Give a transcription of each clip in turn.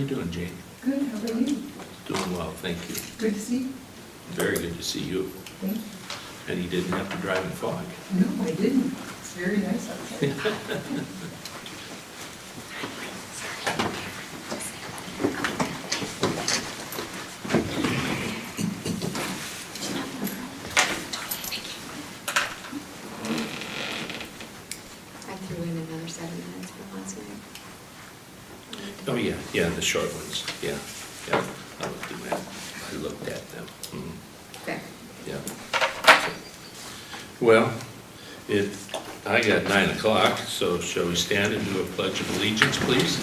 you doing, Jane? Good, how about you? Doing well, thank you. Good to see you. Very good to see you. Thank you. And you didn't have to drive in fog. No, I didn't. It's very nice outside. I threw in another 7 minutes from last night. Oh, yeah, the short ones, yeah. I looked at them. Okay. Yeah. Well, I got 9 o'clock, so shall we stand and do a pledge of allegiance, please?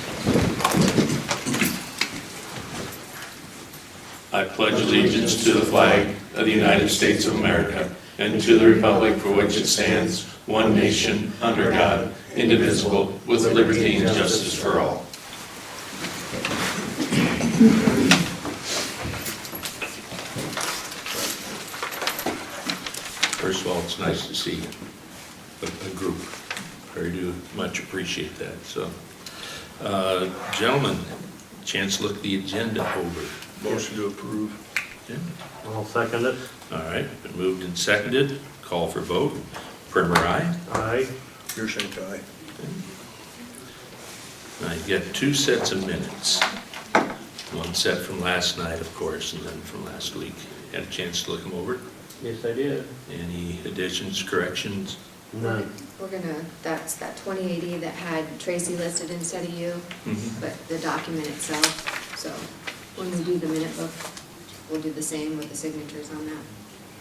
I pledge allegiance to the flag of the United States of America and to the republic for which it stands, one nation, under God, indivisible, with liberty and justice for all. First of all, it's nice to see a group. Very do much appreciate that. So, gentlemen, chance to look the agenda over. Motion to approve. Yeah. I'll second it. All right, been moved and seconded. Call for vote. Primer, aye. Aye. Pearson, aye. Now you get 2 sets of minutes. One set from last night, of course, and then from last week. Had a chance to look them over? Yes, I did. Any additions, corrections? None. We're gonna, that's that 2080 that had Tracy listed instead of you, but the document itself. So when we do the minute book, we'll do the same with the signatures on that.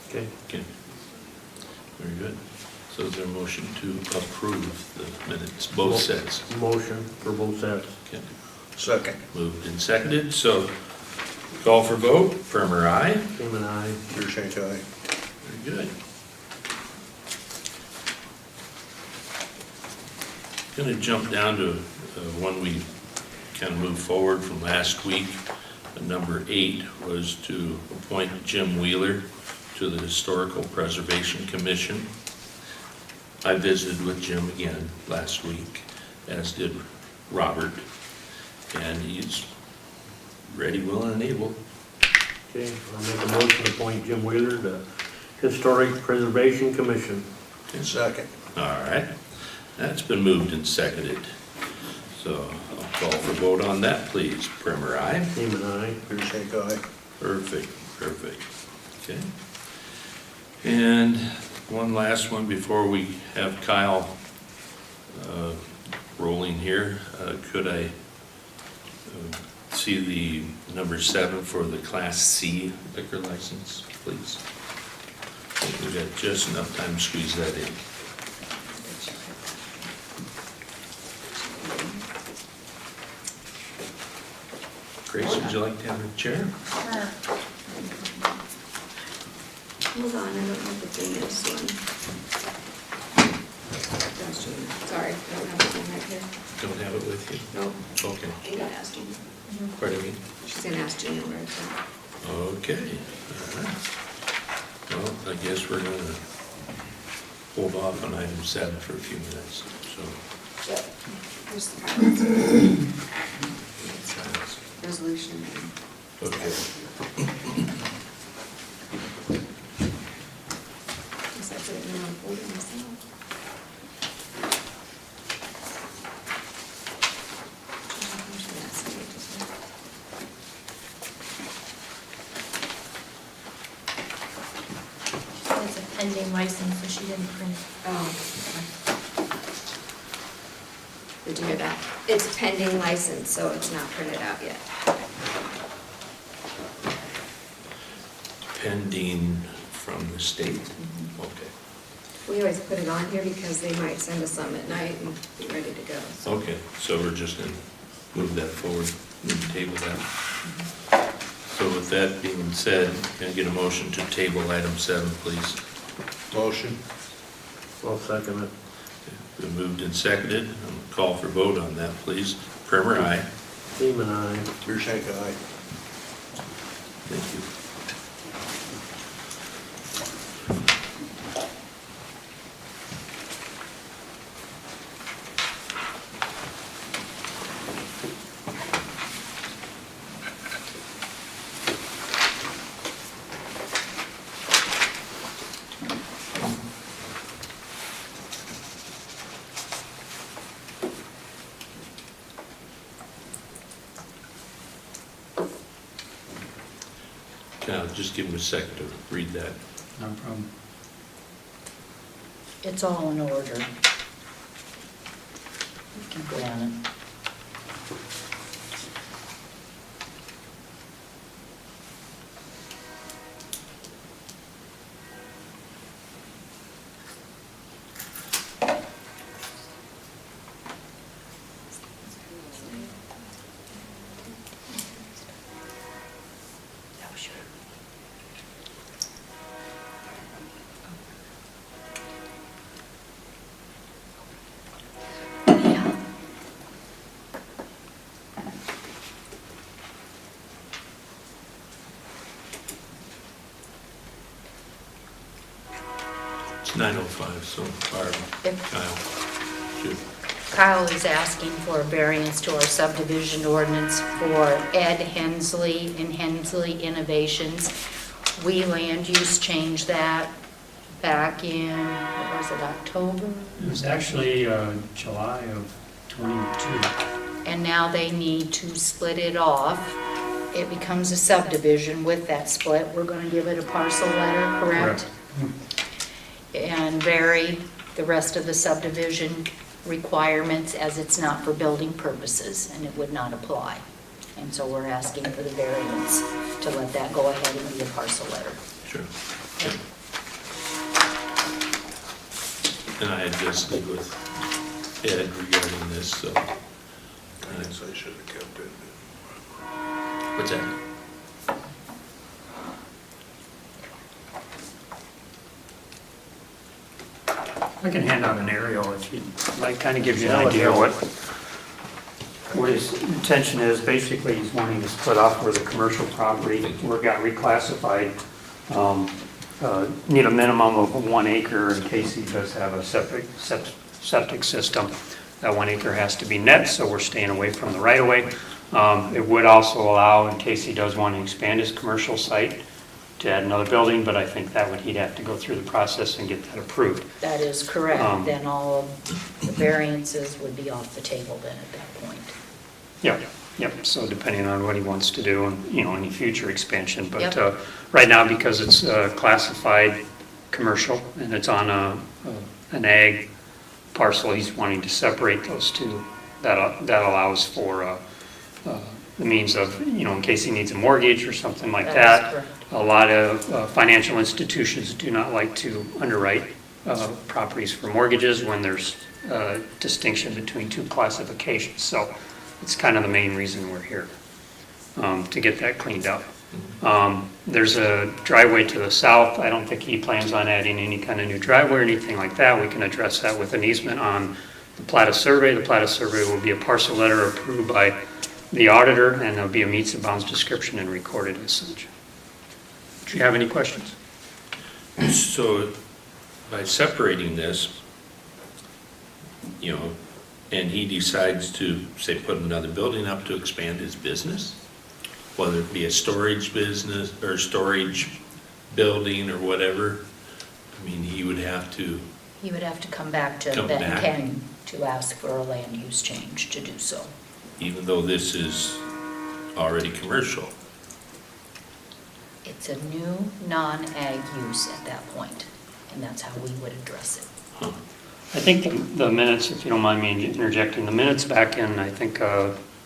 Okay. Okay. Very good. So is there a motion to approve the minutes, both sets? Motion for both sets. Okay. Second. Moved and seconded, so call for vote. Primer, aye. Seaman, aye. Pearson, aye. Very good. Going to jump down to one we kind of moved forward from last week. Number 8 was to appoint Jim Wheeler to the Historical Preservation Commission. I visited with Jim again last week, as did Robert, and he's ready, willing, and able. Okay, I'll make a motion to appoint Jim Wheeler to Historic Preservation Commission. Second. All right, that's been moved and seconded. So I'll call for vote on that, please. Primer, aye. Seaman, aye. Pearson, aye. Perfect. Okay. And one last one before we have Kyle rolling here. Could I see the number 7 for the Class C liquor license, please? I think we've got just enough time to squeeze that in. Grace, would you like to have a chair? Hold on, I don't have the thing this one. Sorry, I don't have the thing right here. Don't have it with you? Nope. Okay. I'm gonna ask Gina. Pardon me? She's gonna ask Gina where it's at. Okay. All right. Well, I guess we're gonna hold off on item 7 for a few minutes, so. Yep. Here's the card. Resolution. Okay. Guess I put it in the wrong folder myself. It's a pending license, so she didn't print it. Oh. Did you hear that? It's pending license, so it's not printed out yet. Pending from the state? Okay. We always put it on here because they might send us some at night and be ready to go. So Okay, so we're just gonna move that forward, move the table that. So with that being said, can I get a motion to table item 7, please? Motion. I'll second it. Been moved and seconded. I'll call for vote on that, please. Primer, aye. Seaman, aye. Pearson, aye. Thank you. Kyle, just give him a second to read that. No problem. It's all in order. Keep going on it. Oh, sure. Yeah. It's 9:05, so Barb, If Kyle, shoot. Kyle is asking for a variance to our subdivision ordinance for Ed Hensley and Hensley Innovations. We land use changed that back in, what was it, October? It was actually July of '22. And now they need to split it off. It becomes a subdivision with that split. We're gonna give it a parcel letter, correct? And vary the rest of the subdivision requirements as it's not for building purposes and it would not apply. And so we're asking for the variance to let that go ahead and be a parcel letter. Sure. Yeah. And I had visited with Ed regarding this, so. I guess I should have kept it. What's that? I can hand out an aerial if you'd like, kind of gives you an idea what his intention is. Basically, he's wanting to split off where the commercial property got reclassified. Need a minimum of 1 acre in case he does have a septic system. That 1 acre has to be net, so we're staying away from the right-of-way. It would also allow, in case he does want to expand his commercial site, to add another building, but I think that he'd have to go through the process and get that approved. That is correct. Then all of the variances would be off the table then at that point. Yep, so depending on what he wants to do and, any future expansion. But Yep. right now, because it's classified commercial and it's on an ag parcel, he's wanting to separate those two. That allows for the means of, in case he needs a mortgage or something like That that. is correct. A lot of financial institutions do not like to underwrite properties for mortgages when there's distinction between two classifications. So it's kind of the main reason we're here, to get that cleaned up. There's a driveway to the south. I don't think he plans on adding any kind of new driveway or anything like that. We can address that with an easement on the plat of survey. The plat of survey will be a parcel letter approved by the auditor, and there'll be a meets and bounds description and recorded as such. Do you have any questions? So by separating this, and he decides to, say, put another building up to expand his business, whether it be a storage business or storage building or whatever, I mean, he would have to, He would have to come back to Come Ben back. Ken to ask for a land use change to do so. even though this is already commercial. It's a new non-ag use at that point, and that's how we would address it. Huh. I think the minutes, if you don't mind me interjecting, the minutes back in, I think,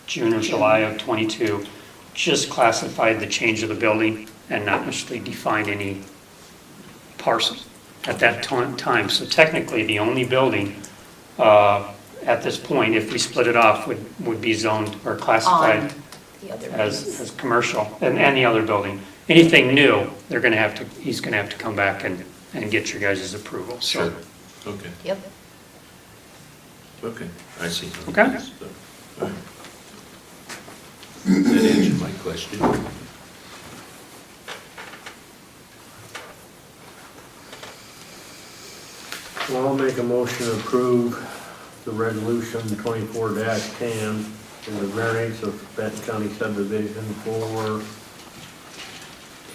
June or July of '22, just classified the change of the building and not necessarily defined any parcel at that time. So technically, the only building at this point, if we split it off, would be zoned or classified On the other as commercial, and any other building. Anything new, he's gonna have to come back and get your guys' approval, so. Sure. Okay, Yep. okay, I see. Okay. All right. That answered my question. Well, I'll make a motion to approve the resolution 24-10 and the variance of Benton County subdivision for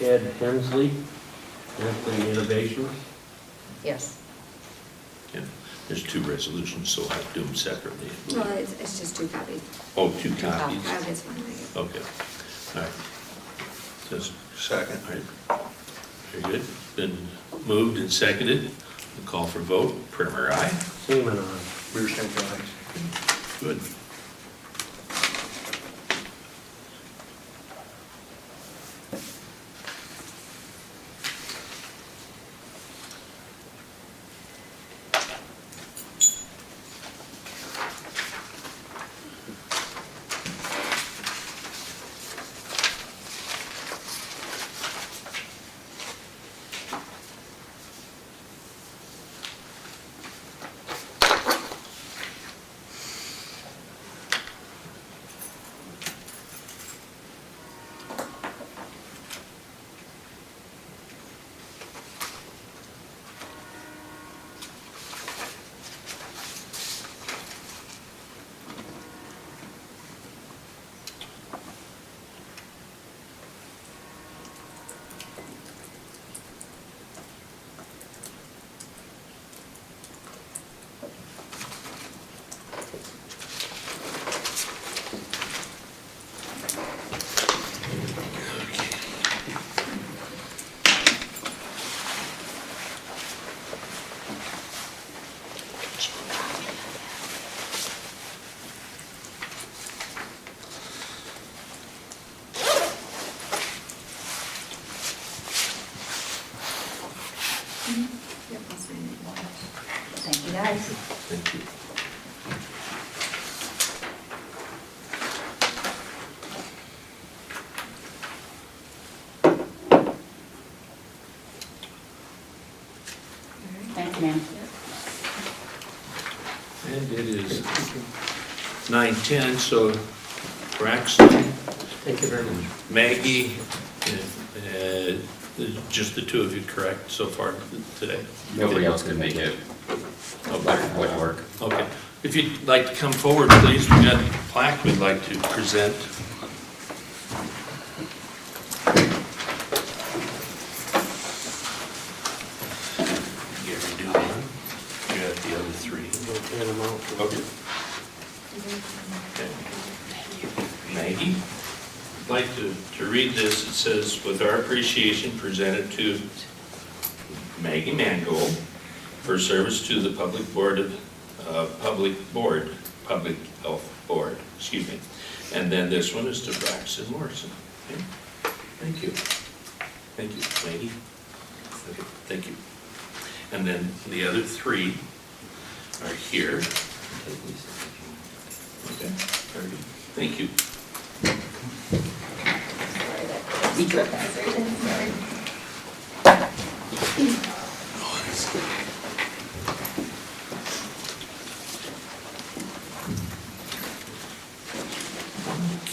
Ed Hensley Innovations. Yes. Yeah, there's two resolutions, so I'll have to do them separately. Well, it's just 2 copies. Oh, two copies. copies? That's fine, I guess. Okay, all right. Just Second. All right. Very good. Been moved and seconded. We'll call for vote. Primer, aye. Seaman on. Rear St. John's. Good. Yep, I'll sign it. Thank you, guys. Thank you. Thank you, ma'am. And it is 9:10, so Braxton, Thank you very much. Maggie, just the two of you, correct, so far today? Nobody else could make it. Would work. Okay. If you'd like to come forward, please, we've got a plaque we'd like to present. You ever do one? You got the other three. Hand them out. Okay. Okay. Maggie, I'd like to read this. It says, with our appreciation presented to Maggie Mangold for service to the Public Health Board, excuse me. And then this one is to Braxton Morrison. Okay. Thank you. Thank you, Maggie. Okay, thank you. And then the other three are here. Okay, very good. Thank you.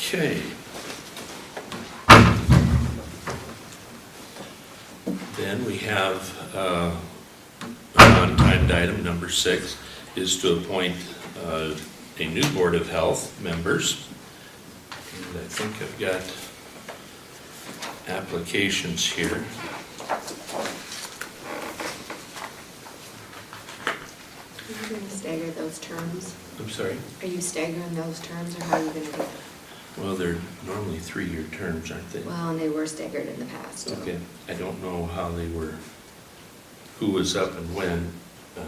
Okay. Then we have on-timed item number 6 is to appoint a new Board of Health members. And I think I've got applications here. Are you going to stagger those terms? I'm sorry? Are you staggering those terms, or how are you going to do it? Well, they're normally 3-year terms, aren't they? Well, and they were staggered in the past. So. Okay, I don't know how they were, who was up and when. Yeah,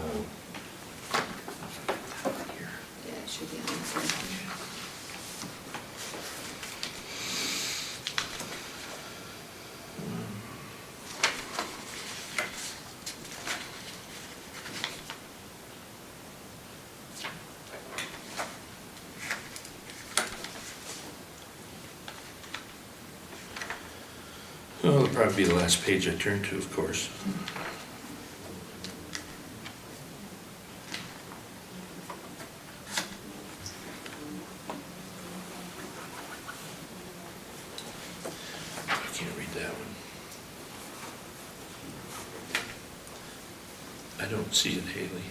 it should be on this one. Well, it'll probably be the last page I turn to, of course. I can't read that one. I don't see it, Haley.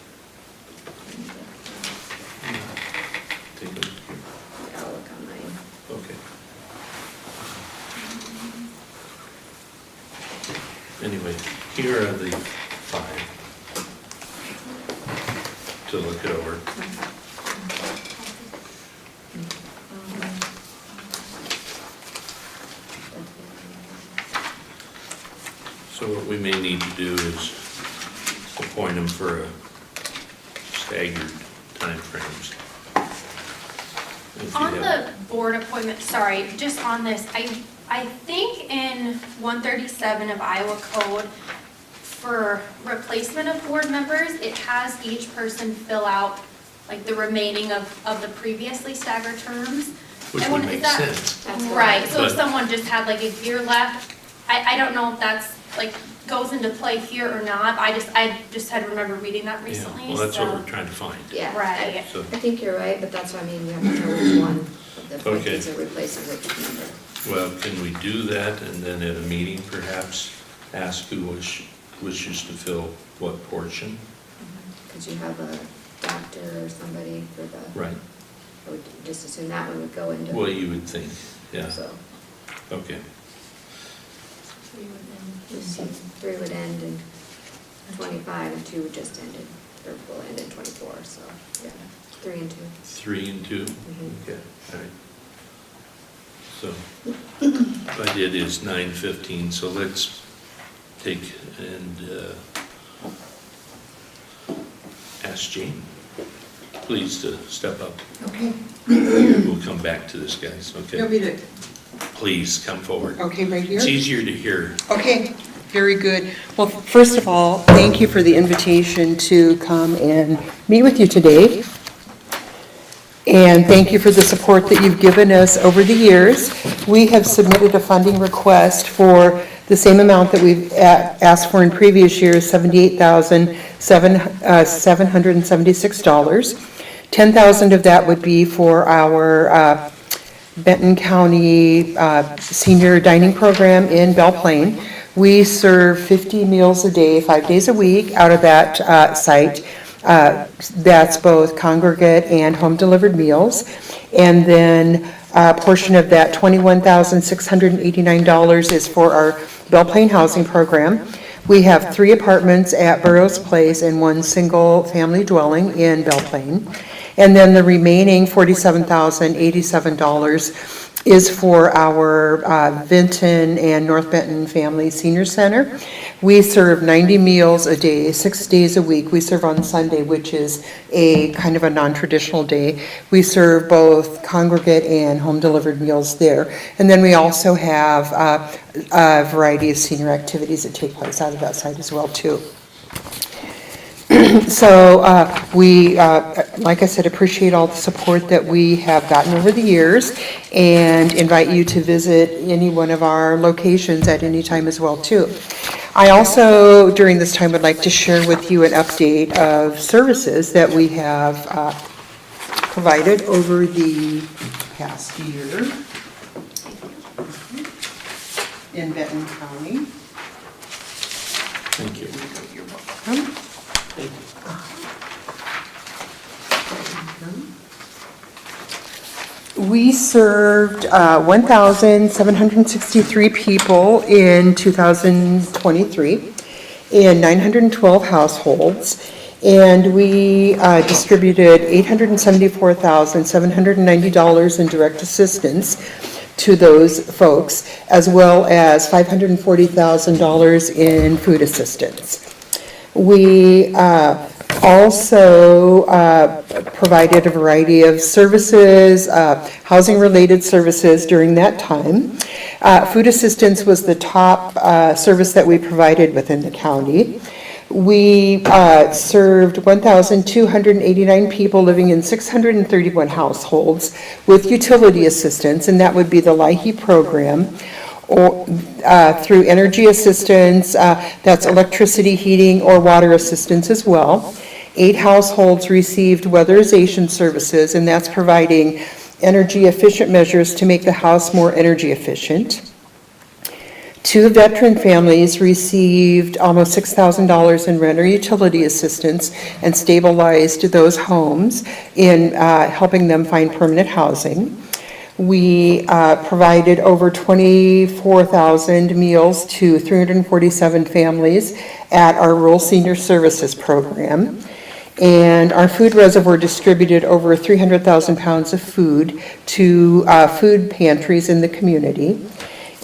Take a look here. Yeah, I'll look on mine. Okay. Anyway, here are the 5 to look it over. So what we may need to do is appoint them for a staggered timeframes. If you On have- the board appointment, sorry, just on this, I think in 137 of Iowa Code, for replacement of board members, it has each person fill out like the remaining of the previously staggered terms. Which I would wonder, make is that- sense. That's what- Right, so if But- someone just had like a year left, I don't know if that's like goes into play here or not. I just had remember reading that Yeah, recently, well, that's what so- we're trying to find. Yeah. Right. So, I think you're right, but that's what I mean, you have to know which one of the Okay. appointees are replacing which member. well, can we do that and then at a meeting perhaps ask who wishes to fill what portion? Could you have a doctor or somebody for the, Right. I would just assume that one would go into. Well, you would think, yeah, So, okay. three would end in 25 and two would just end in, or will end in 24, so, yeah, 3 and 2. 3 and 2? Mhm. Okay, all right. So, what I did is 9:15, so let's take and ask Jane, please, to step up. Okay, We'll come back to this, guys, you want okay? me to, Please, come forward. okay, right here? It's easier to hear. Okay, very good. Well, first of all, thank you for the invitation to come and meet with you today. And thank you for the support that you've given us over the years. We have submitted a funding request for the same amount that we've asked for in previous years, $78,776. $10,000 of that would be for our Benton County Senior Dining Program in Belle Plaine. We serve 50 meals a day, 5 days a week out of that site. That's both congregate and home-delivered meals. And then a portion of that, $21,689, is for our Belle Plaine Housing Program. We have 3 apartments at Burroughs Place and 1 single-family dwelling in Belle Plaine. And then the remaining $47,087 is for our Vinton and North Benton Family Senior Center. We serve 90 meals a day, 6 days a week. We serve on Sunday, which is a kind of a non-traditional day. We serve both congregate and home-delivered meals there. And then we also have a variety of senior activities that take place out of that site as well, too. So we, like I said, appreciate all the support that we have gotten over the years and invite you to visit any one of our locations at any time as well, too. I also, during this time, would like to share with you an update of services that we have provided over the past year in Benton County. Thank you. You're welcome. We served 1,763 people in 2023 in 912 households, and we distributed $874,790 in direct assistance to those folks, as well as $540,000 in food assistance. We also provided a variety of services, housing-related services during that time. Food assistance was the top service that we provided within the county. We served 1,289 people living in 631 households with utility assistance, and that would be the LIHEAP program, or through energy assistance, that's electricity, heating, or water assistance as well. 8 households received weatherization services, and that's providing energy efficient measures to make the house more energy efficient. 2 veteran families received almost $6,000 in rent or utility assistance and stabilized those homes in helping them find permanent housing. We provided over 24,000 meals to 347 families at our Rural Senior Services Program. And our food reservoir distributed over 300,000 pounds of food to food pantries in the community.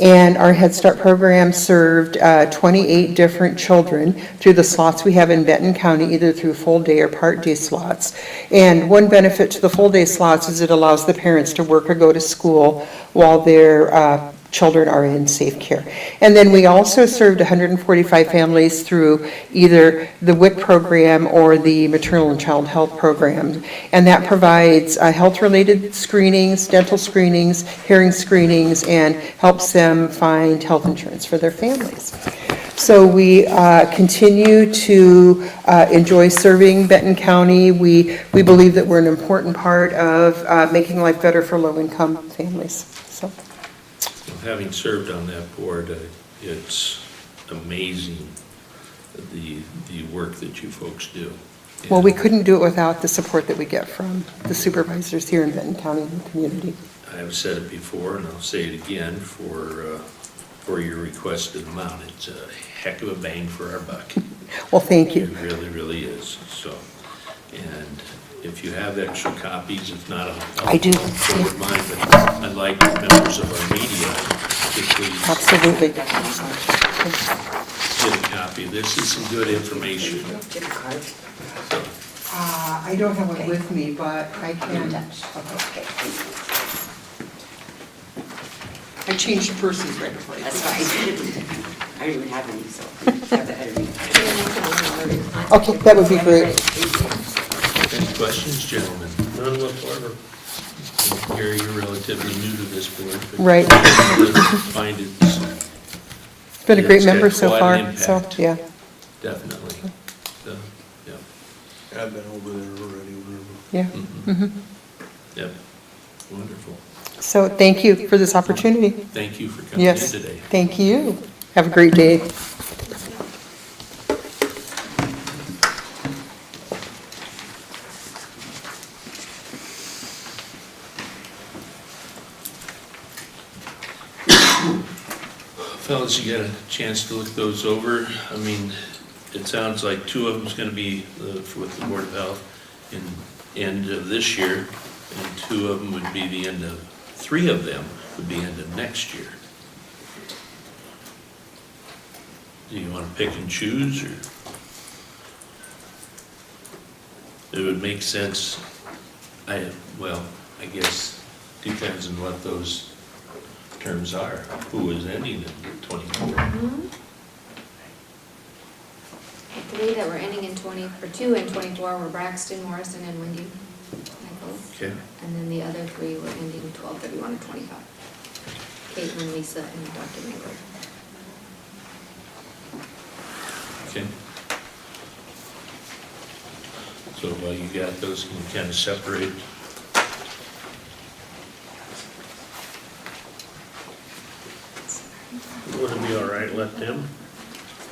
And our Head Start program served 28 different children through the slots we have in Benton County, either through full day or part day slots. And one benefit to the full day slots is it allows the parents to work or go to school while their children are in safe care. And then we also served 145 families through either the WIC program or the maternal and child health program. And that provides health-related screenings, dental screenings, hearing screenings, and helps them find health insurance for their families. So we continue to enjoy serving Benton County. We believe that we're an important part of making life better for low-income families. So. Having served on that board, it's amazing the work that you folks do. Well, we couldn't do it without the support that we get from the supervisors here in Benton County and the community. I've said it before, and I'll say it again, for your requested amount. It's a heck of a bang for our buck. Well, thank you. It really, really is, so. And if you have extra copies, if not, I'll I do, forward mine, but I'd like members of our media to please Absolutely. get a copy. This is some good information. I don't have one with me, but I can. I changed purses right before. That's fine. I don't even have any, so have that ahead of me. Okay, that would be great. Any questions, gentlemen? None whatsoever. Gary, you're relatively new to this board. But Right. I find it's It's been a great It's got member so quite far, an so, impact. yeah, definitely, yeah. I've been over there already. yeah. Mhm. Yep, wonderful. So thank you for this opportunity. Thank you for coming in Yes, today. thank you. Have a great day. Fellas, you got a chance to look those over. I mean, it sounds like 2 of them's gonna be with the Board of Health in end of this year, and 2 of them would be the end of, 3 of them would be end of next year. Do you wanna pick and choose, or? It would make sense, I guess, depends on what those terms are, who is ending in 24. Mhm. 3 that were ending in 20, or 2 in 24 were Braxton, Morrison, and Wendy Nichols. Okay, And then the other 3 were ending 12/31 and 25. Caitlin, Lisa, and Dr. Mabel. okay. So while you got those, can you kind of separate? Would it be all right, let them?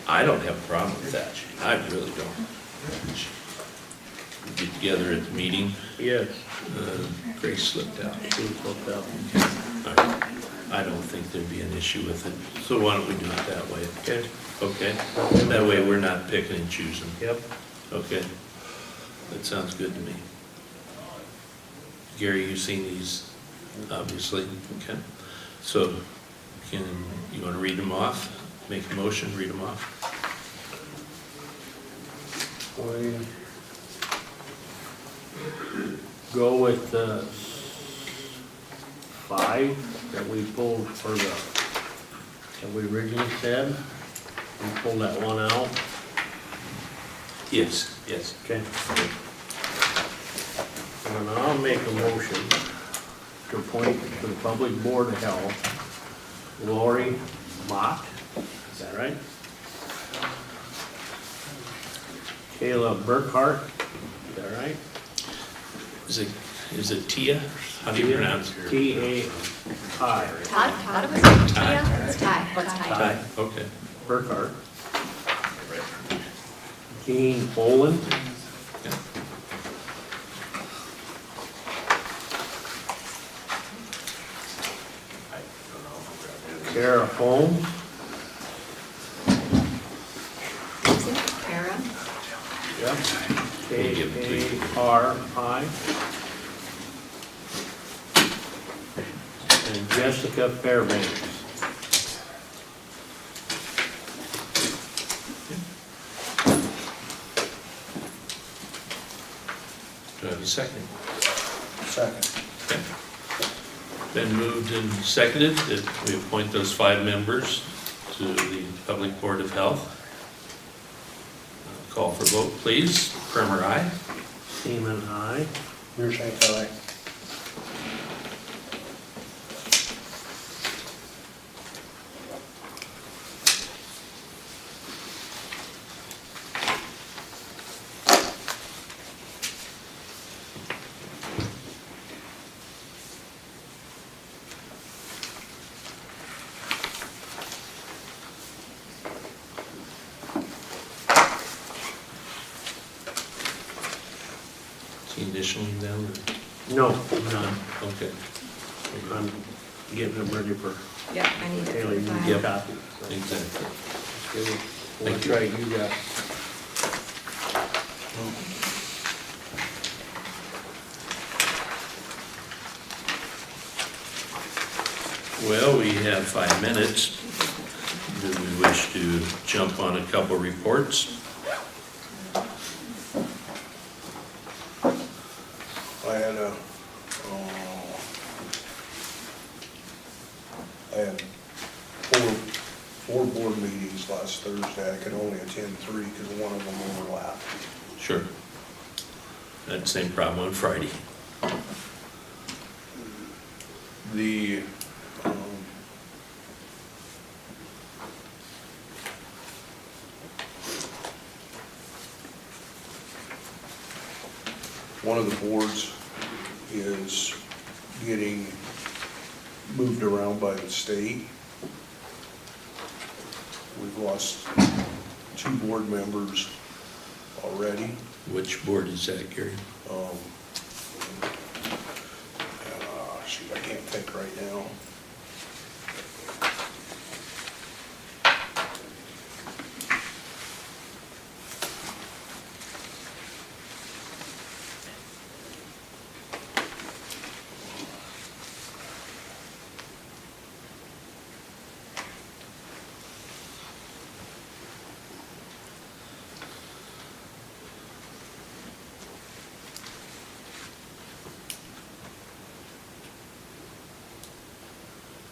I don't have a problem with that, I really don't. Get together at the meeting, Yes. Grace slipped out. She was looked up. All right. I don't think there'd be an issue with it, so why don't we do it that way? Okay. Okay, that way we're not picking and choosing. Yep. Okay, that sounds good to me. Gary, you've seen these, obviously, okay? So, you want to read them off? Make a motion, read them off? We go with the 5 that we pulled for that we originally said. We pulled that one out. Yes, yes. Okay. And I'll make a motion to appoint to the Public Board of Health Lori Mott, is that right? Kayla Burkhart, is that right? Is it Tia? How do you pronounce it? T-A-I. Todd was like Ty. Tia? It's Ty. Ty, okay. Burkhart. Jean Olin. Yeah. Sarah Holmes. Kara. Yep. We'll give it to you. K-A-R-I. And Jessica Fairbanks. a second? Second. Okay. Been moved and seconded that we appoint those 5 members to the Public Board of Health. Call for vote, please. Primer, aye. Seaman, aye. Mearshank, aye. Is he initialing them? No, none. Okay. I'm getting them ready for Yeah, I need it for Haley, the you file. get a copy. Exactly. That's right, you got. Well, we have 5 minutes. Do we wish to jump on a couple reports? I had four board meetings last Thursday. I could only attend 3 because one of them overlapped. Sure. That same problem on Friday. The, one of the boards is getting moved around by the state. We've lost 2 board members already. Which board is that, Gary? Shoot, I can't think right now.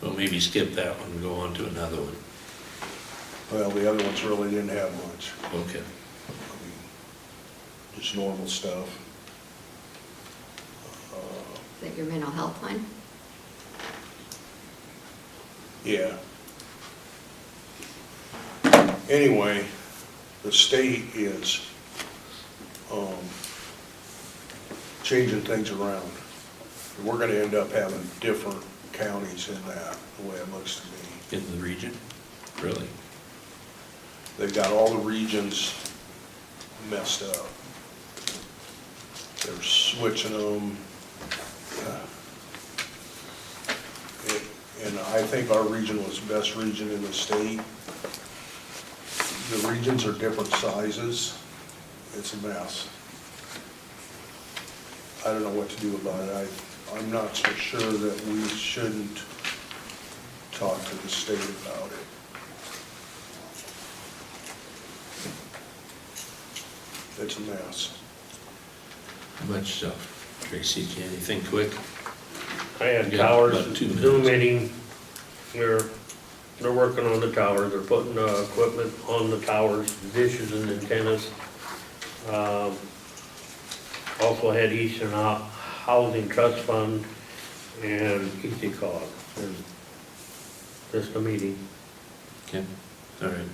Well, maybe skip that one and go on to another one. Well, the other ones really didn't have much. Okay. I mean, just normal stuff. Is that your mental health one? Yeah. Anyway, the state is changing things around. We're gonna end up having different counties in that, the way it looks to me. In the region? Really? They've got all the regions messed up. They're switching them. And I think our region was the best region in the state. The regions are different sizes. It's a mess. I don't know what to do about it. I'm not so sure that we shouldn't talk to the state about it. It's a mess. Much stuff. Tracy, can anything quick? I had Yeah, towers, about 2 minutes. Zoom meeting, they're working on the towers, they're putting equipment on the towers, dishes and antennas. Also had Eastern Housing Trust Fund and ETCOG, and just a meeting. Okay, all right.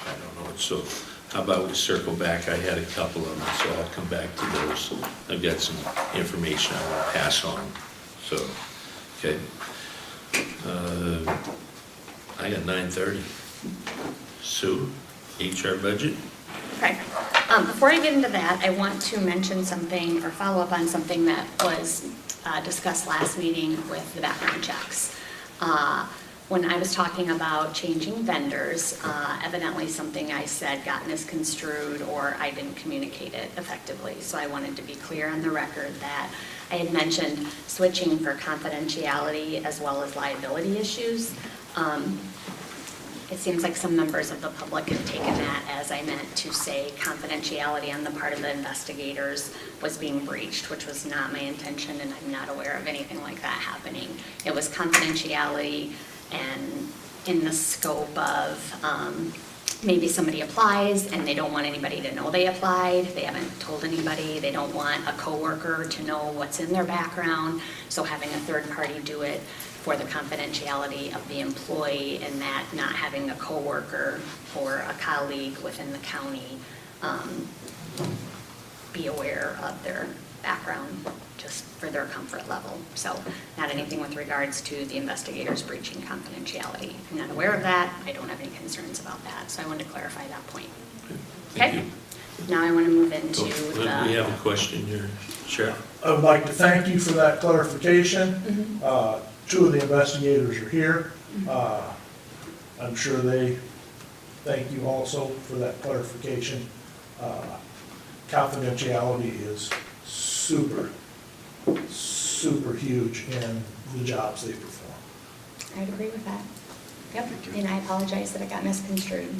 I don't know, so how about we circle back? I had a couple of them, so I'll come back to those. I've got some information I want to pass on, so, okay. I got 9:30. Sue, HR budget? Okay. Before I get into that, I want to mention something or follow up on something that was discussed last meeting with the background checks. When I was talking about changing vendors, evidently something I said got misconstrued or I didn't communicate it effectively. So I wanted to be clear on the record that I had mentioned switching for confidentiality as well as liability issues. it seems like some members of the public have taken that as I meant to say confidentiality on the part of the investigators was being breached, which was not my intention, and I'm not aware of anything like that happening. It was confidentiality and in the scope of maybe somebody applies and they don't want anybody to know they applied, they haven't told anybody, they don't want a coworker to know what's in their background, so having a third party do it for the confidentiality of the employee, and that not having a coworker or a colleague within the county be aware of their background, just for their comfort level. So not anything with regards to the investigators breaching confidentiality. I'm not aware of that. I don't have any concerns about that. So I wanted to clarify that point. Thank Okay? you. Now I want to move into We have a question here. Sheriff? I would like to thank you for that clarification. Two of the investigators are here. I'm sure they thank you also for that clarification. Confidentiality is super huge in the jobs they perform. I'd agree with that. Yep, and I apologize that it got misconstrued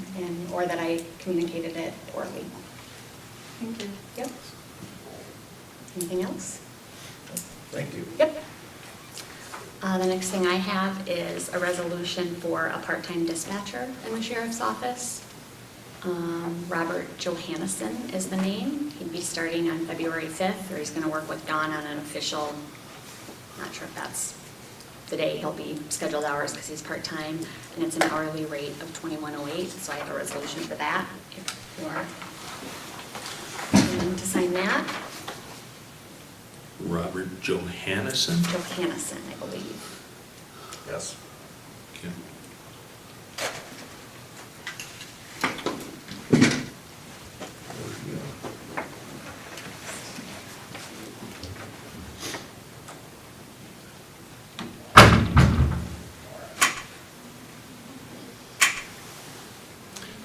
or that I communicated it poorly. Thank you. Yep. Anything else? Thank you. Yep. The next thing I have is a resolution for a part-time dispatcher in the sheriff's office. Robert Johannesson is the name. He'd be starting on February 5th, or he's going to work with Dawn on an official, not sure if that's the day he'll be scheduled hours because he's part-time, and it's an hourly rate of $21.08, so I have a resolution for that, if you are willing to sign that. Robert Johannesson? Johannesson, I believe. Yes. Okay.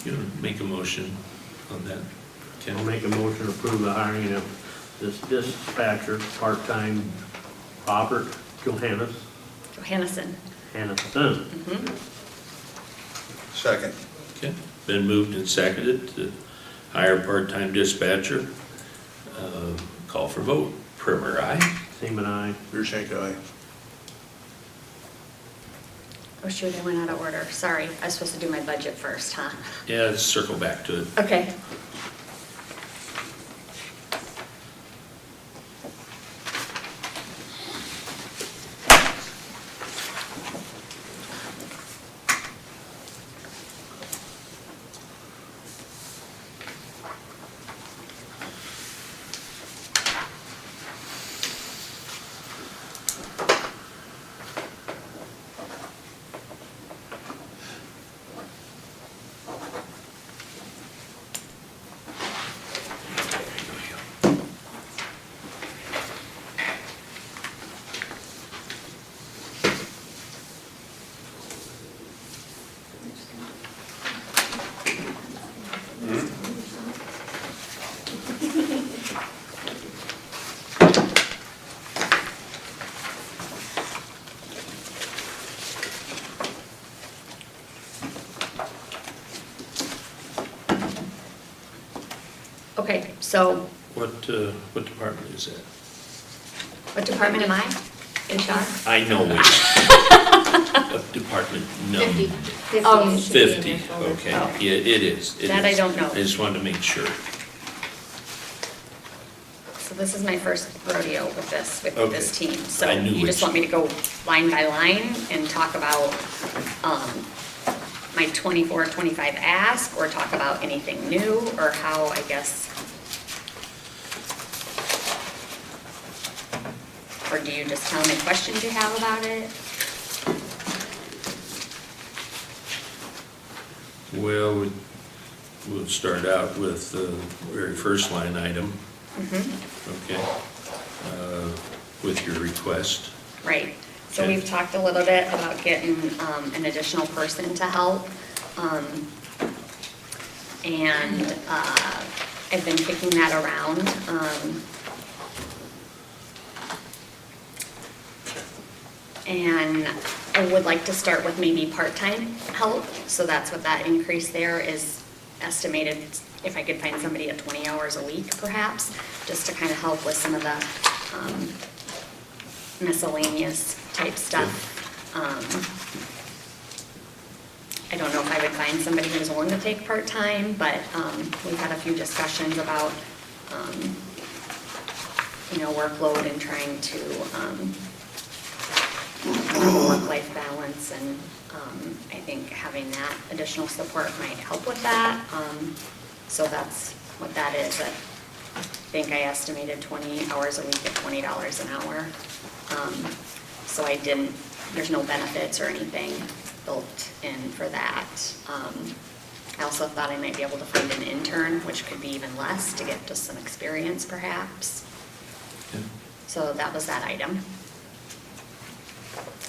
You want to make a motion on that, Ken? I'll make a motion to approve the hiring of this dispatcher, part-time Robert Johannesson. Johannesson. Second. Okay, been moved and seconded to hire part-time dispatcher. Call for vote. Primer, aye. Seaman, aye. Deershank, aye. Oh shoot, I went out of order. Sorry, I was supposed to do my budget first, huh? Yeah, let's circle back to it. Okay. Okay, so What department is that? what department am I? HR? I know which. What department? No. 50. Oh, It should be in 50, your folder. okay. Oh. Yeah, it is. It That I is. don't know. I just wanted to make sure. So this is my first rodeo with this Okay. team. So I knew you just which. want me to go line by line and talk about my 24, 25 ask, or talk about anything new, or how, I guess? Or do you just tell me questions you have about it? Well, we'll start out with the very first line item. Okay. With your request. Right, so Okay. we've talked a little bit about getting an additional person to help. And I've been kicking that around. And I would like to start with maybe part-time help, so that's what that increase there is estimated, if I could find somebody at 20 hours a week perhaps, just to kind of help with some of the miscellaneous type stuff. I don't know if I would find somebody who's willing to take part-time, but we've had a few discussions about, workload and trying to have a work-life balance, and I think having that additional support might help with that. So that's what that is. I think I estimated 20 hours a week at $20 an hour. So there's no benefits or anything built in for that. I also thought I might be able to find an intern, which could be even less, to get just some experience perhaps. Yeah. So that was that item.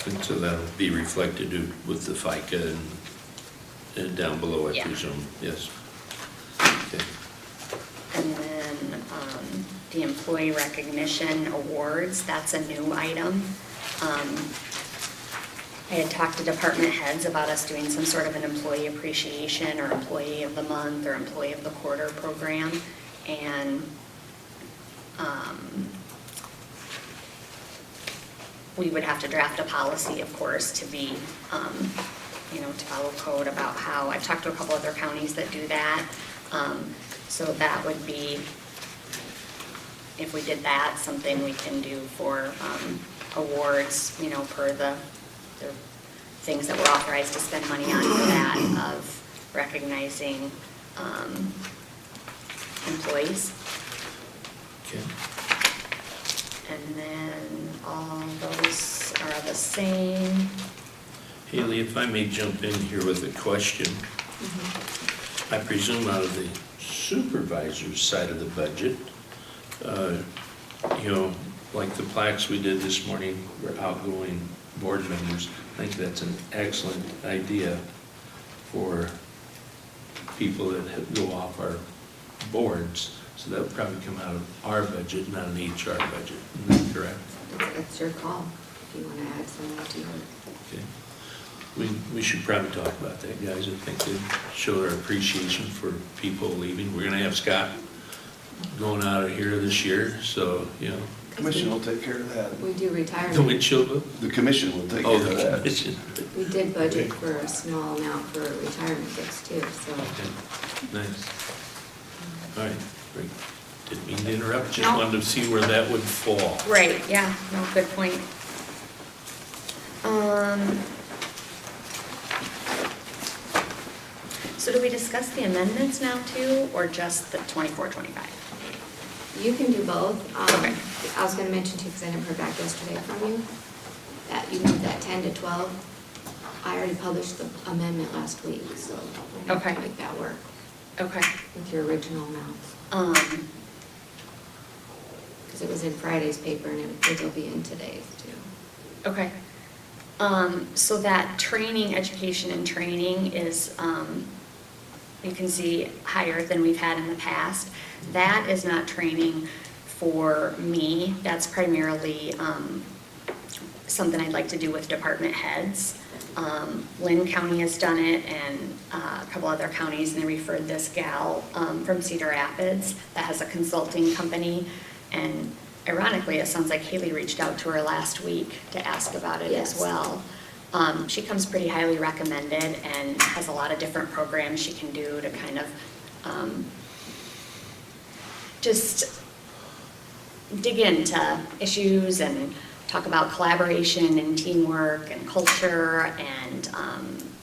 And so that'll be reflected with the FICA and down below, I Yeah. presume, yes. Okay. And then the employee recognition awards, that's a new item. I had talked to department heads about us doing some sort of an employee appreciation or employee of the month or employee of the quarter program. And we would have to draft a policy, of course, to be, to follow code about how, I've talked to a couple other counties that do that. So that would be, if we did that, something we can do for awards, per the things that we're authorized to spend money on for that, of recognizing employees. Okay. And then all those are the same. Haley, if I may jump in here with a question. I presume out of the supervisor's side of the budget, like the plaques we did this morning, were outgoing board members. I think that's an excellent idea for people that go off our boards. So that would probably come out of our budget, not an HR budget. Is that correct? That's your call, if you want to add something to it. Okay. We should probably talk about that, guys. I think to show our appreciation for people leaving. We're gonna have Scott going out of here this year, so, Commission will take care of that. We do The retirement. windshield. The commission will take Oh, care of the that. commission. We did budget for a small amount for retirement gifts too, so. Okay, nice. All right, great. Didn't mean to interrupt, just No. wanted to see where that would fall. Right, yeah, no, good point. So do we discuss the amendments now too, or just the 24-25? You can do both. Okay. I was gonna mention too, because I never heard back yesterday from you, that you moved that 10 to 12. I already published the amendment last week, so we'll Okay. make that work Okay. with your original amounts. Because it was in Friday's paper and it'll be in today's too. Okay. So that training, education and training is, you can see higher than we've had in the past. That is not training for me. That's primarily something I'd like to do with department heads. Lynn County has done it, and a couple other counties, and they referred this gal from Cedar Rapids that has a consulting company. And ironically, it sounds like Haley reached out to her last week to ask about it as Yes. well. She comes pretty highly recommended and has a lot of different programs she can do to kind of just dig into issues and talk about collaboration and teamwork and culture. And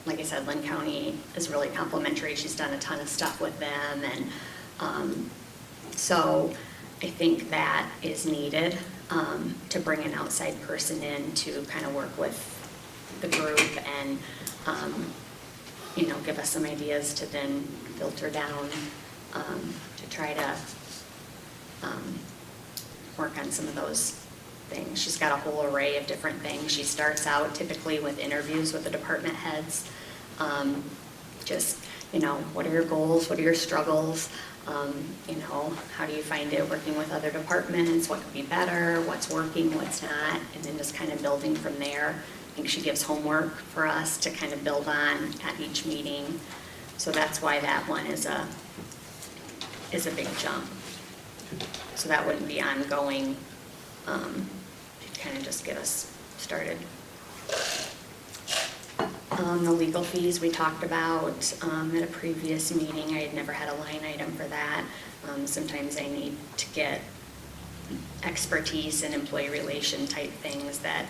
like I said, Lynn County is really complimentary. She's done a ton of stuff with them. And so I think that is needed, to bring an outside person in to kind of work with the group and, give us some ideas to then filter down, to try to work on some of those things. She's got a whole array of different things. She starts out typically with interviews with the department heads. Just, what are your goals? What are your struggles? You know, how do you find it working with other departments? What could be better? What's working, what's not? And then just kind of building from there. I think she gives homework for us to kind of build on at each meeting. So that's why that one is a big jump. So that wouldn't be ongoing, to kind of just get us started. The legal fees we talked about at a previous meeting. I had never had a line item for that. Sometimes I need to get expertise in employee relation type things that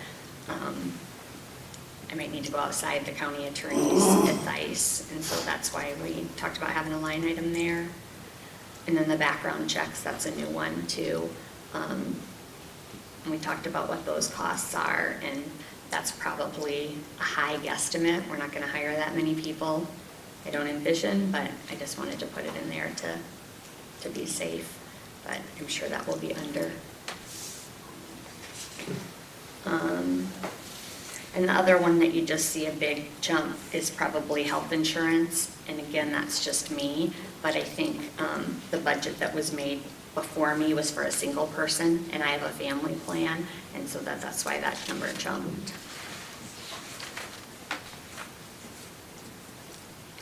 I might need to go outside the county attorney's advice. And so that's why we talked about having a line item there. And then the background checks, that's a new one too. And we talked about what those costs are, and that's probably a high guesstimate. We're not gonna hire that many people, I don't envision, but I just wanted to put it in there to be safe. But I'm sure that will be under. And the other one that you just see a big jump is probably health insurance. And again, that's just me, but I think the budget that was made before me was for a single person, and I have a family plan, and so that's why that number jumped.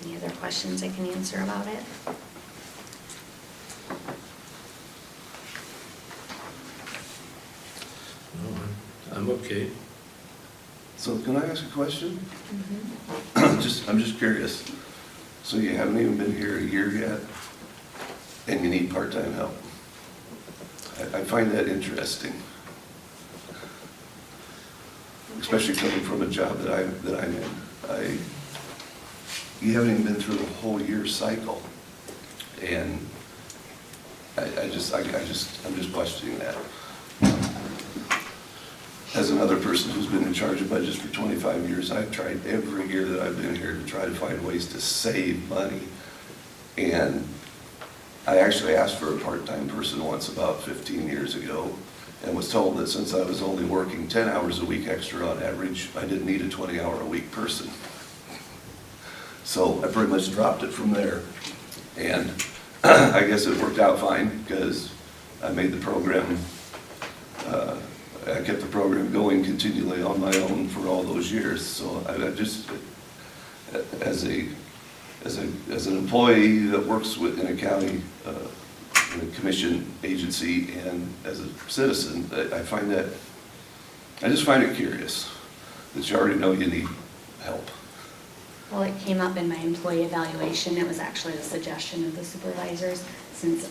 Any other questions I can answer about it? No, I'm okay. So can I ask a question? Mm-hmm. I'm just curious. So you haven't even been here a year yet, and you need part-time help? I find that interesting. Especially coming from a job that I'm in. You haven't even been through the whole year cycle. And I'm just questioning that. As another person who's been in charge of budgets for 25 years, I've tried every year that I've been here to try to find ways to save money. And I actually asked for a part-time person once about 15 years ago, and was told that since I was only working 10 hours a week extra on average, I didn't need a 20-hour-a-week person. So I pretty much dropped it from there. And I guess it worked out fine, because I made the program, I kept the program going continually on my own for all those years. So I just, as an employee that works in a county, in a commission agency, and as a citizen, I just find it curious that you already know you need help. Well, it came up in my employee evaluation. It was actually the suggestion of the supervisors, since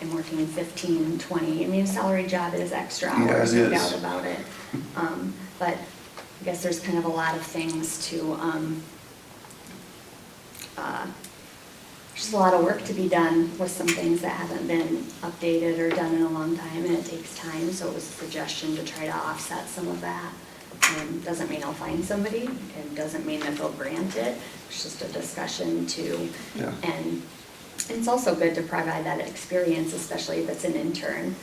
I'm working 15, 20. I mean, a salary job is extra hours, no doubt about it. But I guess there's kind of a lot of things to, just a lot of work to be done with some things that haven't been updated or done in a long time, and it takes time. So it was a suggestion to try to offset some of that. Doesn't mean I'll find somebody, and doesn't mean that they'll grant it. It's just a discussion to, and it's also good to provide that experience, especially if it's an intern.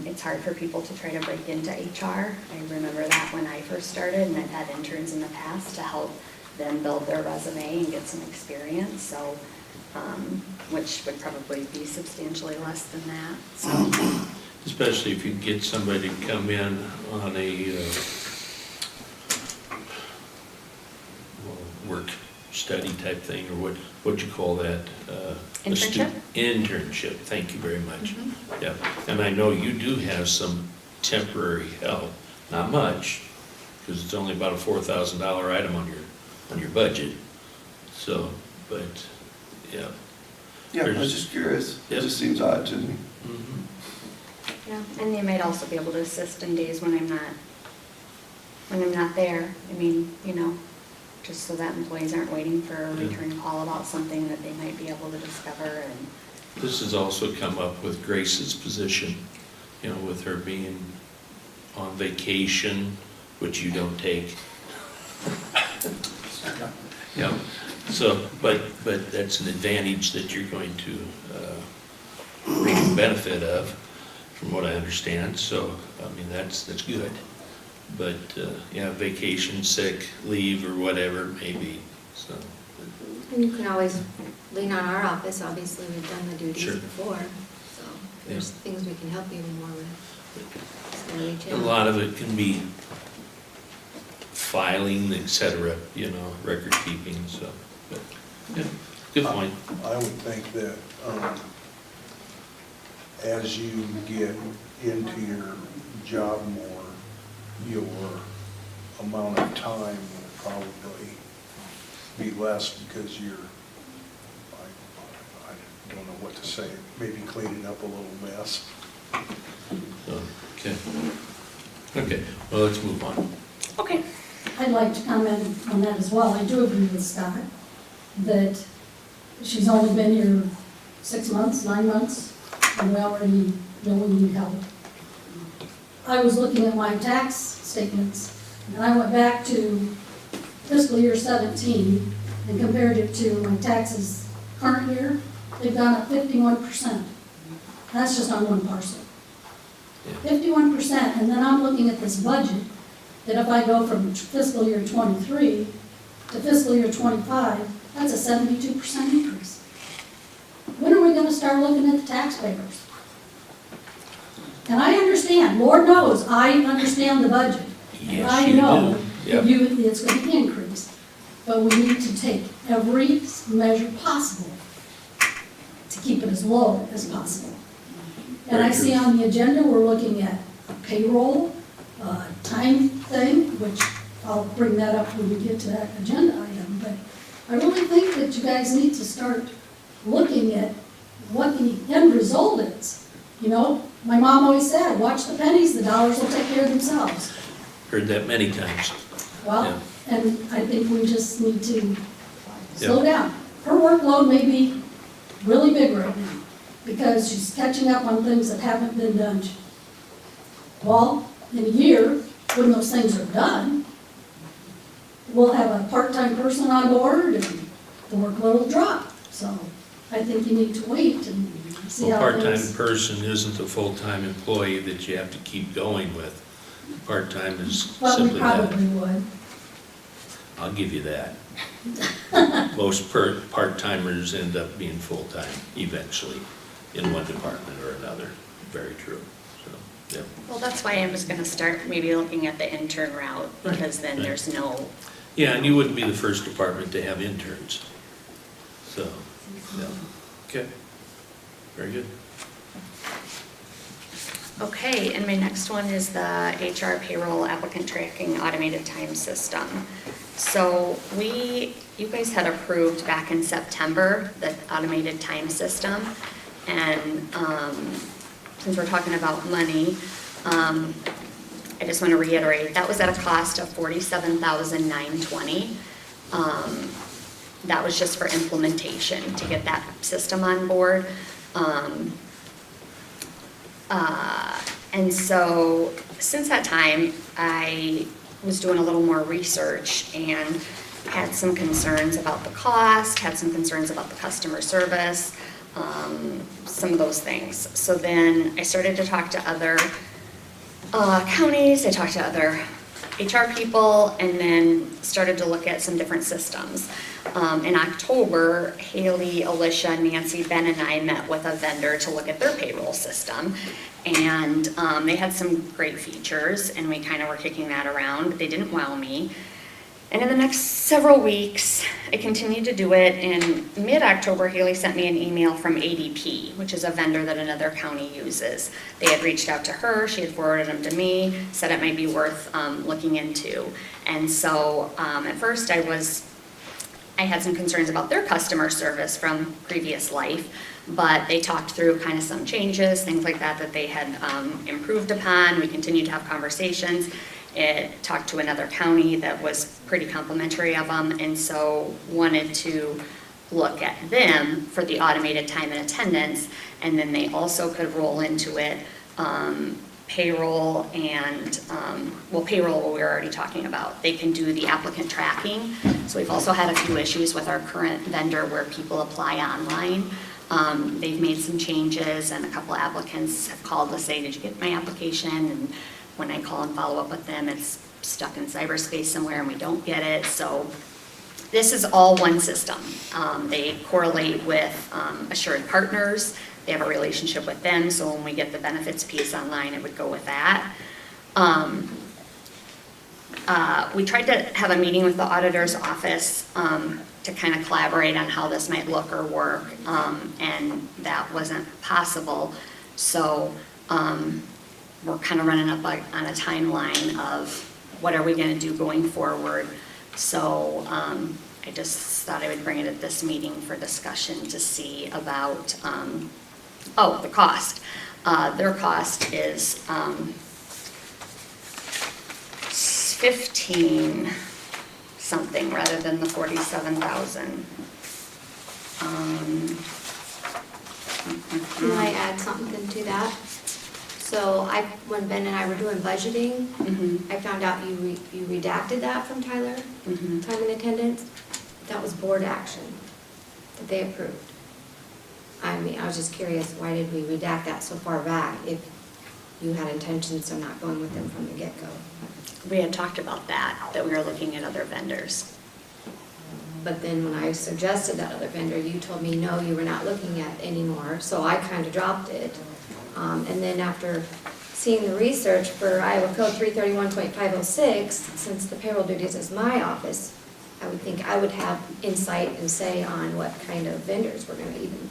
It's hard for people to try to break into HR. I remember that when I first started, and I've had interns in the past to help them build their resume and get some experience. So, which would probably be substantially less than that. So. Especially if you get somebody to come in on a work study type thing, or what'd you call that? Internship? Internship, thank you very much. Mm-hmm. Yeah, and I know you do have some temporary help, not much, because it's only about a $4,000 item on your budget. So, but, yeah. Yeah, I was just curious. It just seems odd to me. Mm-hmm. Yeah, and they might also be able to assist in days when I'm not there. I mean, you know, just so that employees aren't waiting for a return call about something that they might be able to discover. And This has also come up with Grace's position, you know, with her being on vacation, which you don't take. Yeah, so, but that's an advantage that you're going to reap the benefit of, from what I understand. So, I mean, that's good. But, yeah, vacation, sick, leave, or whatever, maybe, so, And you can always lean on our office, obviously, we've done the duties Sure. before, so there's things we can help you more with. Just gotta reach A out. lot of it can be filing, et cetera, record keeping, so, but, yeah, good point. I would think that, as you get into your job more, your amount of time will probably be less because you're, I don't know what to say, maybe cleaning up a little mess. So, okay. Okay, well, let's move on. Okay. I'd like to comment on that as well. I do agree with Scott that she's only been here 6 months, 9 months, and we already know we need help. I was looking at my tax statements, and I went back to fiscal year 17 and compared it to my taxes current year. They've gone up 51%. That's just on one parcel. 51%, and then I'm looking at this budget, that if I go from fiscal year 23 to fiscal year 25, that's a 72% increase. When are we gonna start looking at the taxpayers? And I understand, Lord knows, I understand the budget. And Yes, I you know do. Yep. that it's gonna increase, but we need to take every measure possible to keep it as low as possible. And I Very see true. on the agenda, we're looking at payroll, time thing, which I'll bring that up when we get to that agenda item, but I really think that you guys need to start looking at what the end result is. My mom always said, watch the pennies, the dollars will take care of themselves. Heard that many times. Well, Yeah. and I think we just need to slow down. Her workload may be really big right now, because she's catching up on things that haven't been done. Well, in a year, when those things are done, we'll have a part-time person on board and the workload will drop. So I think you need to wait and see Well, how part-time things. person isn't a full-time employee that you have to keep going with. Part-time is Well, we simply that. probably would. I'll give you that. Most part-timers end up being full-time eventually in one department or another. Very true. So, yeah. Well, that's why I was gonna start maybe looking at the intern route, because then Right. there's no, Yeah, and you wouldn't be the first department to have interns. So, yeah. Okay. Very good. okay, and my next one is the HR payroll applicant tracking automated time system. So you guys had approved back in September the automated time system, and since we're talking about money, I just want to reiterate, that was at a cost of $47,920. That was just for implementation, to get that system on board. And so, since that time, I was doing a little more research and had some concerns about the cost, had some concerns about the customer service, some of those things. So then I started to talk to other counties, I talked to other HR people, and then started to look at some different systems. In October, Haley, Alicia, Nancy, Ben, and I met with a vendor to look at their payroll system. And they had some great features, and we kind of were kicking that around, but they didn't wow me. And in the next several weeks, I continued to do it. In mid-October, Haley sent me an email from ADP, which is a vendor that another county uses. They had reached out to her, she had forwarded them to me, said it might be worth looking into. And so at first I had some concerns about their customer service from previous life, but they talked through kind of some changes, things like that they had improved upon. We continued to have conversations. It talked to another county that was pretty complimentary of them, and so wanted to look at them for the automated time and attendance, and then they also could roll into it payroll and, payroll we were already talking about. They can do the applicant tracking. So we've also had a few issues with our current vendor where people apply online. They've made some changes, and a couple of applicants have called to say, did you get my application? And when I call and follow up with them, it's stuck in cyberspace somewhere and we don't get it. So this is all one system. They correlate with Assured Partners. They have a relationship with them, so when we get the benefits piece online, it would go with that. We tried to have a meeting with the auditor's office to kind of collaborate on how this might look or work, and that wasn't possible. So we're kind of running up on a timeline of what are we going to do going forward. So I just thought I would bring it at this meeting for discussion to see about, the cost. Their cost is 15 something rather than the 47,000. Can I add something to that? So when Ben and I were doing budgeting, I found out you redacted that from Tyler, time and attendance. That was board action that they approved. I mean, I was just curious, why did we redact that so far back if you had intentions of not going with them from the get-go? We had talked about that we were looking at other vendors. But then when I suggested that other vendor, you told me, no, you were not looking at anymore, so I kind of dropped it. And then after seeing the research for Iowa Code 331.506, since the payroll duties is my office, I would think I would have insight and say on what kind of vendors we're going to even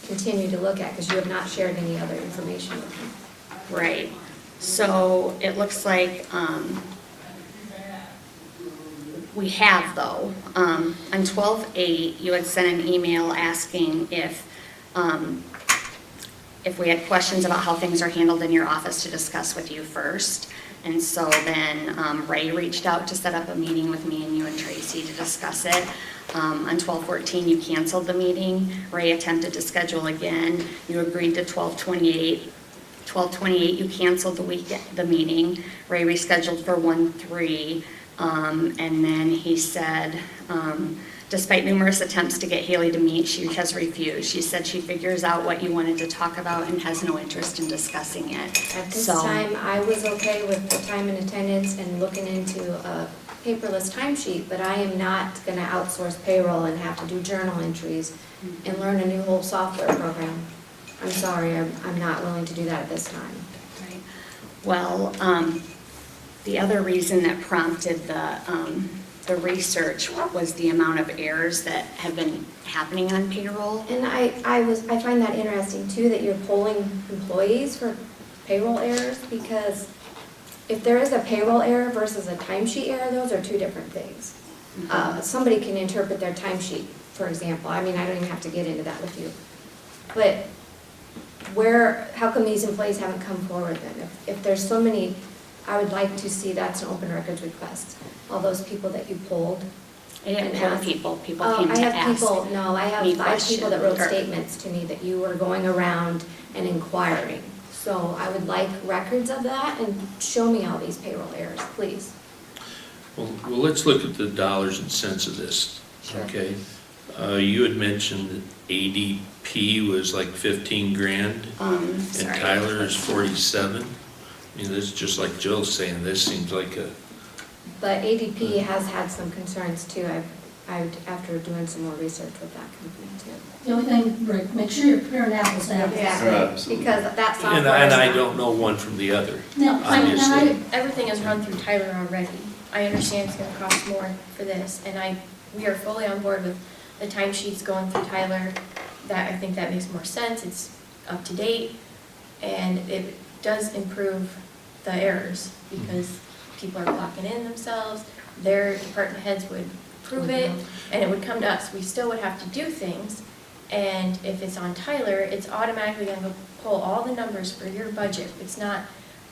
continue to look at, because you have not shared any other information with me. Right. So it looks like we have, though. On 12/8, you had sent an email asking if we had questions about how things are handled in your office to discuss with you first. And so then Ray reached out to set up a meeting with me and you and Tracy to discuss it. On 12/14, you canceled the meeting. Ray attempted to schedule again. You agreed to 12/28. 12/28, you canceled the meeting. Ray rescheduled for 1/3. And then he said, despite numerous attempts to get Haley to meet, she has refused. She said she figures out what you wanted to talk about and has no interest in discussing it. At this time, I was okay with the time and attendance and looking into a paperless timesheet, but I am not going to outsource payroll and have to do journal entries and learn a new whole software program. I'm sorry, I'm not willing to do that at this time. Right. Well, the other reason that prompted the research was the amount of errors that have been happening on payroll. And I find that interesting too, that you're polling employees for payroll errors, because if there is a payroll error versus a timesheet error, those are two different things. Somebody can interpret their timesheet, for example. I mean, I don't even have to get into that with you. But how come these employees haven't come forward then? If there's so many, I would like to see that's an open records request. All those people that you polled. I didn't poll people came to I have ask people, no, I have 5 people that wrote questions. statements to me that you were going around and inquiring. So I would like records of that and show me all these payroll errors, please. Well, let's look at the dollars and cents of this, okay? You had mentioned that ADP was like 15 grand, and Sorry. Tyler is 47. I mean, this is just like Jill's saying, this seems like a... But ADP has had some concerns too. After doing some more research with that company too. The only thing, Rick, make sure you're comparing apples to apples. Exactly, because that software And is I not- don't know one from the other, Now, obviously. Everything is run through Tyler already. I understand it's gonna cost more for this, and we are fully on board with the timesheets going through Tyler. I think that makes more sense, it's up to date, and it does improve the errors, because people are clocking in themselves, their department heads would approve it, and it would come to us. We still would have to do things, and if it's on Tyler, it's automatically gonna pull all the numbers for your budget. It's not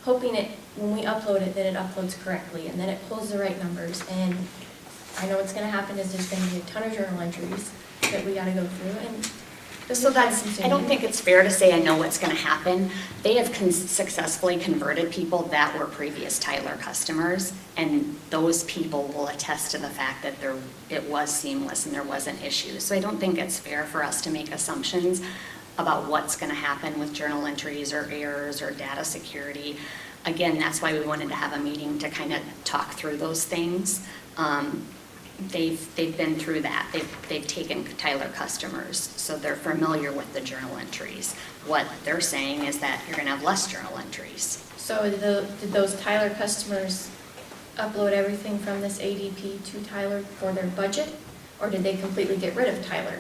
hoping it, when we upload it, that it uploads correctly, and then it pulls the right numbers. And I know what's gonna happen is there's gonna be a ton of journal entries that we gotta go through, and So I don't think it's fair to say I know what's going to happen. They have successfully converted people that were previous Tyler customers, and those people will attest to the fact that it was seamless and there wasn't issues. So I don't think it's fair for us to make assumptions about what's going to happen with journal entries or errors or data security. Again, that's why we wanted to have a meeting to kind of talk through those things. they've been through that. They've taken Tyler customers, so they're familiar with the journal entries. What they're saying is that you're gonna have less journal entries. So did those Tyler customers upload everything from this ADP to Tyler for their budget? Or did they completely get rid of Tyler?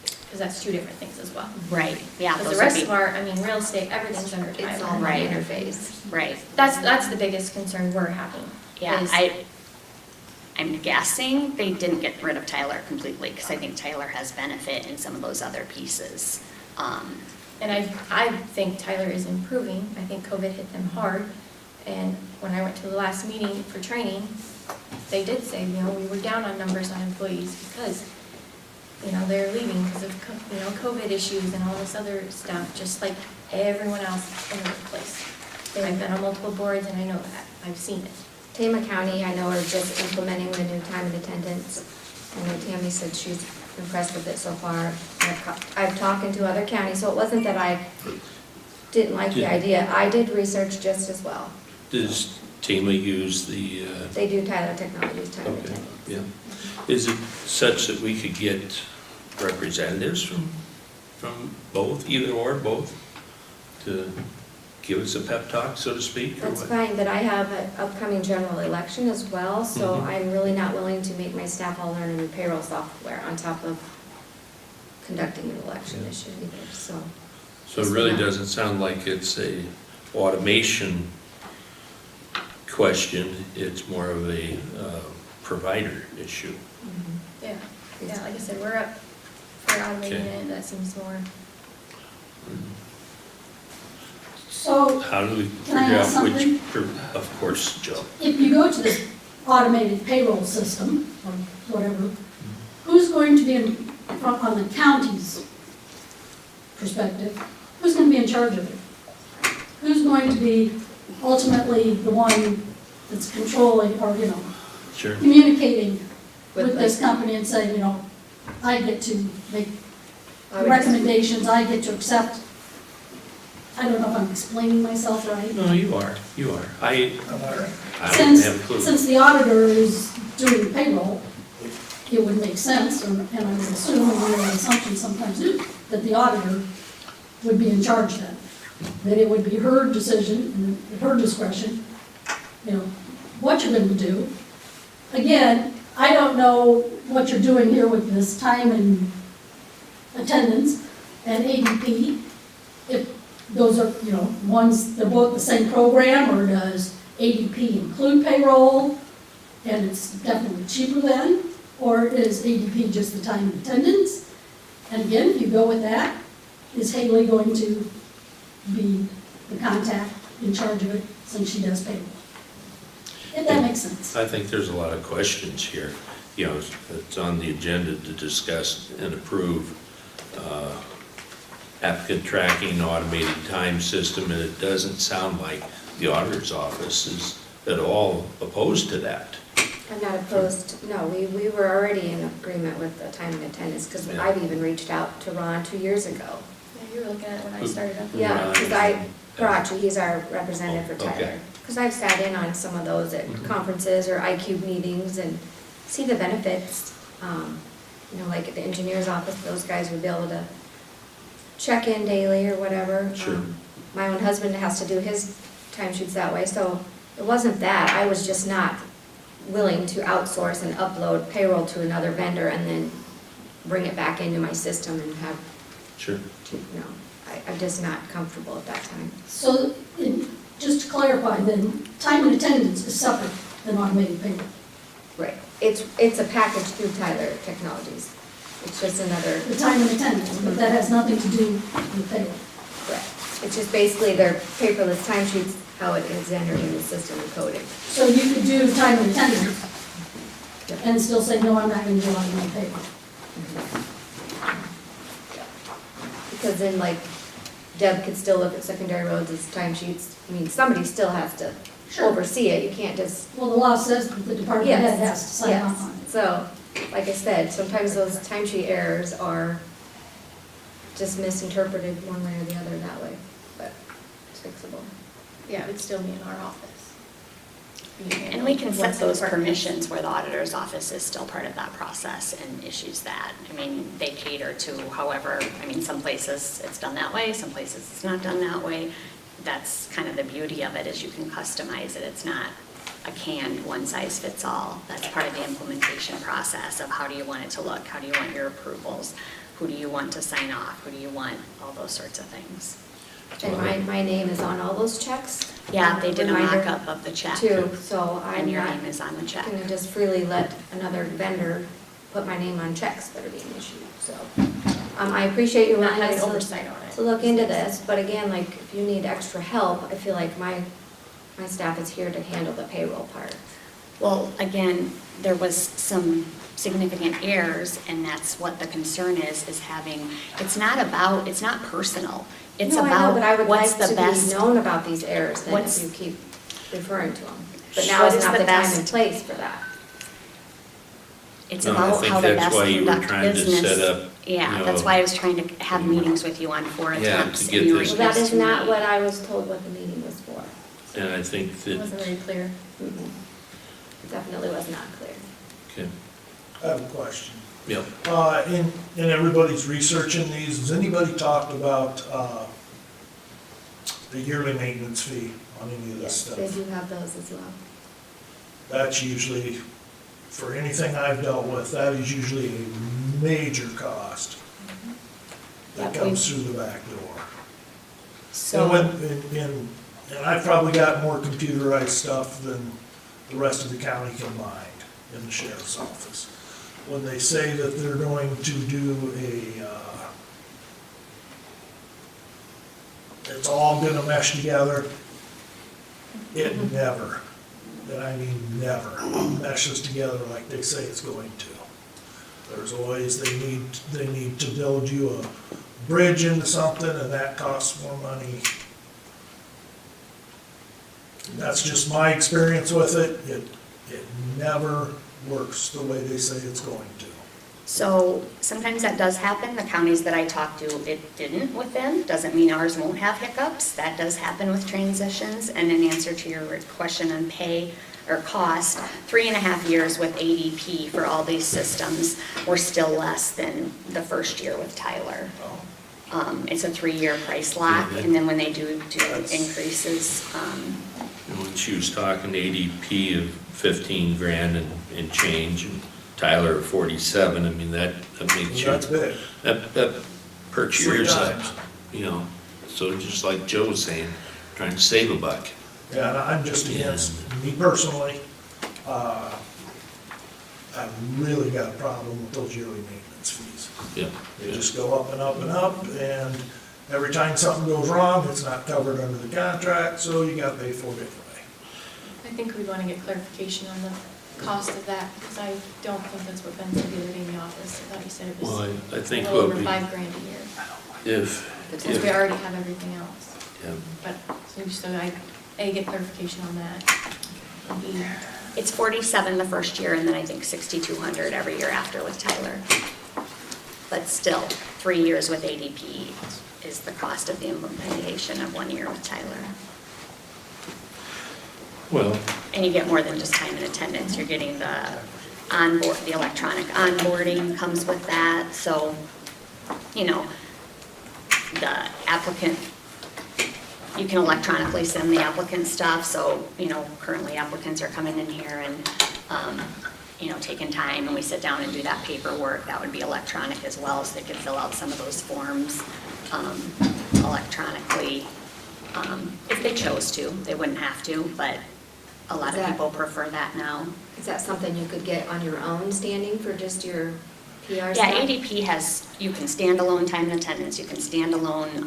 Because that's two different things as well. Right, yeah. Because those the would rest be- of our, I mean, real estate, everything's under Tyler. It's all Right. one interface. Right. That's the biggest concern we're having. Yeah, is- I'm guessing they didn't get rid of Tyler completely, because I think Tyler has benefit in some of those other pieces. And I think Tyler is improving. I think COVID hit them hard. And when I went to the last meeting for training, they did say, you know, we were down on numbers on employees because, you know, they're leaving because of, you know, COVID issues and all this other stuff, just like everyone else in the workplace. I've been on multiple boards and I know that. I've seen it. Tama County, I know, are just implementing the new time and attendance. I know Tammy said she's impressed with it so far. I've talked to other counties, so it wasn't that I didn't like the idea. I did research just as well. Does Tama use the, They do Tyler Technologies, time and okay, attendance. yeah. Is it such that we could get representatives from both, either or both, to give us a pep talk, so to speak, or That's what? fine, but I have an upcoming general election as well, so Mhm. I'm really not willing to make my staff all learn a new payroll software on top of conducting an election Yeah. issue either, so. So it really doesn't sound like it's a automation question, it's more of a provider issue. Yeah, yeah, like I said, we're up for automating Okay. it. That seems more. So How do we Can I figure ask out which, something? of course, Joe. if you go to this automated payroll system, or whatever, who's going to be on the county's perspective, who's going to be in charge of it? Who's going to be ultimately the one that's controlling, or, you know, Sure. communicating With with this company and saying, you know, I get to make I would- recommendations, I get to accept. I don't know if I'm explaining myself right. No, you are. I Am I right? don't have a clue. Since the auditor is doing payroll, it would make sense, and I would assume, and an assumption sometimes do, that the auditor would be in charge then. That it would be her decision, and at her discretion, you know, what you're gonna do. Again, I don't know what you're doing here with this time and attendance and ADP. If those are, you know, ones, they're both the same program, or does ADP include payroll? And it's definitely cheaper then, or is ADP just the time and attendance? And again, if you go with that, is Haley going to be the contact in charge of it since she does payroll? If that makes sense. I think there's a lot of questions here. You know, it's on the agenda to discuss and approve applicant tracking, automated time system, and it doesn't sound like the auditor's office is at all opposed to that. I'm not opposed, no, we were already in agreement with the time and attendance, because Yeah. I've even reached out to Ron 2 years ago. Yeah, you were looking at it when I started up. Yeah, because Right. Parachi, he's our representative for Okay. Tyler. Because I've sat in on some of those at Mhm. conferences or IQ meetings and see the benefits. You know, like at the engineer's office, those guys would be able to check in daily or whatever. Sure. My own husband has to do his timesheets that way, so it wasn't that. I was just not willing to outsource and upload payroll to another vendor and then bring it back into my system and have, Sure. no, I'm just not comfortable at that time. So, just to clarify then, time and attendance is separate than automated payroll. Right. It's a package through Tyler Technologies. It's just another, The time and attendance, but that has nothing to do with payroll. correct. It's just basically their paperless timesheets, how it is entered in the system and coded. So you could do time and attendance and still say, no, I'm not going to do automated payroll. Because then like Deb could still look at secondary roads as timesheets. I mean, somebody still has to Sure. oversee it. You can't just, Well, the law says that the department head has to sign off yes. on it. So, like I said, sometimes those timesheet errors are just misinterpreted one way or the other that way, but it's fixable. Yeah, it would still be in our office. being handled. And we can set once the those department- permissions where the auditor's office is still part of that process and issues that. I mean, they cater to however, I mean, some places it's done that way, some places it's not done that way. That's kind of the beauty of it, is you can customize it. It's not a canned one-size-fits-all. That's part of the implementation process of how do you want it to look? How do you want your approvals? Who do you want to sign off? Who do you want? All those sorts of things. And my name is on all those checks? Yeah, they did a Reminder mock-up of the check. Too, so I'm And your not name is on the check. gonna just freely let another vendor put my name on checks that are being issued, so. I appreciate you Not wanting having us oversight on it. to look into this, but again, like, if you need extra help, I feel like my staff is here to handle the payroll part. Well, again, there was some significant errors, and that's what the concern is having, it's not personal. It's No, I know, but I about would what's like the to best. be known about these errors then What's- if you keep referring to them. But now What is is not the the time best- and place for that. It's No, I about think how to that's best why you were conduct trying to business. set up, Yeah, you that's know, why I was trying to have meetings with you on 4 Yeah, attempts. to get and you were this- Well, that is supposed to not meet. what I was told what the meeting was for. and I think It wasn't that, very clear. Mm-mm. Definitely was not clear. okay, I have a question. yep. In everybody's researching these, has anybody talked about, the yearly maintenance fee on any of this Yes, they stuff? do have those as well. That's usually, for anything I've dealt with, that is usually a major cost that Yep, comes through the back door. So. And and I've probably got more computerized stuff than the rest of the county combined in the sheriff's office. When they say that they're going to do it's all gonna mesh together, it never, and I mean never, meshes together like they say it's going to. There's always, they need to build you a bridge into something, and that costs more money. That's just my experience with it. It never works the way they say it's going to. So sometimes that does happen. The counties that I talked to, it didn't with them. Doesn't mean ours won't have hiccups. That does happen with transitions. And in answer to your question on pay or cost, 3.5 years with ADP for all these systems were still less than the first year with Tyler. It's a 3-year price lock, Yeah, and then when they do that's- increases, When she was talking ADP of 15 grand and change, and Tyler 47, I mean, that makes you, That's big. that perks your 3 ears up, times. you know? So just like Joe was saying, trying to save a buck. Yeah, and I'm just against, me personally, I've really got a problem with those yearly maintenance fees. Yeah. They just go up and up and up, and every time something goes wrong, it's not covered under the contract, so you gotta pay for it anyway. I think we want to get clarification on the cost of that, because I don't think that's what Ben said the other day in the office. I thought he said it was Well, I a think little what over we, $5,000 a year, since we if, already have everything else. yeah. But, so I get clarification on that. And B, it's 47 the first year, and then I think 6,200 every year after with Tyler. But still, 3 years with ADP is the cost of the implementation of 1 year with Tyler. Well, And you get more than just time and attendance. You're getting the electronic onboarding comes with that. So, you know, the applicant, you can electronically send the applicant stuff. So, you know, currently applicants are coming in here and, you know, taking time, and we sit down and do that paperwork. That would be electronic as well, so they could fill out some of those forms electronically. If they chose to, they wouldn't have to, but a lot Is of that- people prefer that now. Is that something you could get on your own standing for just your PR stuff? Yeah, ADP has, you can standalone time and attendance, you can standalone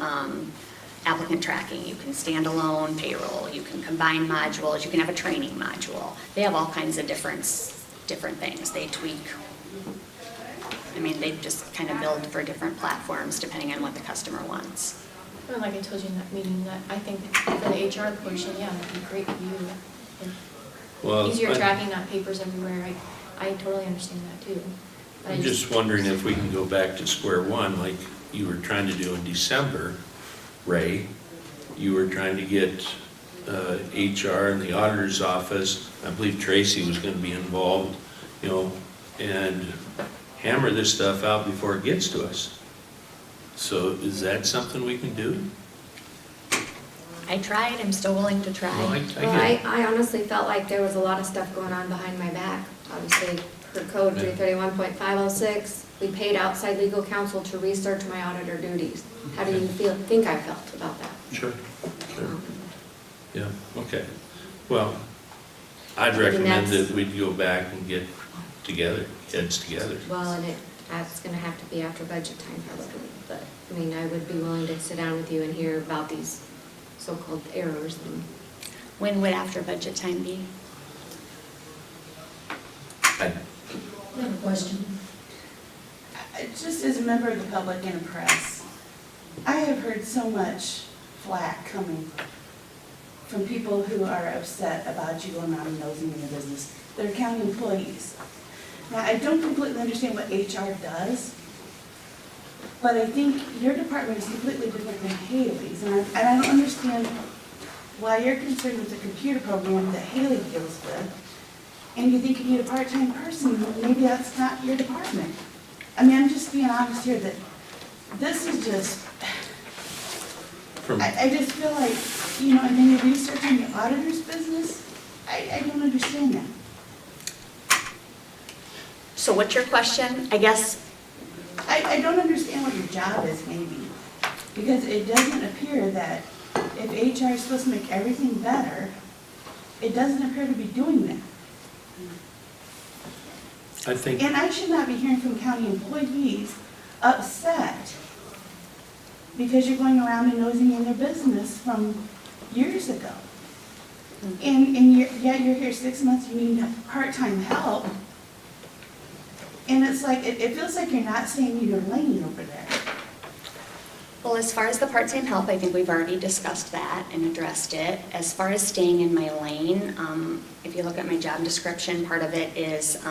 applicant tracking, you can standalone payroll, you can combine modules, you can have a training module. They have all kinds of different things. They tweak. I mean, they just kind of build for different platforms depending on what the customer wants. well, like I told you in that meeting, that I think for the HR portion, yeah, that'd be great for you. well, Easier tracking, not papers everywhere. I totally understand that too. But I I'm just wondering if we can go back to square one, like you were trying to do in December, Ray. You were trying to get HR and the auditor's office. I believe Tracy was gonna be involved, you know, and hammer this stuff out before it gets to us. So is that something we can do? I tried, I'm still willing to try. Well, I Well, get it. I honestly felt like there was a lot of stuff going on behind my back. Obviously, per code Yeah. 331.506, we paid outside legal counsel to research my auditor duties. How do you think I felt about that? Sure, sure. Yeah, okay. Well, I'd mean, recommend that's- that we'd go back and get together, heads together. Well, and that's gonna have to be after budget time probably, but, I mean, I would be willing to sit down with you and hear about these so-called errors and. When would after budget time be? Mm-hmm. I have a question. Just as a member of the public and the press, I have heard so much flack coming from people who are upset about you going around and nosing in your business. They're county employees. Now, I don't completely understand what HR does, but I think your department is completely different than Haley's, and I don't understand why you're concerned with the computer program that Haley deals with, and you think you need a part-time person, maybe that's not your department. I mean, I'm just being honest here that this is just, From, I just feel like, you know, and then you're researching the auditor's business. I don't understand that. So what's your question? I guess, I don't understand what your job is maybe, because it doesn't appear that if HR is supposed to make everything better, it doesn't appear to be doing that. I think, And I should not be hearing from county employees upset because you're going around and nosing in their business from years ago. And you're here 6 months, you need part-time help. And it's like, it feels like you're not staying in your lane over there. well, as far as the part-time help, I think we've already discussed that and addressed it. As far as staying in my lane, if you look at my job description, part of it is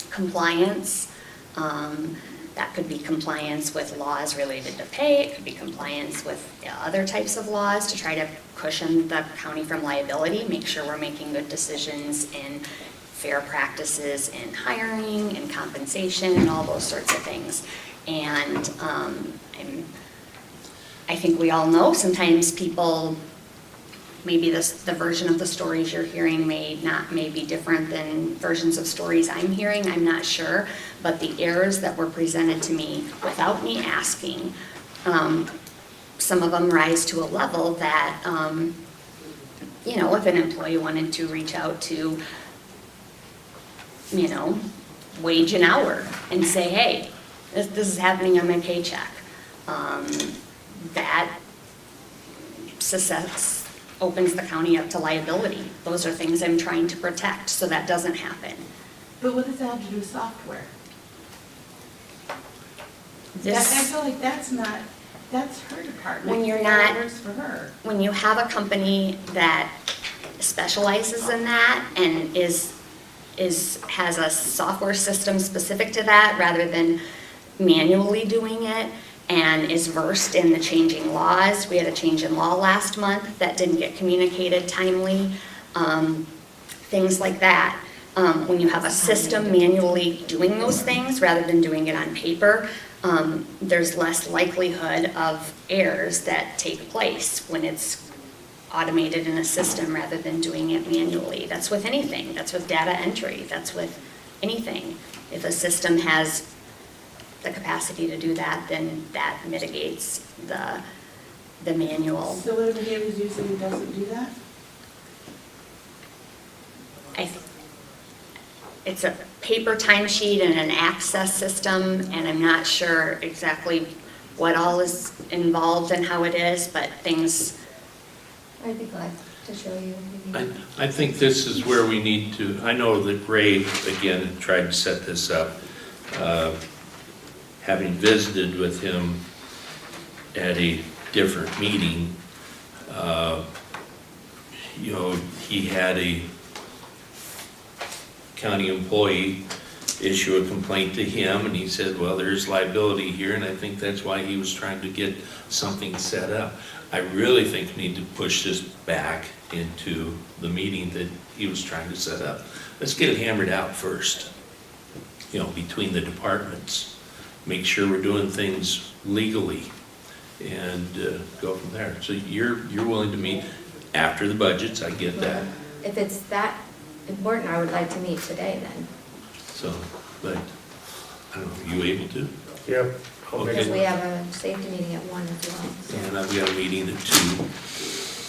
compliance. That could be compliance with laws related to pay, it could be compliance with other types of laws to try to cushion the county from liability, make sure we're making good decisions in fair practices in hiring and compensation and all those sorts of things. And I think we all know sometimes people, maybe the version of the stories you're hearing may be different than versions of stories I'm hearing, I'm not sure. But the errors that were presented to me without me asking, some of them rise to a level that, you know, if an employee wanted to reach out to, you know, wage an hour and say, hey, this is happening on my paycheck. That opens the county up to liability. Those are things I'm trying to protect, so that doesn't happen. But what does that have to do with software? I This, feel like that's her department. When you're That not- works for her. when you have a company that specializes in that and has a software system specific to that rather than manually doing it, and is versed in the changing laws. We had a change in law last month that didn't get communicated timely, things like that. When you have a system manually doing those things rather than doing it on paper, there's less likelihood of errors that take place when it's automated in a system rather than doing it manually. That's with anything. That's with data entry. That's with anything. If a system has the capacity to do that, then that mitigates the manual. So whatever Haley's using, it doesn't do that? It's a paper timesheet and an access system, and I'm not sure exactly what all is involved and how it is, but things. I'd be glad to show you. I think this is where we need to, I know that Ray, again, tried to set this up. Having visited with him at a different meeting, you know, he had a county employee issue a complaint to him, and he said, well, there's liability here, and I think that's why he was trying to get something set up. I really think we need to push this back into the meeting that he was trying to set up. Let's get it hammered out first, you know, between the departments. Make sure we're doing things legally and go from there. So you're willing to meet after the budgets, I get that. If it's that important, I would like to meet today then. So, but, I don't know, you able to? Yep. Because we have a safety meeting at 1 as well. so. And I've got a meeting at 2.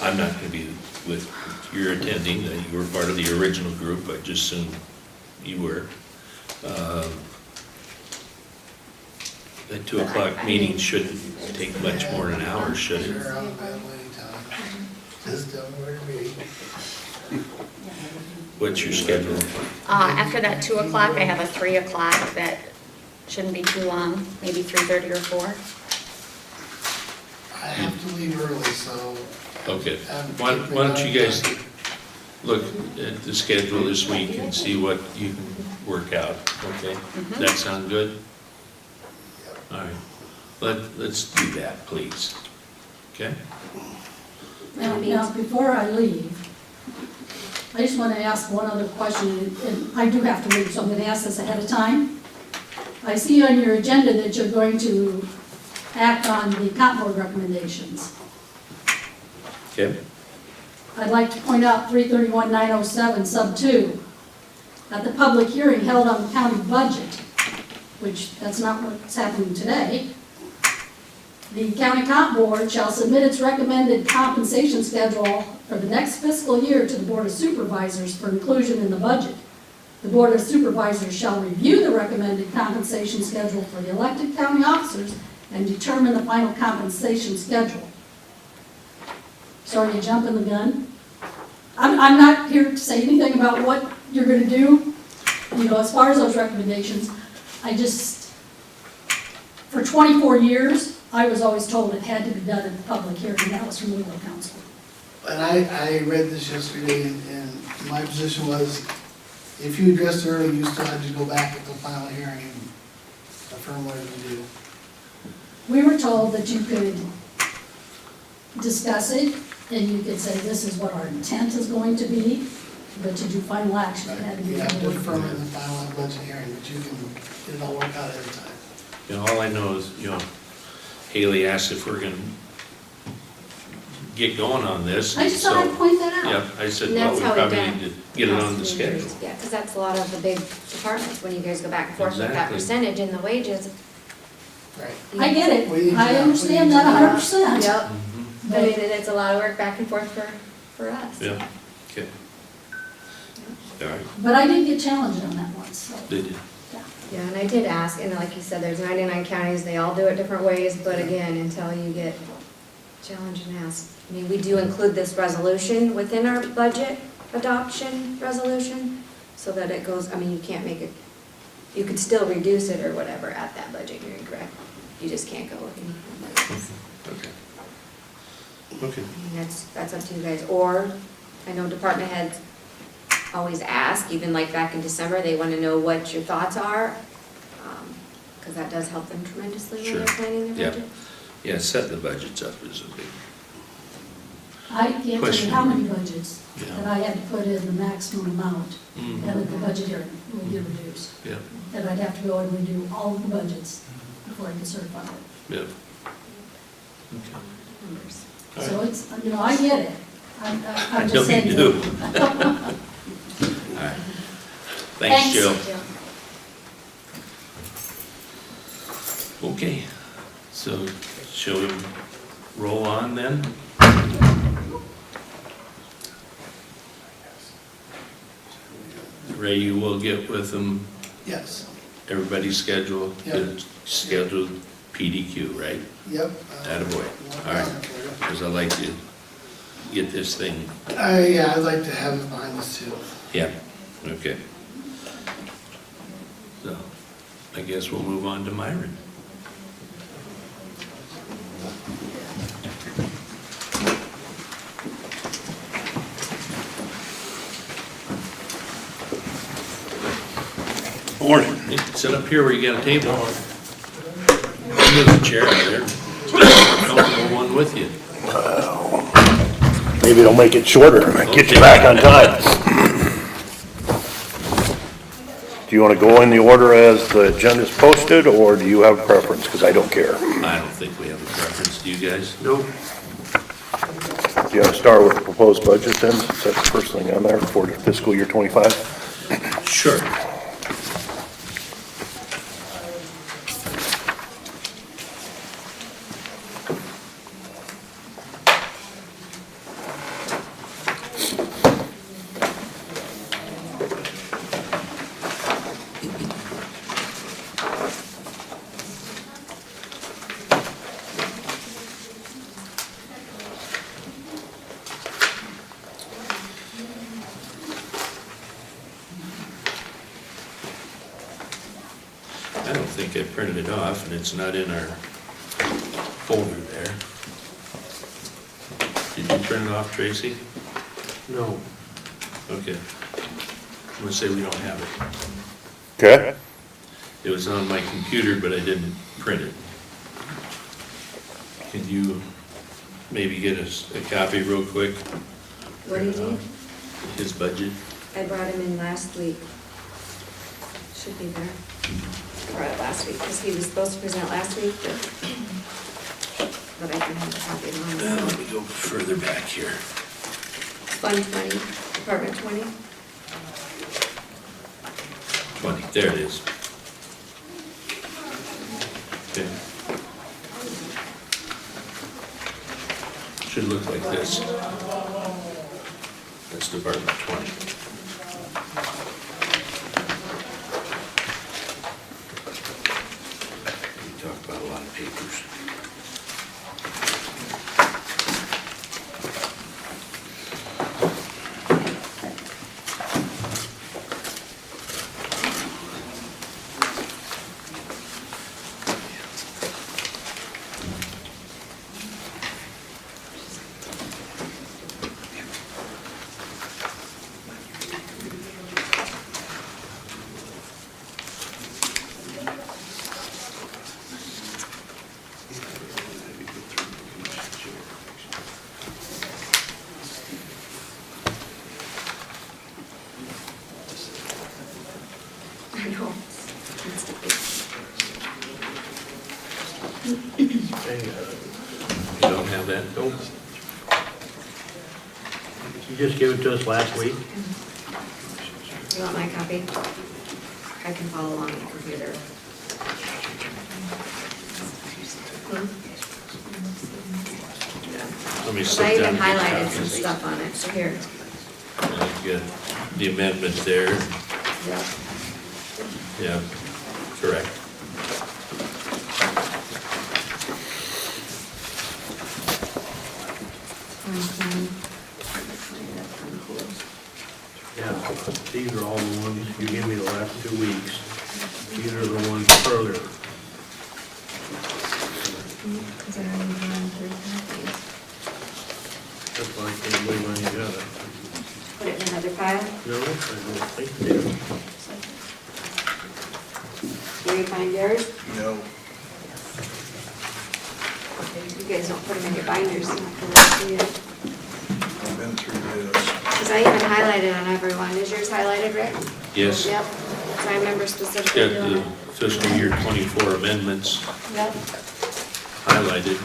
I'm not gonna be with, you're attending, you were part of the original group, I just assumed you were. That 2 o'clock meeting shouldn't take much more than an hour, should it? Sure, I'm available anytime. Just tell me where to be. What's your schedule? After that 2 o'clock, I have a 3 o'clock that shouldn't be too long, maybe 3:30 or 4. I have to leave early, so. Okay, why don't you guys look at the schedule this week and see what you can work out, okay? That sound good? All right, let's do that, please, okay? Now, before I leave, I just want to ask one other question, and I do have to leave, so I'm going to ask this ahead of time. I see on your agenda that you're going to act on the comp board recommendations. Okay. I'd like to point out 331-907 sub 2. At the public hearing held on the county budget, which that's not what's happening today, the county comp board shall submit its recommended compensation schedule for the next fiscal year to the Board of Supervisors for inclusion in the budget. The Board of Supervisors shall review the recommended compensation schedule for the elected county officers and determine the final compensation schedule. So are you jumping the gun? I'm not here to say anything about what you're going to do, you know, as far as those recommendations. I just, for 24 years, I was always told it had to be done at the public hearing, and that was from legal counsel. And I read this yesterday, and my position was, if you addressed it early, you still had to go back at the final hearing and affirm what you do. We were told that you could discuss it, and you could say, this is what our intent is going to be, but to do final action, it had to be. You have to affirm in the final budget hearing, but you can get it all worked out every time. You know, all I know is, you know, Haley asked if we're gonna get going on this. I just thought I'd point that out. Yep, I said, And well, that's we how it probably done need to get it on the last few schedule. years. Yeah, because that's a lot of the big departments, when you guys go back and forth with that Exactly. percentage in the wages. Right. I get it, We- I understand that 100%. Yep, Mhm. but it's a lot of work back and forth for us. Yeah, okay. All right, But I did get challenged on that once, so. did you? Yeah, and I did ask, and like you said, there's 99 counties, they all do it different ways, but again, until you get challenged and asked. I mean, we do include this resolution within our budget adoption resolution, so that it goes, I mean, you can't make it, you could still reduce it or whatever at that budget hearing, correct? You just can't go with anything. Okay. Okay. I mean, that's up to you guys, or, I know department heads always ask, even like back in December, they want to know what your thoughts are, because that does help them tremendously when they're Sure. planning their Yeah. budget. Yeah, setting the budgets up is a big, I can't tell you Question. how many budgets Yeah. that I had to put in the maximum amount, Mhm. and at the budget hearing would get reduced. yeah, And I'd have to go and redo all of the budgets before I could certify it. yeah. Okay. All So right. it's, you know, I get it. I I'm know just saying. you do. All right. Thanks, Jill. Okay, so shall we roll on then? Ray, you will get with them, Yes, everybody's schedule, Yep. the scheduled PDQ, right? yep. Attaboy. All right, because I like to get this thing, Yeah, I'd like to have it behind us too. yeah, okay. So, I guess we'll move on to Myron. Morning. Sit up here where you got a table. Move the chair out there. Comfortable one with you. Maybe it'll make it shorter, get you back on time. Do you want to go in the order as the agenda's posted, or do you have a preference? Because I don't care. I don't think we have a preference. Do you guys? Nope. Do you want to start with the proposed budget then, since that's the first thing on there for fiscal year '25? Sure. I don't think I printed it off, and it's not in our folder there. Did you print it off, Tracy? No. Okay. I'm gonna say we don't have it. Okay. It was on my computer, but I didn't print it. Can you maybe get us a copy real quick? What do you need? His budget? I brought him in last week. Should be there. I brought it last week, because he was supposed to present last week, but I can have a copy of mine. Let me go further back here. Fund 20, Department 20. 20, there it is. Okay. Should look like this. That's Department 20. We talk about a lot of papers. I know. You don't have that? Nope. You just gave it to us last week? You want my copy? I can follow along on the computer. Let me Because sit I down even and get highlighted some copies. stuff on it, so here. Get the amendment there. Yep. Yeah, correct. Yeah, these are all the ones you gave me the last 2 weeks. These are the ones further. Because I already ran through copies. That's why I can't believe I ain't got it. Put it in another pile? No, I don't think they do. Where you find yours? No. You guys don't put them in your binders, so I can see it. I've been through this. Because I even highlighted on everyone. Is yours highlighted, Rick? Yes. Yep. So I remember specifically Got doing the it. fiscal year 24 amendments Yep. highlighted.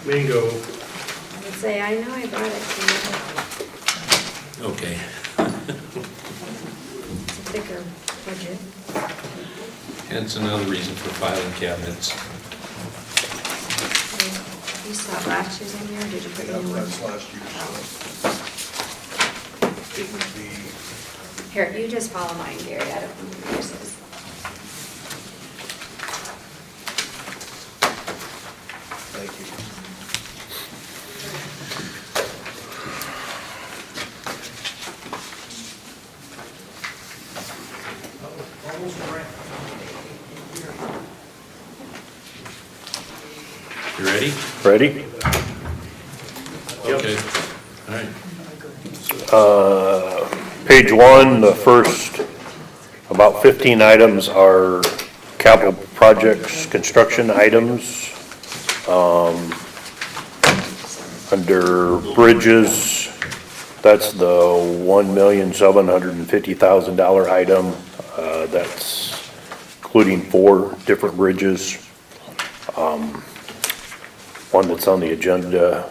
Bingo. I would say, I know I brought it to you. Okay. It's a thicker budget. Hence another reason for filing cabinets. You saw last year's in here, or did you put Yeah, in one? that's last year's. It would be, Here, you just follow mine, Gary. I don't know what yours is. thank you. You ready? Ready? Okay. All right. Page 1, the first About 15 items are capital projects, construction items. Under bridges, that's the $1,750,000 item. That's including 4 different bridges. One that's on the agenda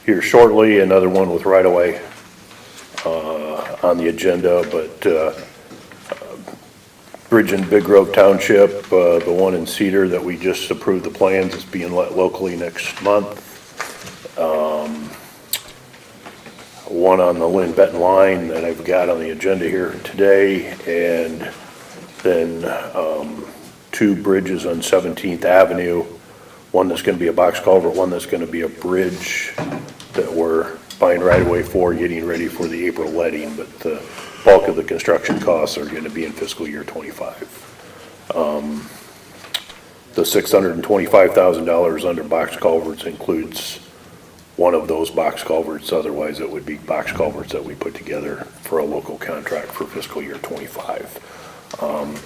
here shortly, another one with right-of-way on the agenda, but bridge in Big Grove Township, the one in Cedar that we just approved the plans is being let locally next month. One on the Lynn Benton line that I've got on the agenda here today, and then 2 bridges on 17th Avenue. One that's going to be a box culvert, one that's going to be a bridge that we're buying right away for, getting ready for the April letting, but the bulk of the construction costs are going to be in fiscal year '25. The $625,000 under box culverts includes one of those box culverts, otherwise it would be box culverts that we put together for a local contract for fiscal year '25.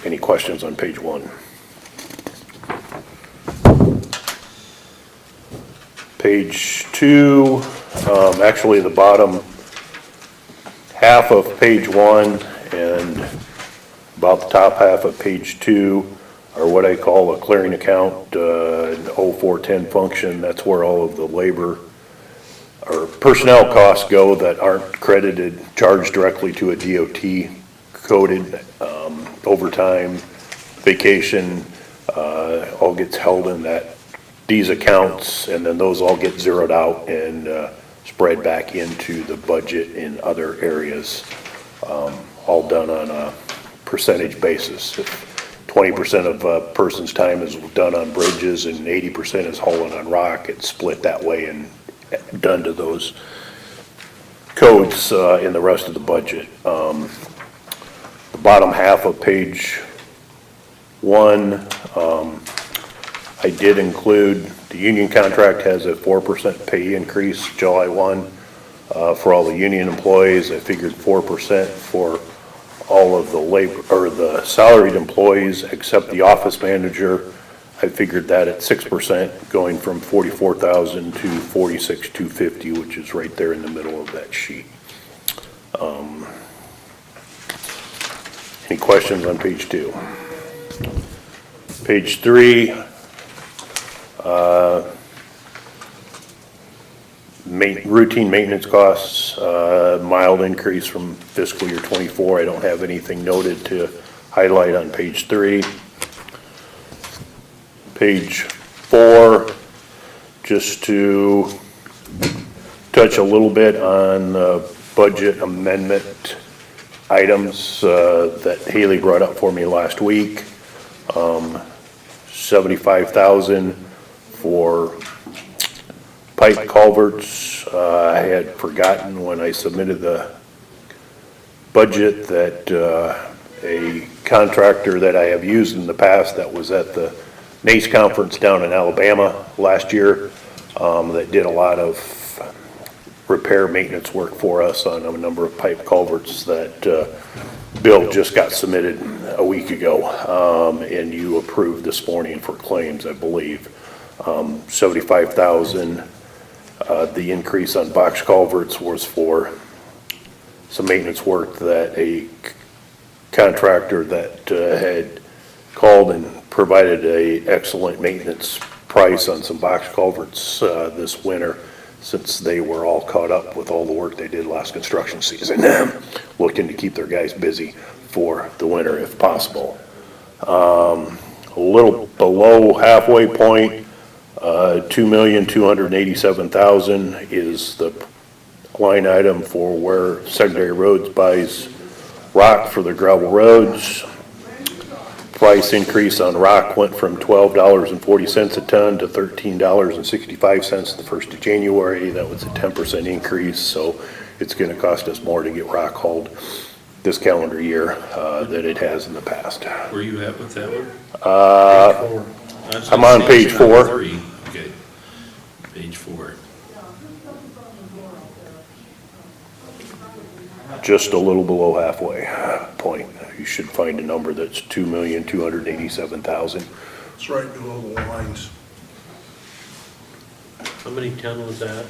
Any questions on page 1? Page 2, actually the bottom half of page 1 and about the top half of page 2 are what I call a clearing account, an 0410 function. That's where all of the labor or personnel costs go that aren't credited, charged directly to a DOT coded, overtime, vacation, all gets held in these accounts, and then those all get zeroed out and spread back into the budget in other areas, all done on a percentage basis. If 20% of a person's time is done on bridges and 80% is hauling on rock, it's split that way and done to those codes in the rest of the budget. The bottom half of page 1, I did include the union contract has a 4% pay increase July 1 for all the union employees. I figured 4% for all of the labor or the salaried employees except the office manager. I figured that at 6%, going from 44,000 to 46,250, which is right there in the middle of that sheet. Any questions on page 2? Page 3, routine maintenance costs, mild increase from fiscal year '24. I don't have anything noted to highlight on page 3. Page 4, just to touch a little bit on budget amendment items that Haley brought up for me last week. $75,000 for pipe culverts. I had forgotten when I submitted the budget that a contractor that I have used in the past that was at the NACE conference down in Alabama last year that did a lot of repair maintenance work for us on a number of pipe culverts that bill just got submitted a week ago and you approved this morning for claims, I believe. $75,000. The increase on box culverts was for some maintenance work that a contractor that had called and provided a excellent maintenance price on some box culverts this winter, since they were all caught up with all the work they did last construction season. Looking to keep their guys busy for the winter if possible. A little below halfway point, $2,287,000 is the line item for where Secondary Roads buys rock for their gravel roads. Price increase on rock went from $12.40 a ton to $13.65 the 1st of January. That was a 10% increase, so it's going to cost us more to get rock hauled this calendar year than it has in the past. Where are you at with that one? I'm on page 4. 3. Okay, page 4. just a little below halfway point. You should find a number that's 2,287,000. It's right below the lines. How many ton was that?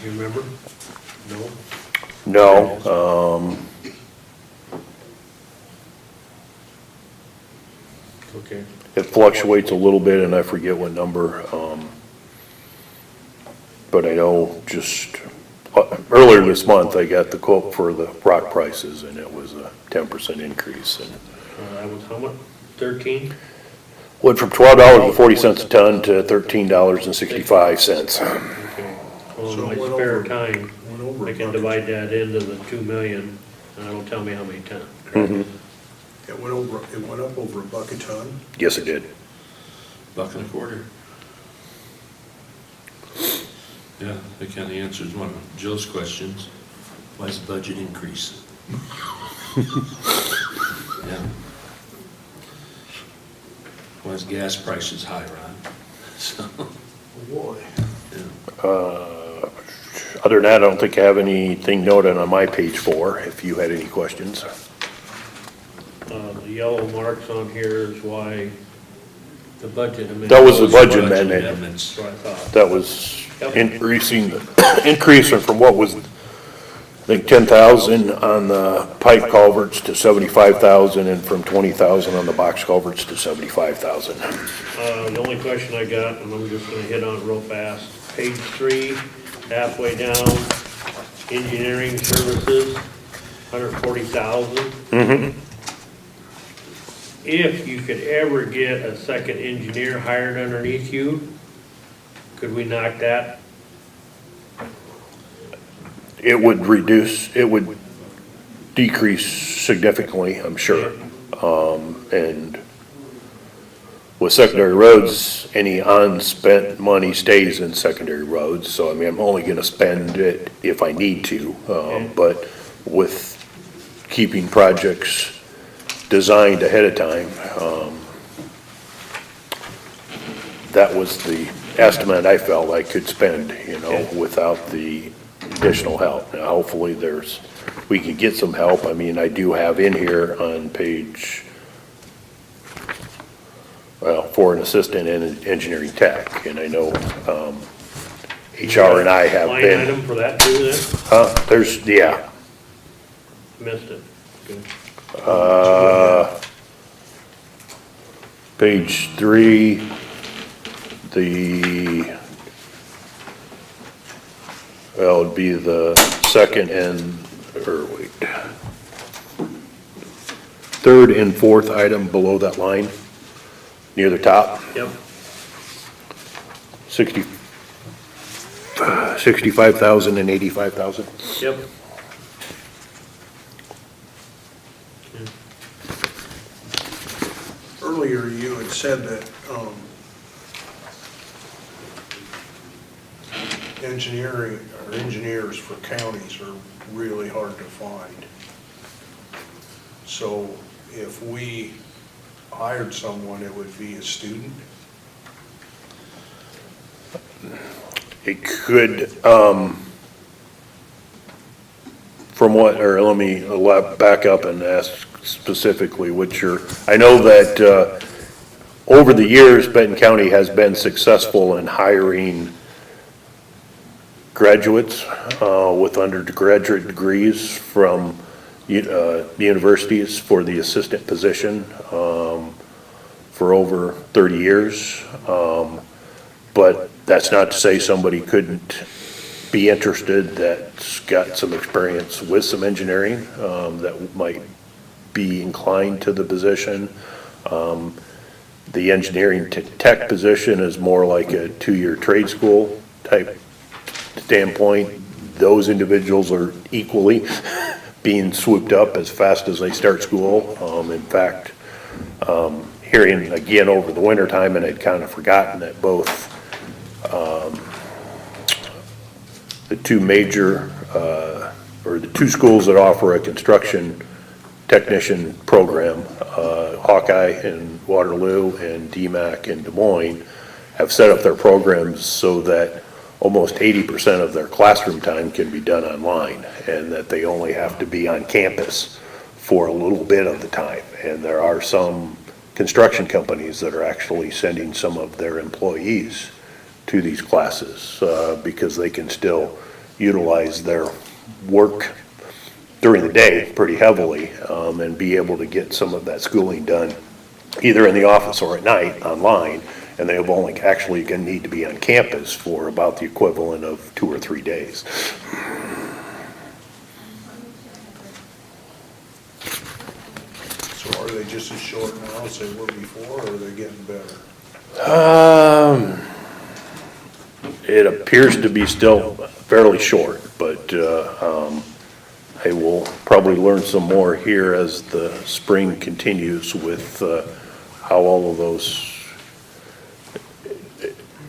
You remember? No? No, Okay. it fluctuates a little bit and I forget what number, but I know just earlier this month, I got the quote for the rock prices and it was a 10% increase. And That was how much? 13? went from $12.40 a ton to $13.65. Okay. Well, in So my it went spare over- time, went over I can a divide that into the 2 million, and it'll tell me how many tons. Mhm. It went up over $1 a ton. Yes, it did. $1.25. Yeah, that kind of answers one of Joe's questions. Why's the budget increase? Yeah. Why's gas prices high, Ron? So, Boy. Other than that, I don't think I have anything noted on my page 4, if you had any questions. The yellow marks on here is why the budget amendment. That was the Those budget budget amendment. amendments. That's what I thought. That was increasing from what was, I think, 10,000 on the pipe culverts to 75,000 and from 20,000 on the box culverts to 75,000. The only question I got, and I'm just gonna hit on it real fast, page 3, halfway down, engineering services, 140,000. Mm-hmm. If you could ever get a second engineer hired underneath you, could we knock that? It would decrease significantly, I'm sure. And with secondary roads, any unspent money stays in secondary roads. So I mean, I'm only gonna spend it if I need to. But with keeping projects designed ahead of time, that was the estimate I felt I could spend, without the additional help. Now, hopefully we can get some help. I mean, I do have in here on page, for an assistant and an engineering tech, and I know, HR and I have Line been. item for that too then? Yeah. Missed it. Good. Page 3, it'd be the second third and fourth item below that line, near the top, Yep. 65,000 and 85,000. Yep. Earlier, you had said that engineers for counties are really hard to find. So if we hired someone, it would be a student? It could, let me back up and ask specifically I know that over the years, Benton County has been successful in hiring graduates with undergraduate degrees from universities for the assistant position for over 30 years. But that's not to say somebody couldn't be interested that's got some experience with some engineering that might be inclined to the position. The engineering tech position is more like a 2-year trade school type standpoint. Those individuals are equally being swooped up as fast as they start school. In fact, hearing again over the winter time, and I'd kind of forgotten that both the two major, or the two schools that offer a construction technician program, Hawkeye in Waterloo and DMAC in Des Moines, have set up their programs so that almost 80% of their classroom time can be done online, and that they only have to be on campus for a little bit of the time. And there are some construction companies that are actually sending some of their employees to these classes, because they can still utilize their work during the day pretty heavily, and be able to get some of that schooling done either in the office or at night online, and they have only actually going to need to be on campus for about the equivalent of 2 or 3 days. So are they just as short now as they were before, or are they getting better? It appears to be still fairly short, but I will probably learn some more here as the spring continues with how all of those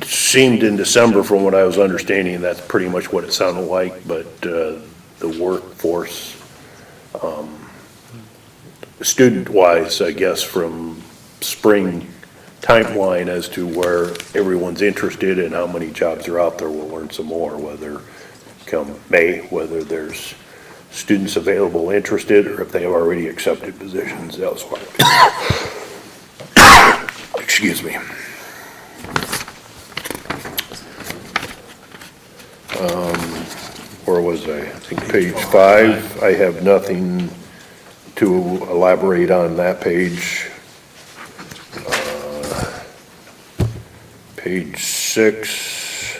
seemed in December. From what I was understanding, that's pretty much what it sounded like, but the workforce, student-wise, I guess, from spring timeline as to where everyone's interested and how many jobs are out there, we'll learn some more, whether come May, whether there's students available interested, or if they have already accepted positions elsewhere. Excuse me. Where was I? I think page 5. I have nothing to elaborate on that page. Page 6,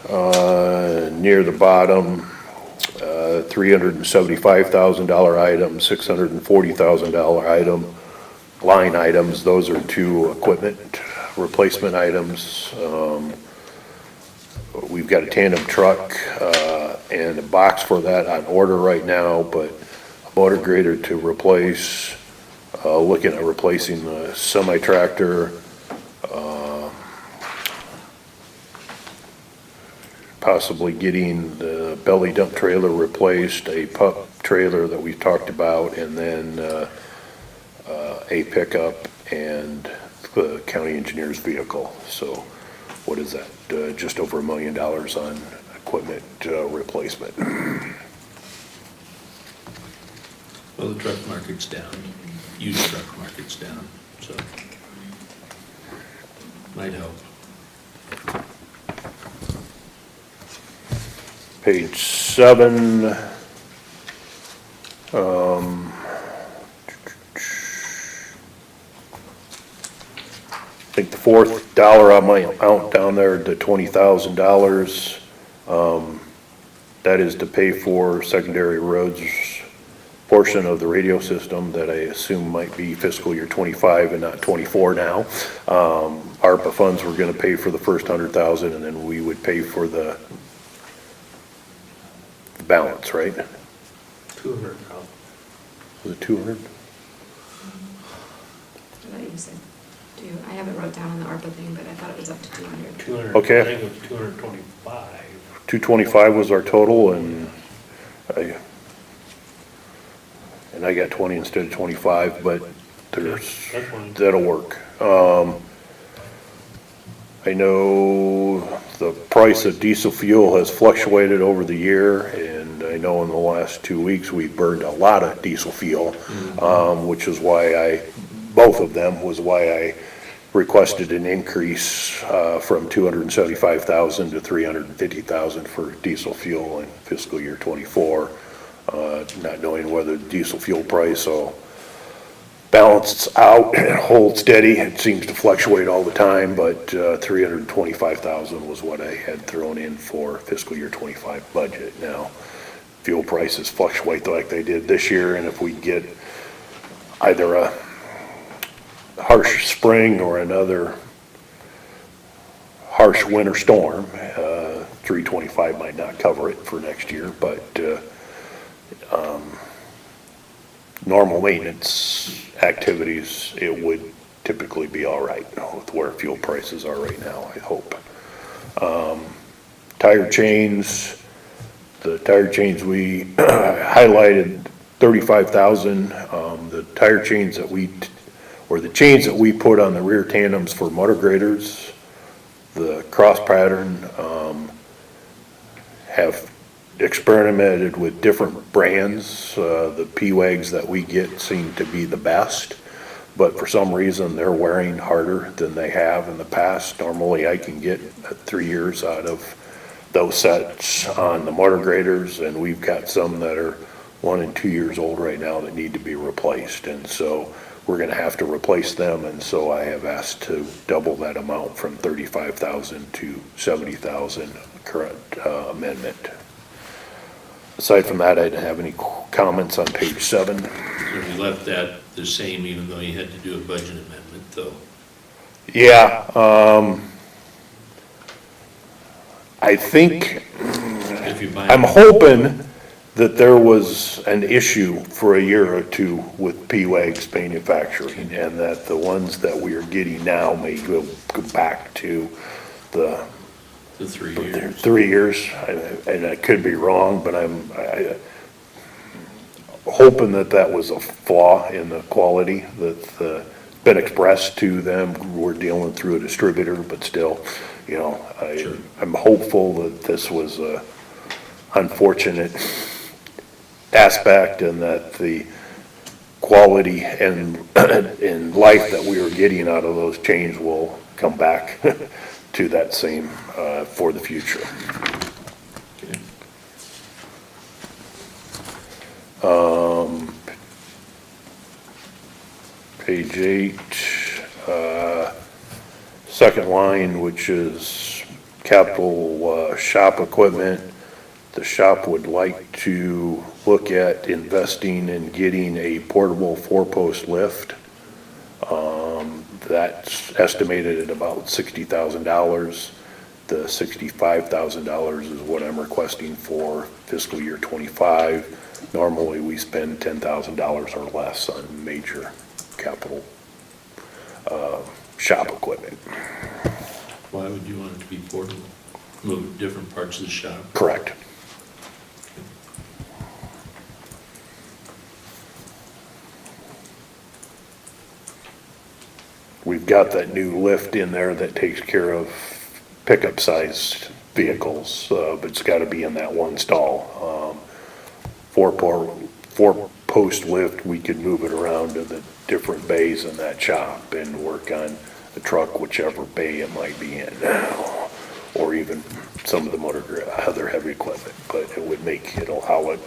near the bottom, $375,000 item, $640,000 item, line items. Those are 2 equipment replacement items. We've got a tandem truck and a box for that on order right now, but a motor grader to replace, looking at replacing the semi-tractor, possibly getting the belly dump trailer replaced, a pup trailer that we talked about, and then a pickup and the county engineer's vehicle. So what is that? Just over $1 million on equipment replacement. Well, the truck market's down, used truck market's down, so might help. Page 7, I think the fourth dollar amount down there, the $20,000, that is to pay for secondary roads portion of the radio system that I assume might be fiscal year 25 and not 24 now. ARPA funds were going to pay for the first 100,000, and then we would pay for the balance, right? 200,000. Was it 200? What did you say? I have it wrote down on the ARPA thing, but I thought it was up to 200. 200. Okay. I think it was 225. 225 was our total, and I got 20 instead of 25, but there's, That's fine. that'll work. I know the price of diesel fuel has fluctuated over the year, and I know in the last 2 weeks, we burned a lot of diesel fuel, which is why both of them was why I requested an increase from $275,000 to $350,000 for diesel fuel in fiscal year 24, not knowing whether the diesel fuel price will balance out and hold steady. It seems to fluctuate all the time, but $325,000 was what I had thrown in for fiscal year 25 budget. Now, fuel prices fluctuate like they did this year, and if we get either a harsh spring or another harsh winter storm, 325 might not cover it for next year, but normal maintenance activities, it would typically be all right with where fuel prices are right now, I hope. Tire chains, the tire chains we highlighted 35,000. The tire chains that the chains that we put on the rear tandems for motor graders, the cross pattern, have experimented with different brands. The P-Wags that we get seem to be the best, but for some reason, they're wearing harder than they have in the past. Normally, I can get 3 years out of those sets on the motor graders, and we've got some that are 1 and 2 years old right now that need to be replaced, and so we're gonna have to replace them, and so I have asked to double that amount from $35,000 to $70,000 current amendment. Aside from that, I didn't have any comments on page 7. So we left that the same even though you had to do a budget amendment, though. Yeah, I think, If you buy. I'm hoping that there was an issue for a year or two with P-Wags manufacturing, and that the ones that we are getting now may go back to the The 3 years. 3 years, and I could be wrong, but I'm hoping that that was a flaw in the quality that's been expressed to them. We're dealing through a distributor, but still, you know, Sure. I'm hopeful that this was a unfortunate aspect, and that the quality and life that we were getting out of those chains will come back to that same for the future. Okay. Page 8, second line, which is capital shop equipment. The shop would like to look at investing in getting a portable 4-post lift. That's estimated at about $60,000. The $65,000 is what I'm requesting for fiscal year '25. Normally, we spend $10,000 or less on major capital shop equipment. Why would you want it to be portable? Move different parts of the shop? Correct. We've got that new lift in there that takes care of pickup-sized vehicles, but it's got to be in that one stall. Four-post lift, we could move it around to the different bays in that shop and work on the truck, whichever bay it might be in, or even some of the other heavy equipment. But it would make it allow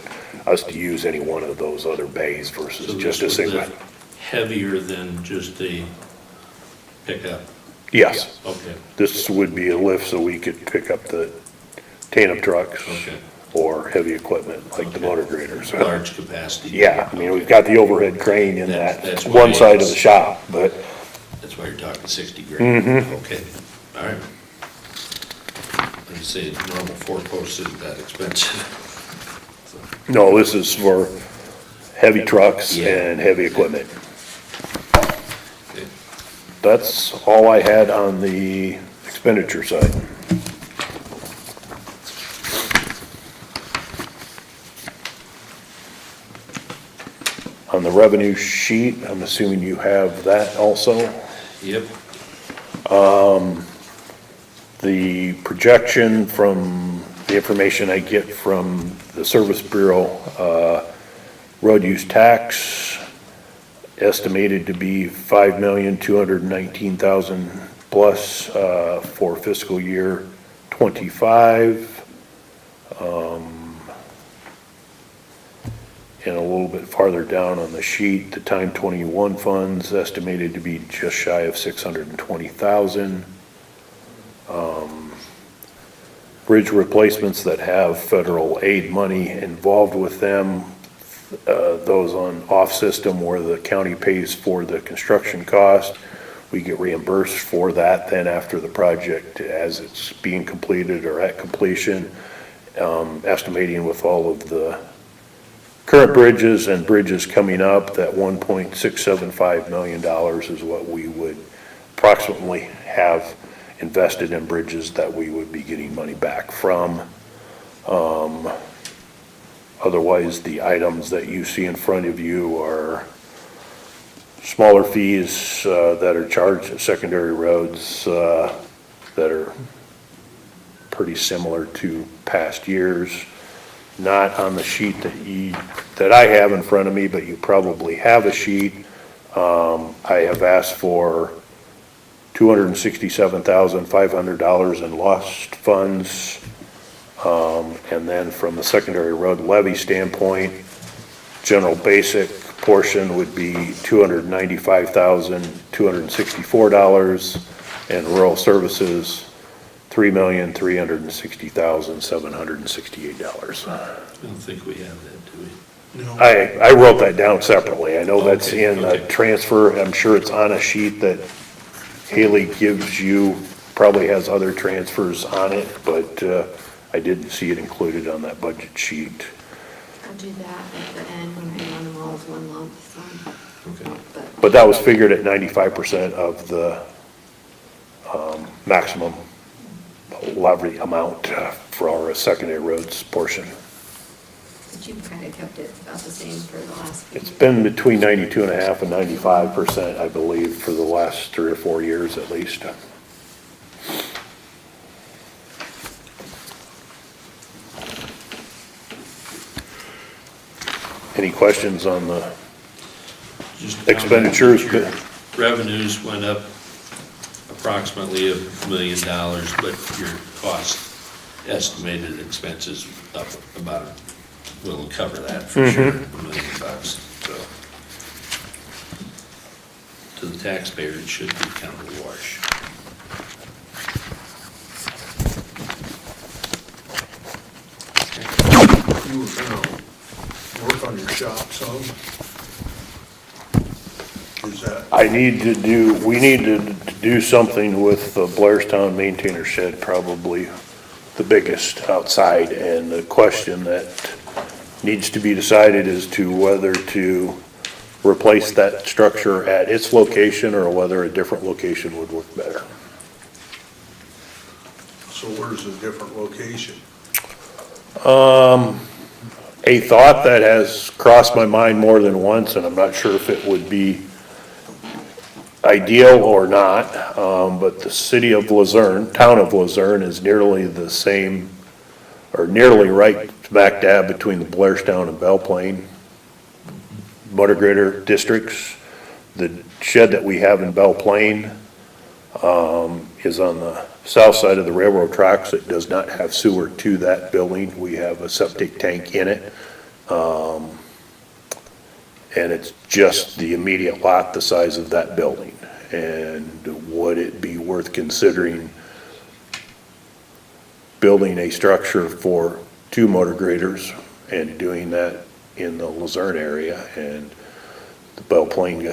us to use any one of those other bays versus So just a this single. was heavier than just a pickup? Yes. Okay. This would be a lift so we could pick up the tandem trucks. Okay. Or heavy equipment like the motor graders. Large capacity. Yeah, I mean, we've got the overhead crane in That's that why one side of it's- the shop, but That's why you're talking 60 grand. Mhm. Okay, all right. Like you say, normal 4-post isn't that expensive. no, this is for heavy trucks Yeah. and heavy equipment. Okay. That's all I had on the expenditure side. On the revenue sheet, I'm assuming you have that also? Yep. The projection from the information I get from the Service Bureau, road use tax estimated to be $5,219,000 plus for fiscal year '25. And a little bit farther down on the sheet, the Time 21 funds estimated to be just shy of $620,000. Bridge replacements that have federal aid money involved with them, those on off-system where the county pays for the construction cost, we get reimbursed for that then after the project as it's being completed or at completion. Estimating with all of the current bridges and bridges coming up, that $1.675 million is what we would approximately have invested in bridges that we would be getting money back from. Otherwise, the items that you see in front of you are smaller fees that are charged at secondary roads that are pretty similar to past years. Not on the sheet that I have in front of me, but you probably have a sheet. I have asked for $267,500 in lost funds. And then from the secondary road levy standpoint, general basic portion would be $295,264, and rural services, $3,360,768. I don't think we have that, do we? No. I wrote that down separately. I know that's Okay, in a okay. transfer. I'm sure it's on a sheet that Haley gives you, probably has other transfers on it, but I didn't see it included on that budget sheet. I'll do that at the end when I run them all as one lump sum. Okay. But that was figured at 95% of the maximum levy amount for our secondary roads portion. But you've kind of kept it about the same for the last few It's been between 92.5% and 95%, I believe, for the last 3 or 4 years at least. Any questions on the Just expenditures? your revenues went up approximately $1 million, but your cost estimated expenses up about, will cover that for sure, $1 million. So to the taxpayer, it should be kind of a wash. You were gonna work on your shop some? Is that? We need to do something with the Blairstown maintainer shed, probably the biggest outside. And the question that needs to be decided is to whether to replace that structure at its location or whether a different location would work better. So where's a different location? A thought that has crossed my mind more than once, and I'm not sure if it would be ideal or not, but the city of Luzerne, town of Luzerne is nearly the same, or nearly right smack dab between the Blairstown and Belle Plaine motor grader districts. The shed that we have in Belle Plaine is on the south side of the railroad tracks. It does not have sewer to that building. We have a septic tank in it. And it's just the immediate lot the size of that building. And would it be worth considering building a structure for 2 motor graders and doing that in the Luzerne area, and the Belle Plaine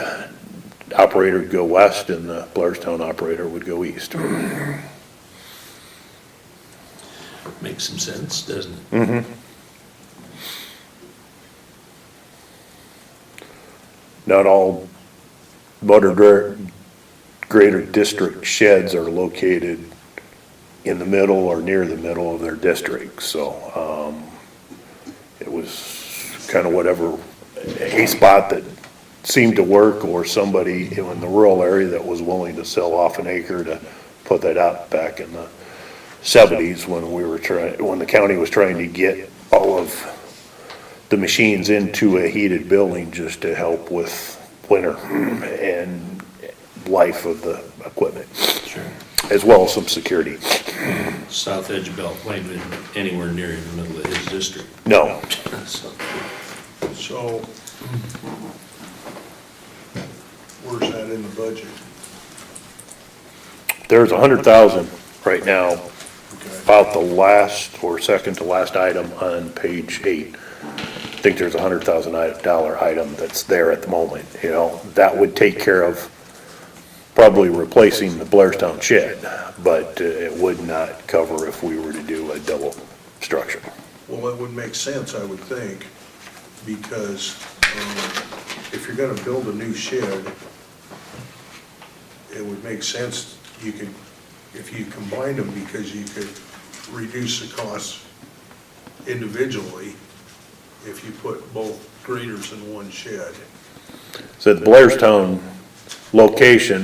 operator would go west and the Blairstown operator would go east? Makes some sense, doesn't it? Mm-hmm. Not all motor grader district sheds are located in the middle or near the middle of their district, so it was kind of whatever, a spot that seemed to work, or somebody in the rural area that was willing to sell off an acre to put that out back in the 70s when the county was trying to get all of the machines into a heated building just to help with winter and life of the equipment. Sure. As well as some security. South edge of Belle Plaine isn't anywhere near in the middle of his district. No. So where's that in the budget? There's $100,000 right now, Okay. about the last or second to last item on page 8. I think there's a $100,000 item that's there at the moment. You know, that would take care of probably replacing the Blairstown shed, but it would not cover if we were to do a double structure. Well, it would make sense, I would think, because if you're gonna build a new shed, it would make sense, you could, if you combined them, because you could reduce the costs individually if you put both graders in one shed. So the Blairstown location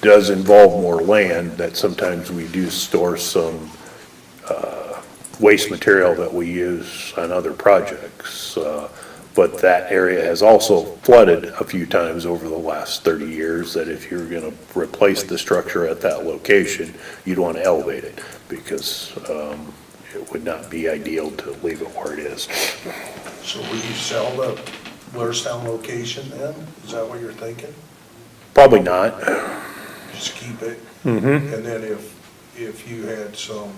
does involve more land, that sometimes we do store some waste material that we use on other projects. But that area has also flooded a few times over the last 30 years, that if you're gonna replace the structure at that location, you'd want to elevate it, because it would not be ideal to leave it where it is. So would you sell the Blairstown location then? Is that what you're thinking? Probably not. Just keep it? Mm-hmm. And then if you had some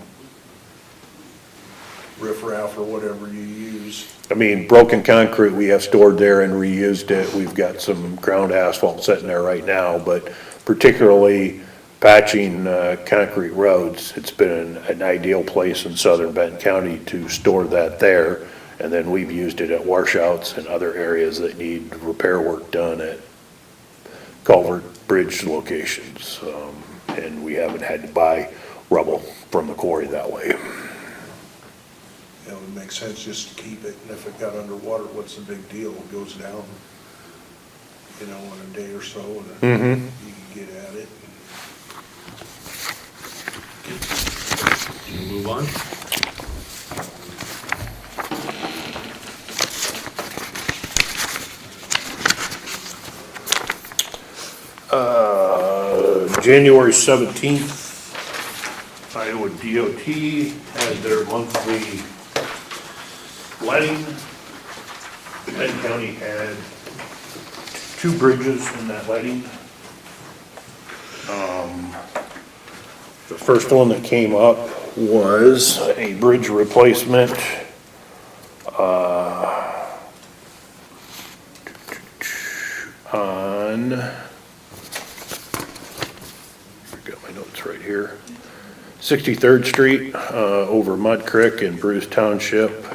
riffraff or whatever you use, I mean, broken concrete we have stored there and reused it. We've got some ground asphalt sitting there right now, but particularly patching concrete roads, it's been an ideal place in southern Benton County to store that there. And then we've used it at washouts and other areas that need repair work done at culvert bridge locations. And we haven't had to buy rubble from the quarry that way. it would make sense just to keep it. And if it got underwater, what's the big deal? It goes down, in a day or so, and you can get at it. Can we move on? January 17th, Iowa DOT had their monthly letting. Benton County had 2 bridges in that letting. The first one that came up was a bridge replacement. On, I've got my notes right here, 63rd Street, over Mud Creek in Bruce Township.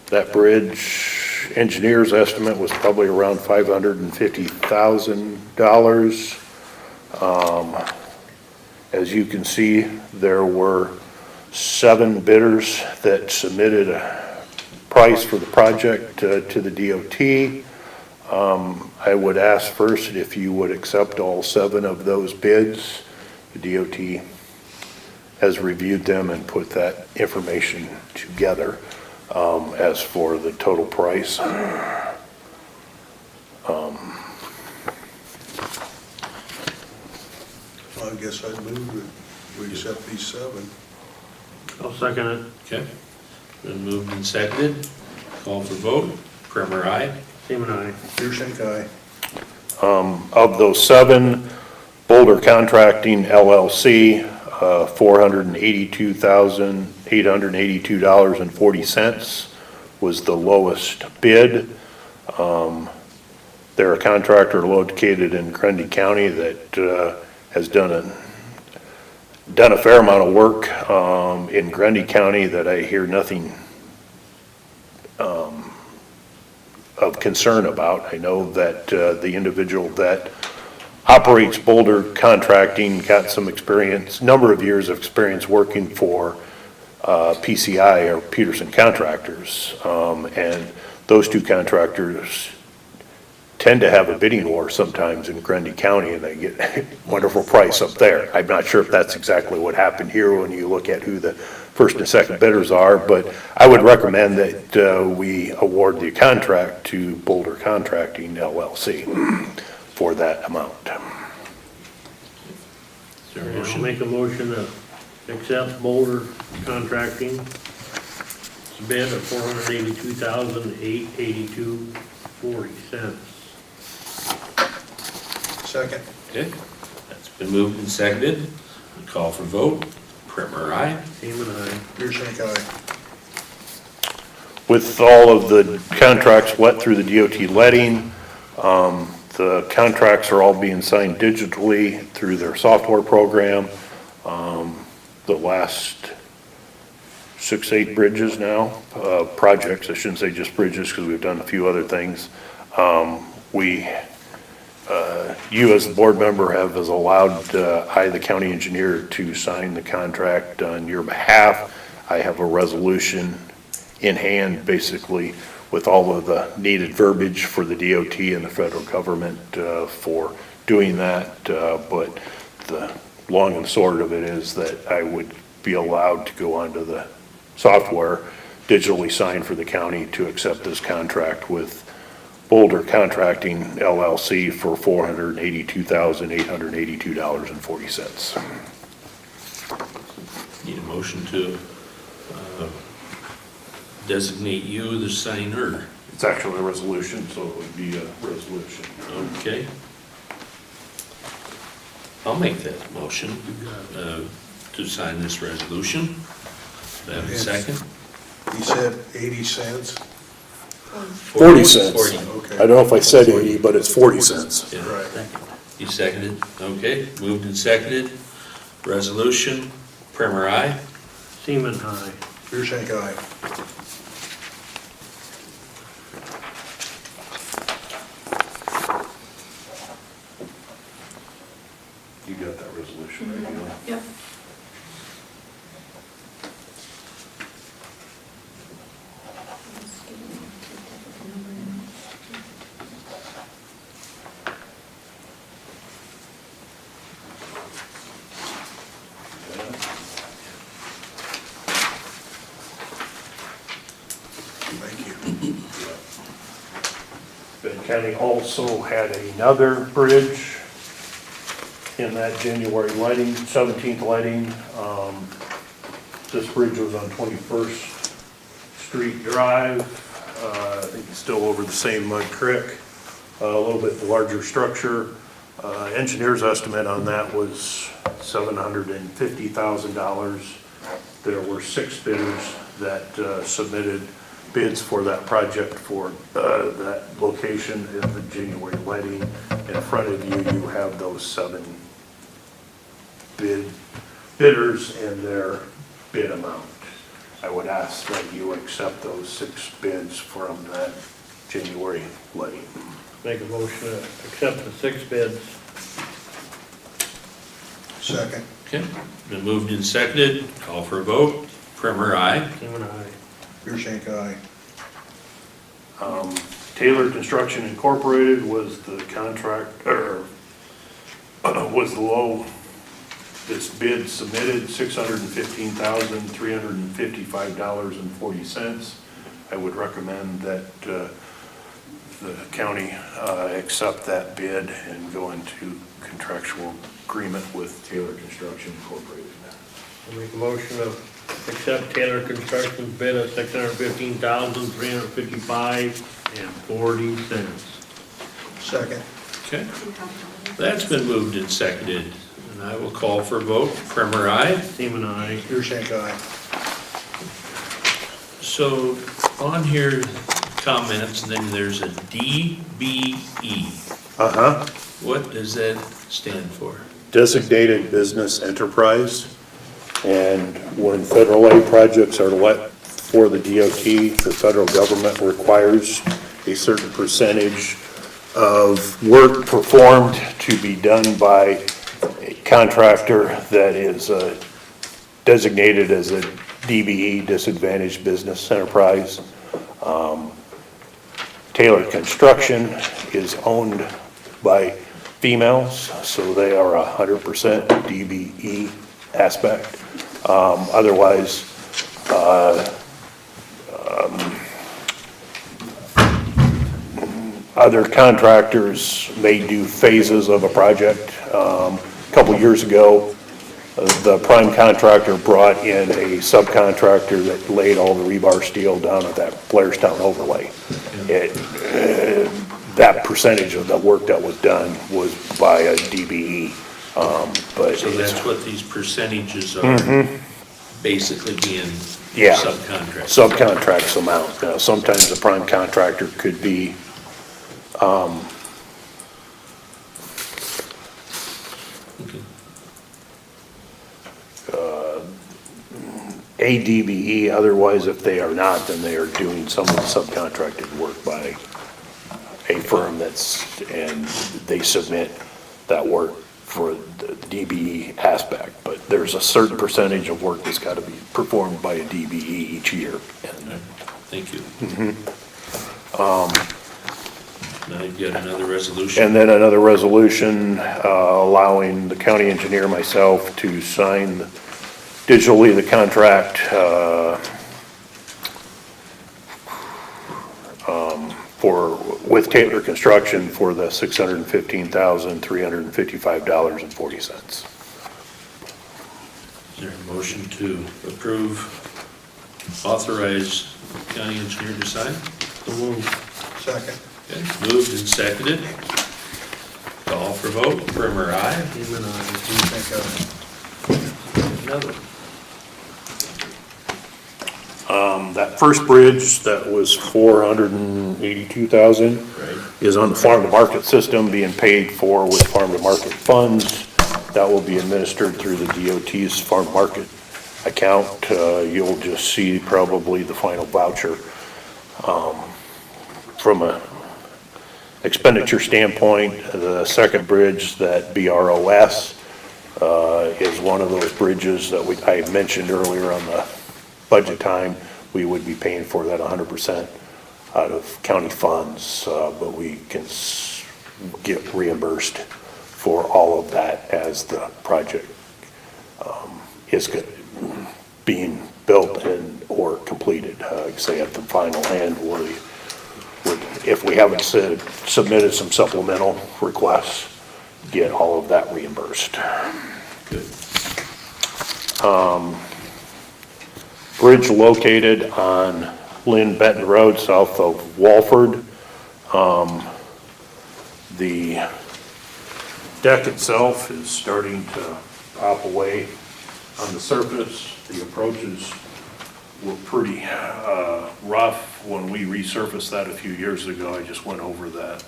That bridge, engineer's estimate was probably around $550,000. As you can see, there were 7 bidders that submitted a price for the project to the DOT. I would ask first if you would accept all 7 of those bids. The DOT has reviewed them and put that information together. As for the total price, Well, I guess I'd move that we accept these 7. I'll second it. Okay. Been moved and seconded. Call for vote. Primer, aye. Seaman, aye. Deershank, aye. of those 7, Boulder Contracting LLC, $482,882.40 was the lowest bid. They're a contractor located in Grundy County that has done a fair amount of work in Grundy County that I hear nothing of concern about. I know that the individual that operates Boulder Contracting got some experience, number of years of experience working for PCI, or Peterson Contractors, and those 2 contractors tend to have a bidding war sometimes in Grundy County, and they get a wonderful price up there. I'm not sure if that's exactly what happened here when you look at who the first and second bidders are, but I would recommend that we award the contract to Boulder Contracting LLC for that amount. Is there a I'll motion? make a motion to accept Boulder Contracting bid of $482,882.40. Second. Okay. That's been moved and seconded. Call for vote. Primer, aye. Seaman, aye. Deershank, aye. With all of the contracts let through the DOT letting, the contracts are all being signed digitally through their software program. The last 6, 8 bridges now, projects, I shouldn't say just bridges because we've done a few other things. You as the board member have allowed I, the county engineer, to sign the contract on your behalf. I have a resolution in hand, basically, with all of the needed verbiage for the DOT and the federal government for doing that, but the long and short of it is that I would be allowed to go onto the software, digitally sign for the county to accept this contract with Boulder Contracting LLC for $482,882.40. Need a motion to designate you the signer. It's actually a resolution, so it would be a resolution. Okay. I'll make that motion to sign this resolution. Do I have a second? He said 80 cents. 40 cents. 40. Okay. I don't know if I said 80, but it's 40 cents. Yeah. Right. You seconded? Okay, moved and seconded. Resolution, Primer, aye. Seaman, aye. Deershank, aye. You got that resolution, right? Yep. Thank you. Benton County also had another bridge in that January letting, 17th letting. This bridge was on 21st Street Drive. I think it's still over the same Mud Creek, a little bit larger structure. Engineer's estimate on that was $750,000. There were 6 bidders that submitted bids for that project for that location in the January letting. In front of you, you have those 7 bidders and their bid amount. I would ask that you accept those 6 bids from that January letting. Make a motion to accept the 6 bids. Second. Okay, been moved and seconded. Call for a vote. Primer, aye. Seaman, aye. Deershank, aye. Taylor Construction Incorporated was the contract, or was the low, this bid submitted, $615,355.40. I would recommend that the county accept that bid and go into contractual agreement with Taylor Construction Incorporated. I make a motion to accept Taylor Construction's bid of $615,355.40. Second. Okay, that's been moved and seconded. And I will call for a vote. Primer, aye. Seaman, aye. Deershank, aye. So on here, comments, and then there's a DBE. Uh-huh. What does that stand for? Designated Business Enterprise. And when federal aid projects are let for the DOT, the federal government requires a certain percentage of work performed to be done by a contractor that is designated as a DBE, Disadvantaged Business Enterprise. Taylor Construction is owned by females, so they are 100% DBE aspect. Otherwise, other contractors may do phases of a project. A couple years ago, the prime contractor brought in a subcontractor that laid all the rebar steel down at that Blairstown overlay. That percentage of the work that was done was by a DBE. But So that's what these percentages are, basically being yeah, subcontract. subcontracts amount. Now, sometimes the prime contractor could be, a DBE, otherwise if they are not, then they are doing some of the subcontracted work by a firm that's, and they submit that work for the DBE aspect, but there's a certain percentage of work that's got to be performed by a DBE each year. Thank you. Now, I've got another resolution. And then another resolution allowing the county engineer, myself, to sign digitally the contract with Taylor Construction for the $615,355.40. Is there a motion to approve, authorize county engineer to sign? So moved. Second. Okay, moved and seconded. Call for vote. Primer, aye. Seaman, aye. Another. That first bridge that was $482,000 Right. is on the farm-to-market system being paid for with farm-to-market funds. That will be administered through the DOT's farm-market account. You'll just see probably the final voucher. From a expenditure standpoint, the second bridge, that BROS, is one of those bridges that I mentioned earlier on the budget time. We would be paying for that 100% out of county funds, but we can get reimbursed for all of that as the project is being built and or completed. Say at the final end, if we haven't submitted some supplemental requests, get all of that reimbursed. Good. Bridge located on Lynn Benton Road south of Walford. The deck itself is starting to pop away on the surface. The approaches were pretty rough when we resurfaced that a few years ago. I just went over that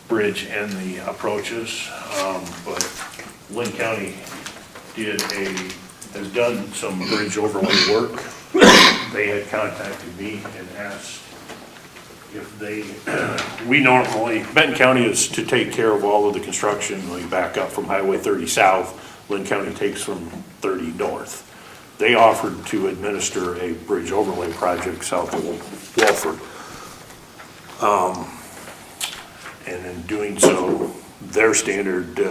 bridge and the approaches, but Lynn County has done some bridge overlay work. They had contacted me and asked if Benton County is to take care of all of the construction. We back up from Highway 30 south, Lynn County takes from 30 north. They offered to administer a bridge overlay project south of Walford. And in doing so, their standard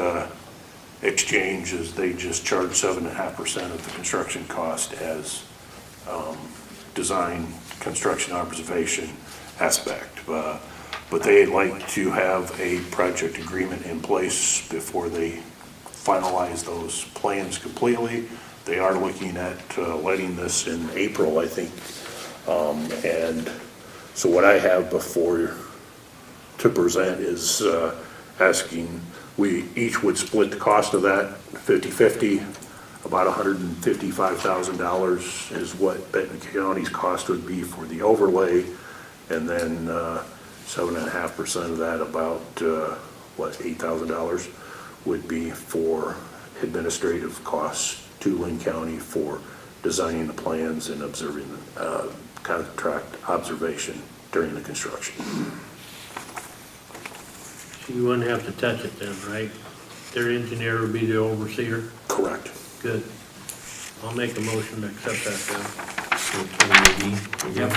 exchange is they just charge 7.5% of the construction cost as design, construction, observation aspect. But they'd like to have a project agreement in place before they finalize those plans completely. They are looking at letting this in April, I think. And so what I have before to present is asking, we each would split the cost of that 50-50. About $155,000 is what Benton County's cost would be for the overlay. And then 7.5% of that, about $8,000 would be for administrative costs to Lynn County for designing the plans and observing the contract observation during the construction. You wouldn't have to touch it then, right? Their engineer would be the overseer? Correct. Good. I'll make a motion to accept that then. Yep.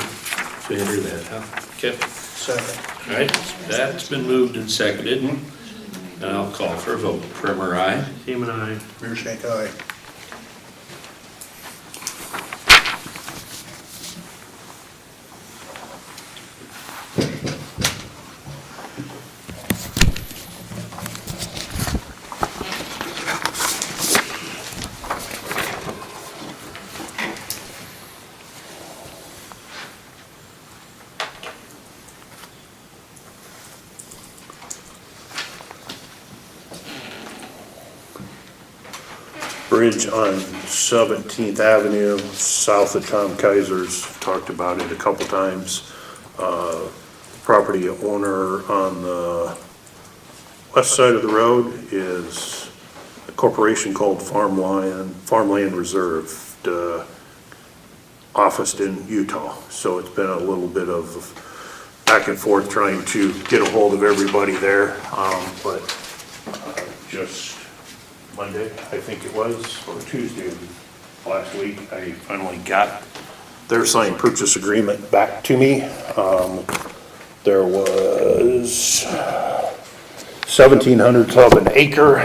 So enter that, huh? Okay. Second. All right, that's been moved and seconded. And I'll call for a vote. Primer, aye. Seaman, aye. Mearshank, aye. Bridge on 17th Avenue, south of Tom Kaiser's, talked about it a couple times. Property owner on the west side of the road is a corporation called Farmland Reserve, officed in Utah. So it's been a little bit of back and forth trying to get a hold of everybody there, but just Monday, I think it was, or Tuesday of last week, I finally got their signed purchase agreement back to me. there was 1,700 of an acre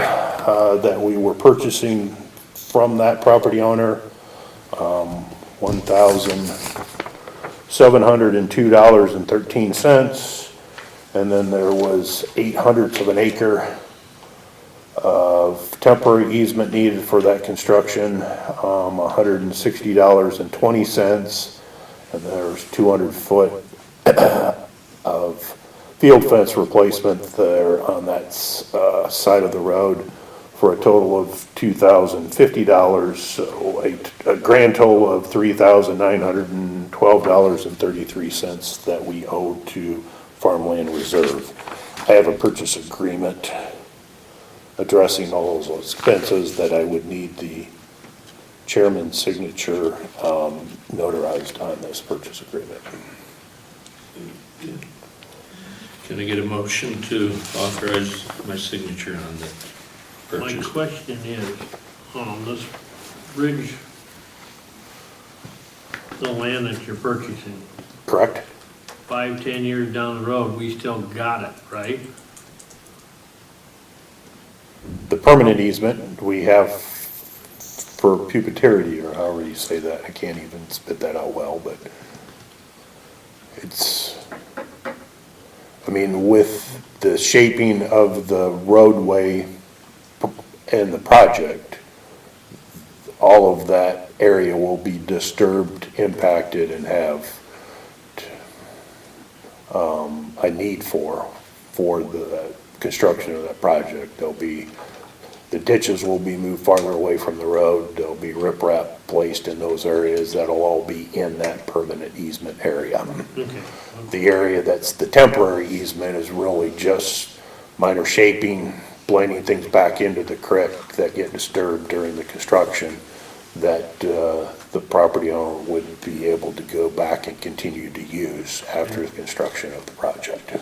that we were purchasing from that property owner. $1,702.13. And then there was 800ths of an acre of temporary easement needed for that construction, $160.20. And there's 200 foot of field fence replacement there on that side of the road for a total of $2,050, so a grand total of $3,912.33 that we owe to Farmland Reserve. I have a purchase agreement addressing all those expenses that I would need the chairman's signature notarized on this purchase agreement. Can I get a motion to authorize my signature on the My purchase? question is, on this bridge, the land that you're purchasing, Correct? 5-10 years down the road, we still got it, right? The permanent easement we have for perpetuity, or however you say that, I can't even spit that out well, but it's, I mean, with the shaping of the roadway and the project, all of that area will be disturbed, impacted, and have a need for the construction of that project. There'll be, the ditches will be moved farther away from the road. There'll be riprap placed in those areas. That'll all be in that permanent easement area. Okay. The area that's the temporary easement is really just minor shaping, blending things back into the creek that get disturbed during the construction, that the property owner wouldn't be able to go back and continue to use after the construction of the project.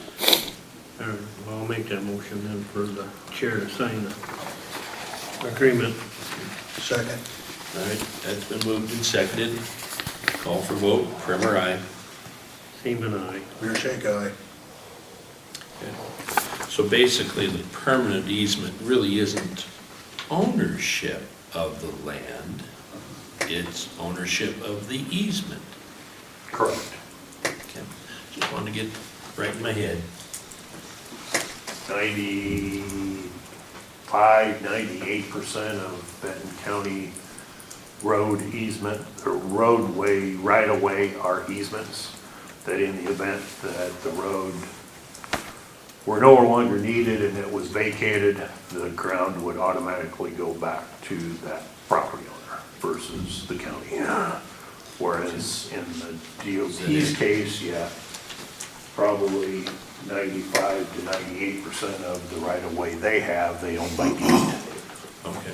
All right, well, I'll make that motion then for the chair to sign the agreement. Second. All right, that's been moved and seconded. Call for vote. Primer, aye. Seaman, aye. Rear shake aye. Okay. So basically, the permanent easement really isn't ownership of the land, it's ownership of the easement. Correct. Okay. Just wanted to get right in my head. 98% of Benton County road easement, or roadway right-of-way are easements, that in the event that the road were no longer needed and it was vacated, the ground would automatically go back to that property owner versus the county. Whereas in the DOT's case, yeah, probably 95 to 98% of the right-of-way they have, they own by deed. Okay.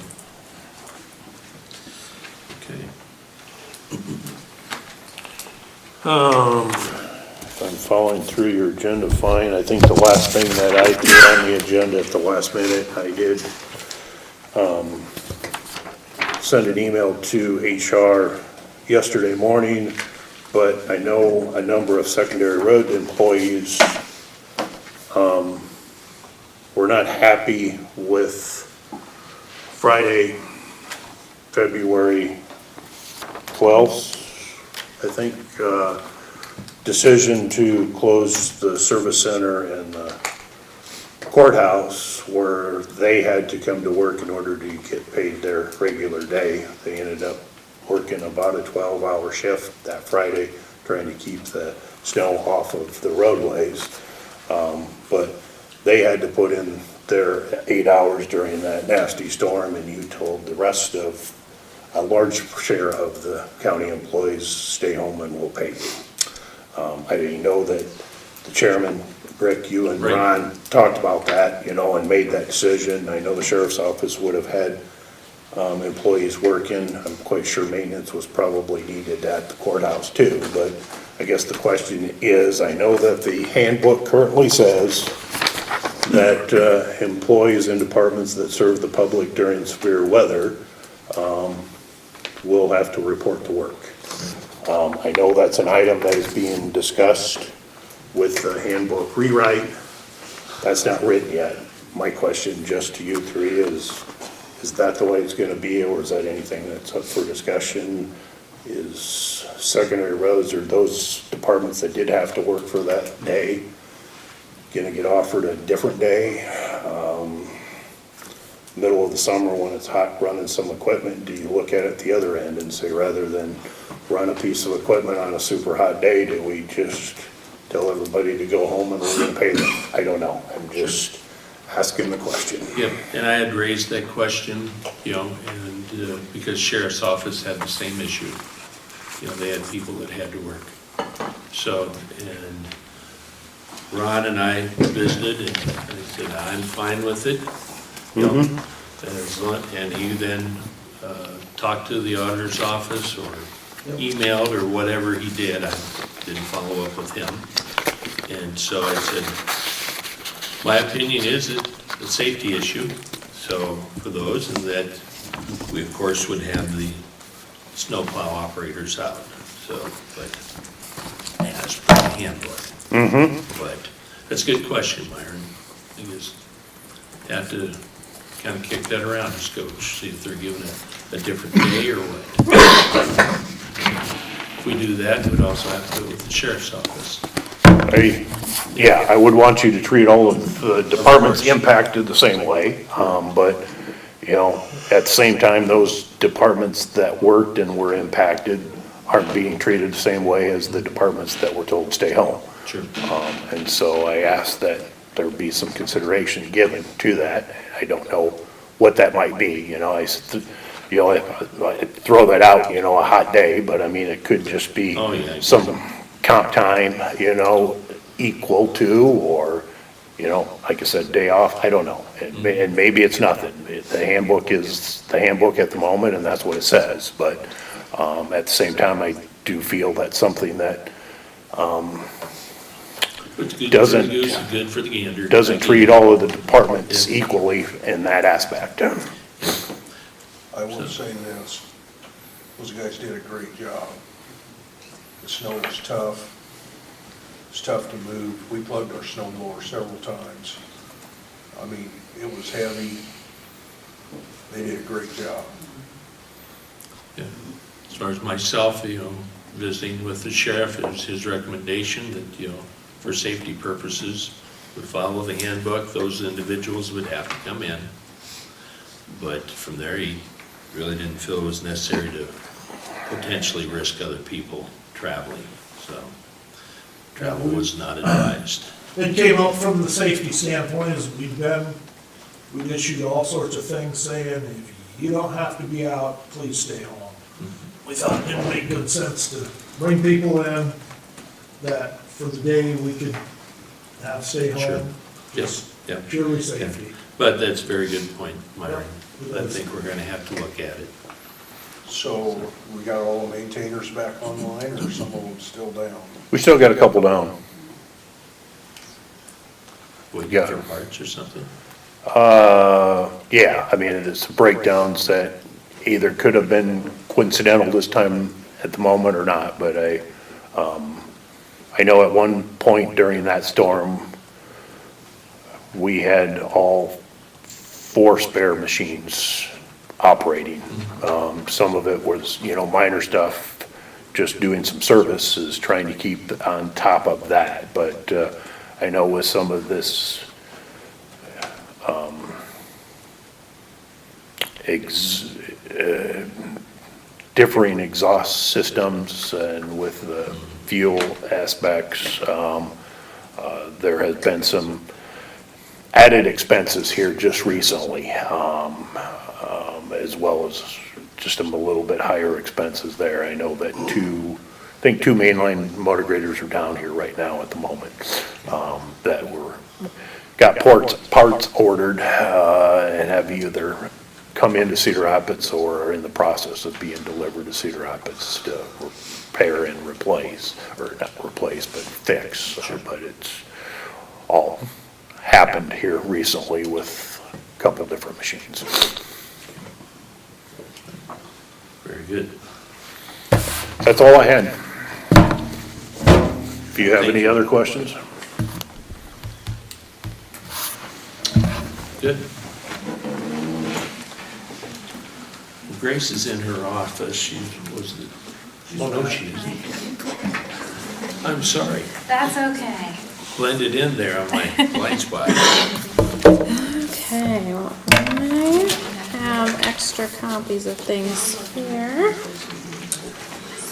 Okay. If I'm following through your agenda fine, I think the last thing that I did on the agenda at the last minute, I did send an email to HR yesterday morning, but I know a number of secondary road employees were not happy with Friday, February 12th, I think, decision to close the service center and the courthouse, where they had to come to work in order to get paid their regular day. They ended up working about a 12-hour shift that Friday, trying to keep the snow off of the roadways. But they had to put in their 8 hours during that nasty storm, and you told the rest of a large share of the county employees, stay home and we'll pay you. I didn't know that the chairman, Rick, you and Ron talked about that, you know, and made that decision. I know the sheriff's office would have had employees working. I'm quite sure maintenance was probably needed at the courthouse too, but I guess the question is, I know that the handbook currently says that employees in departments that serve the public during severe weather will have to report to work. I know that's an item that is being discussed with the handbook rewrite. That's not written yet. My question just to you three is that the way it's gonna be, or is that anything that's up for discussion? Is secondary roads or those departments that did have to work for that day gonna get offered a different day? Middle of the summer when it's hot running some equipment, do you look at it the other end and say, rather than run a piece of equipment on a super hot day, do we just tell everybody to go home and we're gonna pay them? I don't know. I'm just asking the question. Yep, and I had raised that question, you know, and because Sheriff's Office had the same issue. You know, they had people that had to work. So, and Ron and I visited, and I said, I'm fine with it. You know, and he then talked to the auditor's office or emailed or whatever he did. I didn't follow up with him. And so I said, my opinion is it's a safety issue. So for those, and that we of course would have the snowplow operators out. So, but as per the handbook. But that's a good question, Myron. I guess you have to kind of kick that around, just go see if they're giving a different day or what. If we do that, we'd also have to go with the sheriff's office. Yeah, I would want you to treat all of the departments impacted the same way, but, you know, at the same time, those departments that worked and were impacted aren't being treated the same way as the departments that were told to stay home. Sure. And so I asked that there be some consideration given to that. I don't know what that might be, you know, I throw that out, you know, a hot day, but I mean, it could just be some comp time, you know, equal to, or, you know, like I said, day off, I don't know. And maybe it's nothing. The handbook is the handbook at the moment, and that's what it says, but at the same time, I do feel that's something that doesn't treat all of the departments equally in that aspect. I will say this, those guys did a great job. The snow was tough. It's tough to move. We plugged our snow blower several times. I mean, it was heavy. They did a great job. Yeah. As far as myself, you know, visiting with the sheriff, it was his recommendation that, you know, for safety purposes, would follow the handbook. Those individuals would have to come in. But from there, he really didn't feel it was necessary to potentially risk other people traveling. So travel was not advised. It came up from the safety standpoint as we've issued all sorts of things saying, if you don't have to be out, please stay home. We thought it didn't make good sense to bring people in that for the day we could have stay home. Sure. Just Yep. purely safety. But that's a very good point, Myron. I think we're gonna have to look at it. So we got all the maintainers back online, or some of them still down? We still got a couple down. Would get their parts or something? Yeah, I mean, it's breakdowns that either could have been coincidental this time at the moment or not, but I know at one point during that storm, we had all 4 spare machines operating. Some of it was, you know, minor stuff, just doing some services, trying to keep on top of that. But I know with some of this differing exhaust systems and with the fuel aspects, there has been some added expenses here just recently, as well as just a little bit higher expenses there. I know that I think two mainline motor graders are down here right now at the moment, that got parts ordered, and have either come into Cedar Rapids or are in the process of being delivered to Cedar Rapids to repair and replace, or not replace, but fix. Sure. But it's all happened here recently with a couple different machines. Very good. That's all I had. If you have any other questions? Good. Grace is in her office. She was the, oh, no, she isn't. I'm sorry. That's okay. Blended in there on my blind spot. Okay, well, I have extra copies of things here.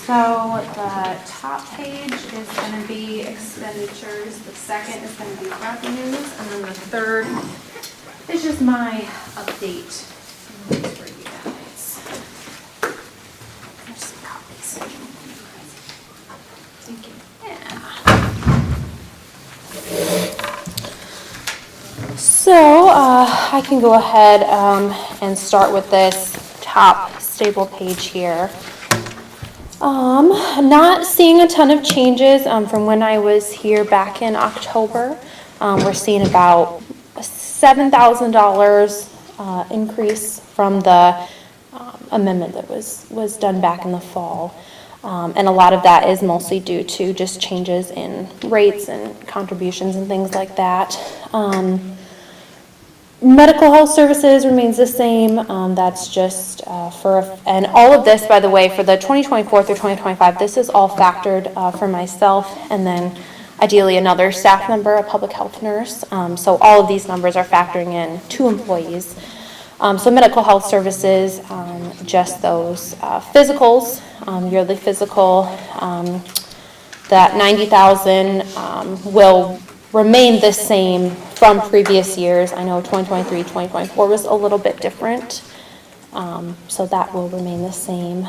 So the top page is going to be expenditures, the second is going to be revenues, and then the third is just my update for you guys. There's some copies. Thank you. So, I can go ahead and start with this top stable page here. Not seeing a ton of changes from when I was here back in October. We're seeing about a $7,000 increase from the amendment that was done back in the fall. And a lot of that is mostly due to just changes in rates and contributions and things like that. Medical health services remains the same. That's just and all of this, by the way, for the 2024 through 2025, this is all factored for myself and then ideally another staff member, a public health nurse. So all of these numbers are factoring in 2 employees. So medical health services, just those physicals, yearly physical, that $90,000 will remain the same from previous years. I know 2023, 2024 was a little bit different, so that will remain the same.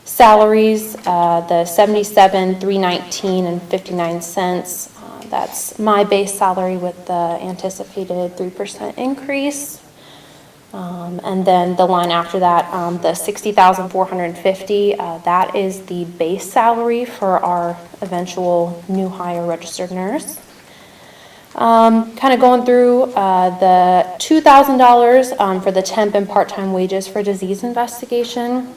Salaries, the $77,319 and 59 cents. That's my base salary with the anticipated 3% increase. And then the line after that, the $60,450, that is the base salary for our eventual new hire registered nurse. Kind of going through the $2,000 for the temp and part-time wages for disease investigation.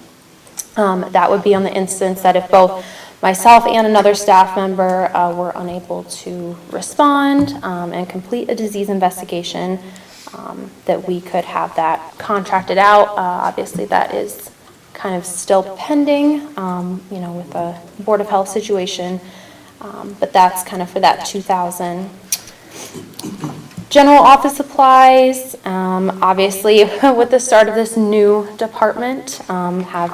That would be on the instance that if both myself and another staff member were unable to respond and complete a disease investigation, that we could have that contracted out. Obviously, that is kind of still pending, with the Board of Health situation, but that's kind of for that $2,000. General office supplies, obviously, with the start of this new department, have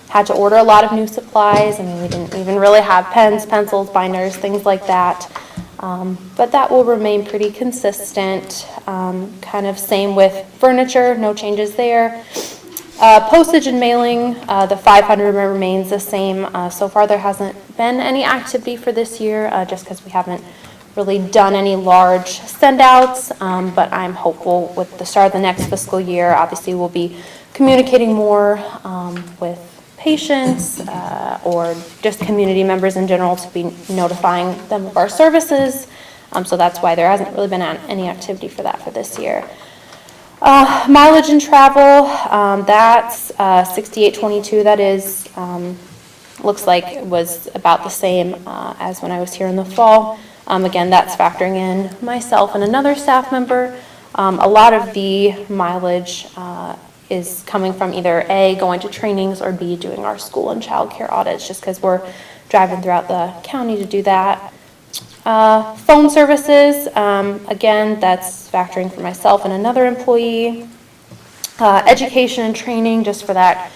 had to order a lot of new supplies. I mean, we didn't even really have pens, pencils, binders, things like that. But that will remain pretty consistent. Kind of same with furniture, no changes there. Postage and mailing, the 500 remains the same. So far there hasn't been any activity for this year, just because we haven't really done any large send outs, but I'm hopeful with the start of the next fiscal year. Obviously we'll be communicating more with patients or just community members in general to be notifying them of our services. So that's why there hasn't really been any activity for that for this year. Mileage and travel, that's $68.22. That is, looks like it was about the same as when I was here in the fall. Again, that's factoring in myself and another staff member. A lot of the mileage is coming from either A, going to trainings, or B, doing our school and child care audits, just because we're driving throughout the county to do that. Phone services, again, that's factoring for myself and another employee. Education and training, just for that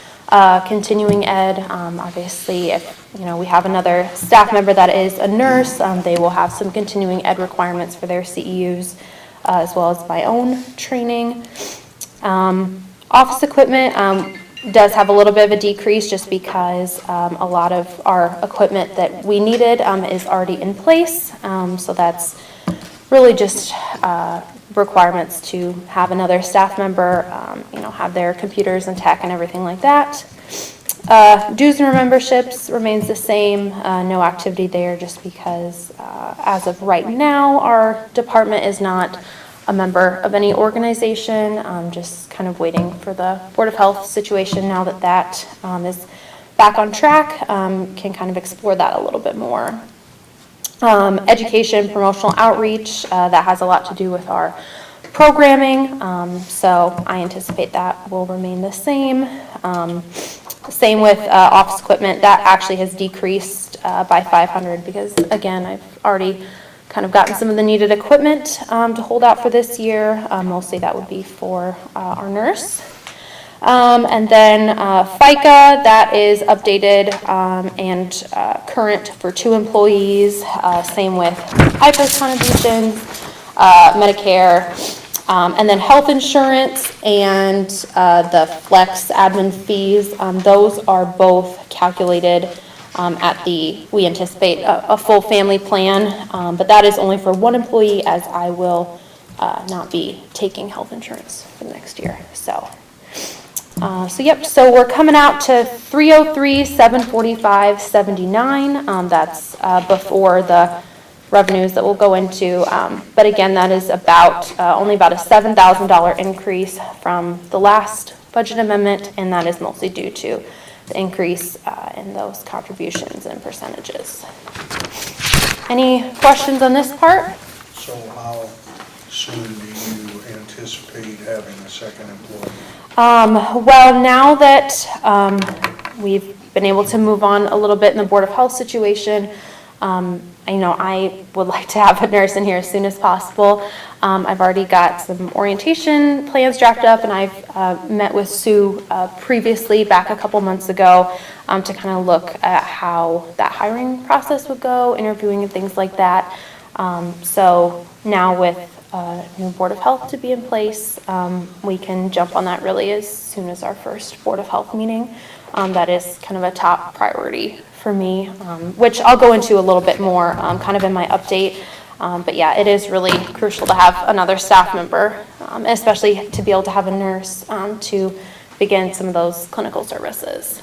continuing ed. Obviously, if we have another staff member that is a nurse, they will have some continuing ed requirements for their CEUs, as well as my own training. Office equipment does have a little bit of a decrease just because a lot of our equipment that we needed is already in place. So that's really just requirements to have another staff member, have their computers and tech and everything like that. Dues and memberships remains the same. No activity there just because as of right now, our department is not a member of any organization. Just kind of waiting for the Board of Health situation now that is back on track, can kind of explore that a little bit more. Education, promotional outreach, that has a lot to do with our programming, so I anticipate that will remain the same. Same with office equipment, that actually has decreased by 500 because, again, I've already kind of gotten some of the needed equipment to hold out for this year. Mostly that would be for our nurse. And then FICA, that is updated and current for 2 employees. Same with IPERS contributions, Medicare, and then health insurance and the flex admin fees. Those are both calculated we anticipate a full family plan, but that is only for 1 employee, as I will not be taking health insurance for the next year. So we're coming out to 303, 745, 79. That's before the revenues that we'll go into. But again, that is only about a $7,000 increase from the last budget amendment, and that is mostly due to the increase in those contributions and percentages. Any questions on this part? So how soon do you anticipate having a second employee? Well, now that we've been able to move on a little bit in the Board of Health situation, I would like to have a nurse in here as soon as possible. I've already got some orientation plans drafted up, and I've met with Sue previously back a couple months ago to kind of look at how that hiring process would go, interviewing and things like that. So now with new Board of Health to be in place, we can jump on that really as soon as our first Board of Health meeting. That is kind of a top priority for me, which I'll go into a little bit more kind of in my update. But yeah, it is really crucial to have another staff member, especially to be able to have a nurse to begin some of those clinical services.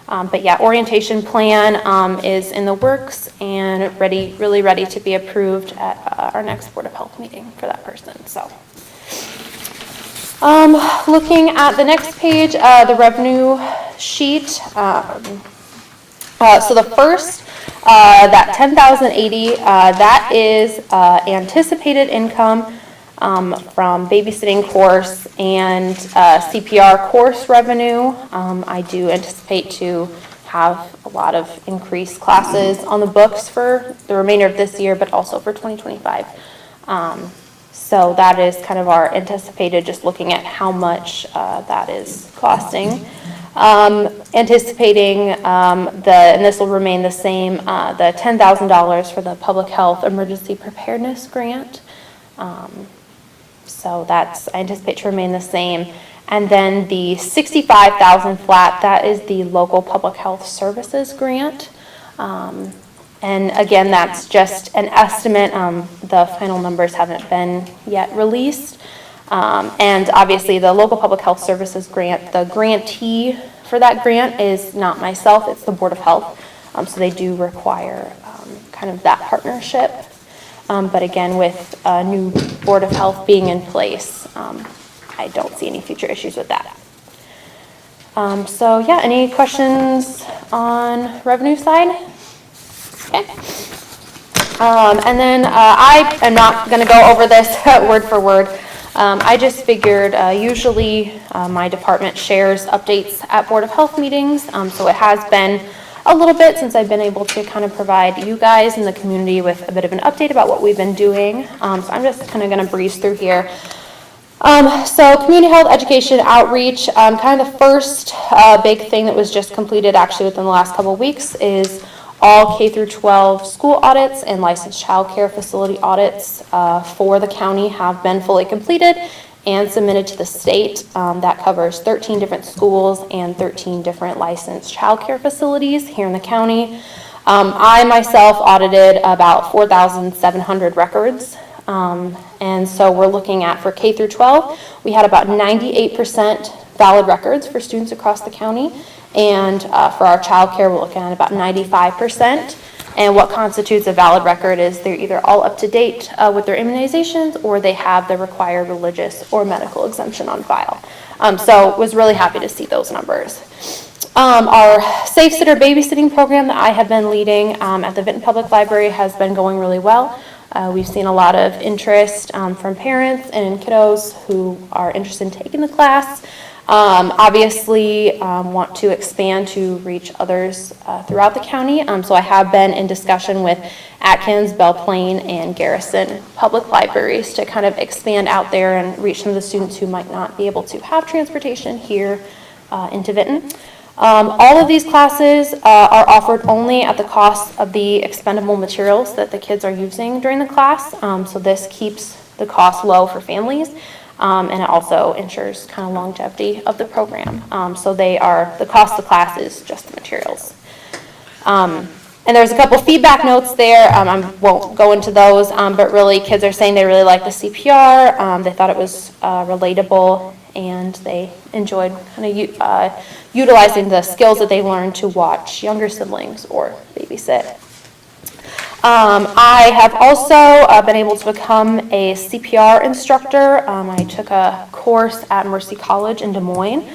But yeah, orientation plan is in the works and really ready to be approved at our next Board of Health meeting for that person. So, looking at the next page, the revenue sheet. So the first, that 10,080, that is anticipated income from babysitting course and CPR course revenue. I do anticipate to have a lot of increased classes on the books for the remainder of this year, but also for 2025. So that is kind of our anticipated, just looking at how much that is costing. Anticipating and this will remain the same, the $10,000 for the Public Health Emergency Preparedness Grant. So I anticipate to remain the same. And then the $65,000 flat, that is the Local Public Health Services Grant. And again, that's just an estimate. The final numbers haven't been yet released. And obviously the Local Public Health Services Grant, the grantee for that grant is not myself, it's the Board of Health. So they do require kind of that partnership. But again, with a new Board of Health being in place, I don't see any future issues with that. So yeah, any questions on revenue side? Okay. And then I am not going to go over this word for word. I just figured usually my department shares updates at Board of Health meetings, so it has been a little bit since I've been able to kind of provide you guys in the community with a bit of an update about what we've been doing. So I'm just kind of going to breeze through here. So community health education outreach, kind of the first big thing that was just completed actually within the last couple of weeks is all K through 12 school audits and licensed child care facility audits for the county have been fully completed and submitted to the state. That covers 13 different schools and 13 different licensed child care facilities here in the county. I myself audited about 4,700 records. And so we're looking at, for K through 12, we had about 98% valid records for students across the county. And for our child care, we're looking at about 95%. And what constitutes a valid record is they're either all up to date with their immunizations, or they have the required religious or medical exemption on file. So was really happy to see those numbers. Our Safe Sitter babysitting program that I have been leading at the Vinton Public Library has been going really well. We've seen a lot of interest from parents and kiddos who are interested in taking the class. Obviously, want to expand to reach others throughout the county. So I have been in discussion with Atkins, Belle Plaine, and Garrison public libraries to kind of expand out there and reach some of the students who might not be able to have transportation here into Vinton. All of these classes are offered only at the cost of the expendable materials that the kids are using during the class. So this keeps the cost low for families, and it also ensures kind of longevity of the program. So the cost of the class is just the materials. And there's a couple feedback notes there. I won't go into those, but really kids are saying they really like the CPR. They thought it was relatable, and they enjoyed kind of utilizing the skills that they learned to watch younger siblings or babysit. I have also been able to become a CPR instructor. I took a course at Mercy College in Des Moines.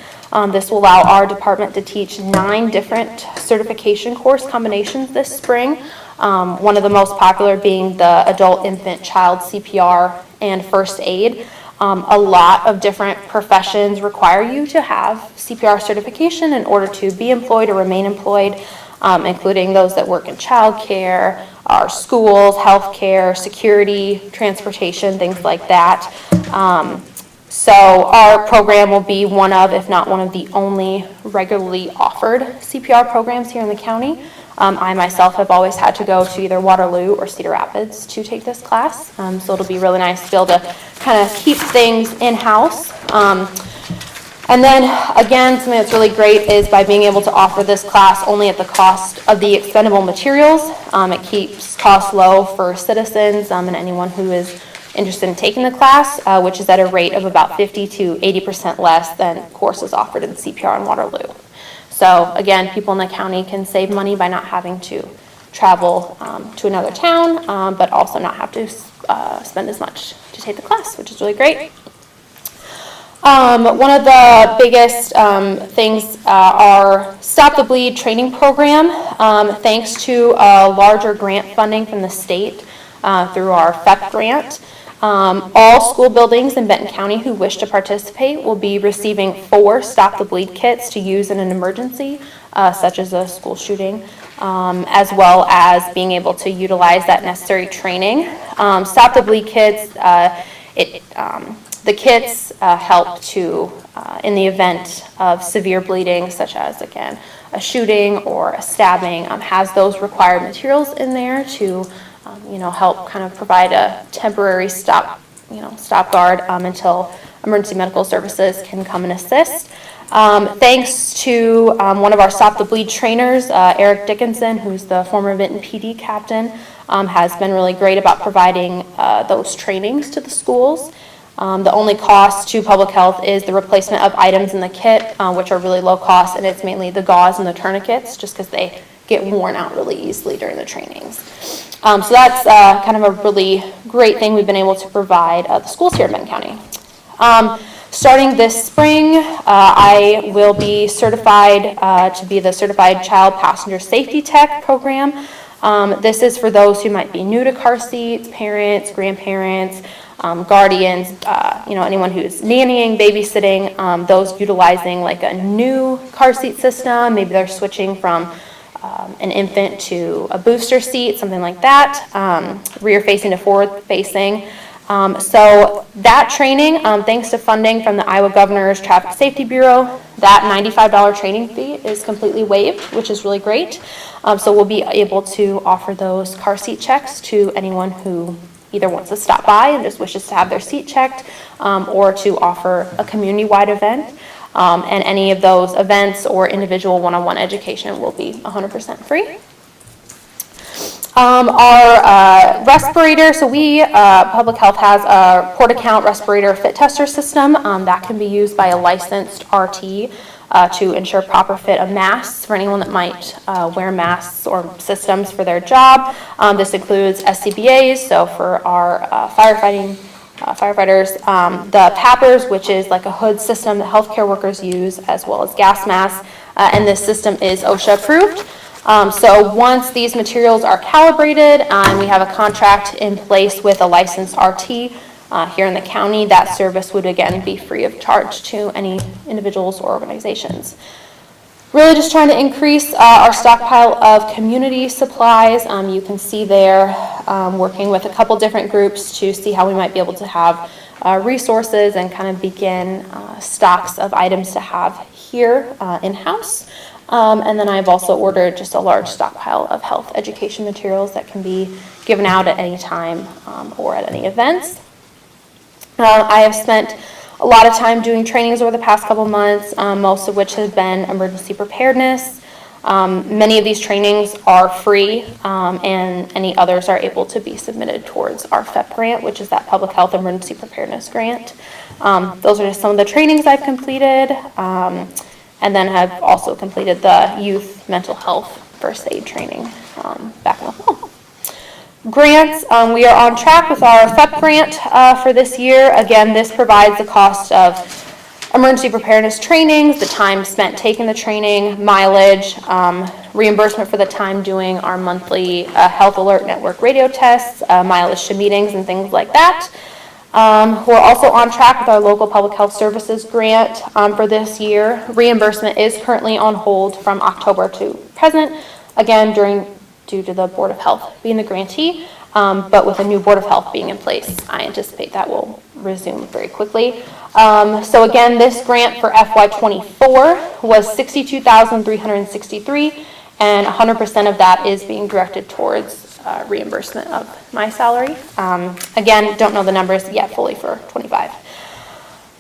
This will allow our department to teach 9 different certification course combinations this spring. One of the most popular being the adult, infant, child CPR and first aid. A lot of different professions require you to have CPR certification in order to be employed or remain employed, including those that work in childcare, our schools, healthcare, security, transportation, things like that. So our program will be one of, if not one of the only regularly offered CPR programs here in the county. I myself have always had to go to either Waterloo or Cedar Rapids to take this class, so it'll be really nice to be able to kind of keep things in-house. And then again, something that's really great is by being able to offer this class only at the cost of the expendable materials. It keeps costs low for citizens and anyone who is interested in taking the class, which is at a rate of about 50 to 80% less than courses offered in CPR in Waterloo. So again, people in the county can save money by not having to travel to another town, but also not have to spend as much to take the class, which is really great. One of the biggest things our Stop the Bleed training program, thanks to larger grant funding from the state through our FEP grant. All school buildings in Benton County who wish to participate will be receiving 4 Stop the Bleed kits to use in an emergency, such as a school shooting, as well as being able to utilize that necessary training. Stop the Bleed kits, the kits help to, in the event of severe bleeding, such as, again, a shooting or a stabbing, has those required materials in there to help kind of provide a temporary stop guard until emergency medical services can come and assist. Thanks to one of our Stop the Bleed trainers, Eric Dickinson, who's the former Vinton PD captain, has been really great about providing those trainings to the schools. The only cost to public health is the replacement of items in the kit, which are really low cost, and it's mainly the gauze and the tourniquets, just because they get worn out really easily during the trainings. So that's kind of a really great thing we've been able to provide the schools here in Benton County. Starting this spring, I will be certified to be the Certified Child Passenger Safety Tech program. This is for those who might be new to car seats, parents, grandparents, guardians, anyone who's nannying, babysitting, those utilizing like a new car seat system. Maybe they're switching from an infant to a booster seat, something like that, rear facing to forward facing. So that training, thanks to funding from the Iowa Governor's Traffic Safety Bureau, that $95 training fee is completely waived, which is really great. So we'll be able to offer those car seat checks to anyone who either wants to stop by and just wishes to have their seat checked, or to offer a community-wide event. And any of those events or individual one-on-one education will be 100% free. Our respirator, so Public Health has a port account respirator fit tester system that can be used by a licensed RT to ensure proper fit of masks for anyone that might wear masks or systems for their job. This includes SCBAs, so for our firefighters, the PAPRs, which is like a hood system that healthcare workers use, as well as gas masks. and this system is OSHA approved. So once these materials are calibrated and we have a contract in place with a licensed RT here in the county, that service would again be free of charge to any individuals or organizations. Really just trying to increase our stockpile of community supplies. You can see there working with a couple different groups to see how we might be able to have resources and kind of begin stocks of items to have here in-house. And then I've also ordered just a large stockpile of health education materials that can be given out at any time or at any events. I have spent a lot of time doing trainings over the past couple months, most of which has been emergency preparedness. Many of these trainings are free, and any others are able to be submitted towards our FEP grant, which is that Public Health Emergency Preparedness Grant. Those are just some of the trainings I've completed, and then have also completed the youth mental health first aid training back in the fall. Grants, we are on track with our FEP grant for this year. Again, this provides the cost of emergency preparedness trainings, the time spent taking the training, mileage, reimbursement for the time doing our monthly Health Alert Network radio tests, mileage to meetings and things like that. We're also on track with our local public health services grant for this year. Reimbursement is currently on hold from October to present, again due to the Board of Health being the grantee, but with a new Board of Health being in place, I anticipate that will resume very quickly. So again, this grant for FY24 was $62,363, and 100% of that is being directed towards reimbursement of my salary. Again, don't know the numbers yet fully for 25.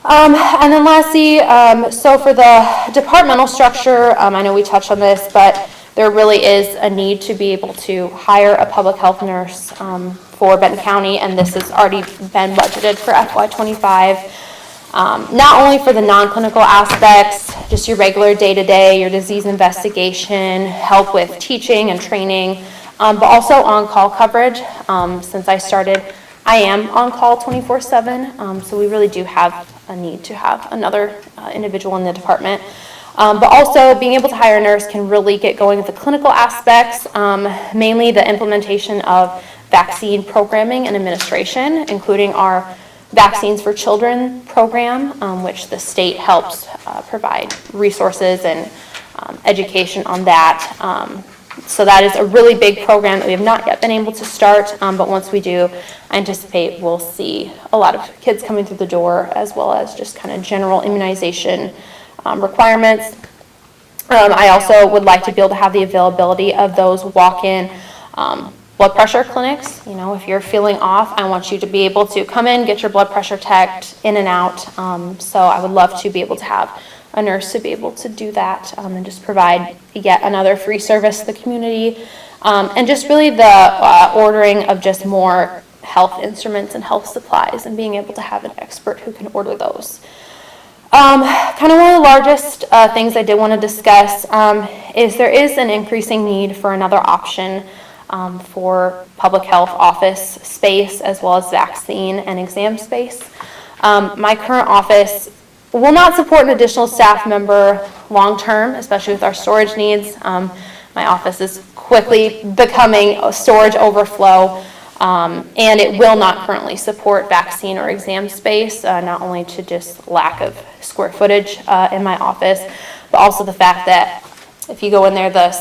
And then lastly, so for the departmental structure, I know we touched on this, but there really is a need to be able to hire a public health nurse for Benton County, and this has already been budgeted for FY25. Not only for the non-clinical aspects, just your regular day-to-day, your disease investigation, help with teaching and training, but also on-call coverage. Since I started, I am on call 24/7, so we really do have a need to have another individual in the department. But also being able to hire a nurse can really get going with the clinical aspects, mainly the implementation of vaccine programming and administration, including our Vaccines for Children program, which the state helps provide resources and education on that. So that is a really big program that we have not yet been able to start, but once we do, I anticipate we'll see a lot of kids coming through the door, as well as just kind of general immunization requirements. I also would like to be able to have the availability of those walk-in blood pressure clinics. You know, if you're feeling off, I want you to be able to come in, get your blood pressure checked in and out. So I would love to be able to have a nurse to be able to do that and just provide yet another free service to the community. And just really the ordering of just more health instruments and health supplies and being able to have an expert who can order those. Kind of one of the largest things I did want to discuss is there is an increasing need for another option for public health office space, as well as vaccine and exam space. My current office will not support an additional staff member long-term, especially with our storage needs. My office is quickly becoming a storage overflow, and it will not currently support vaccine or exam space, not only to just lack of square footage in my office, but also the fact that if you go in there, the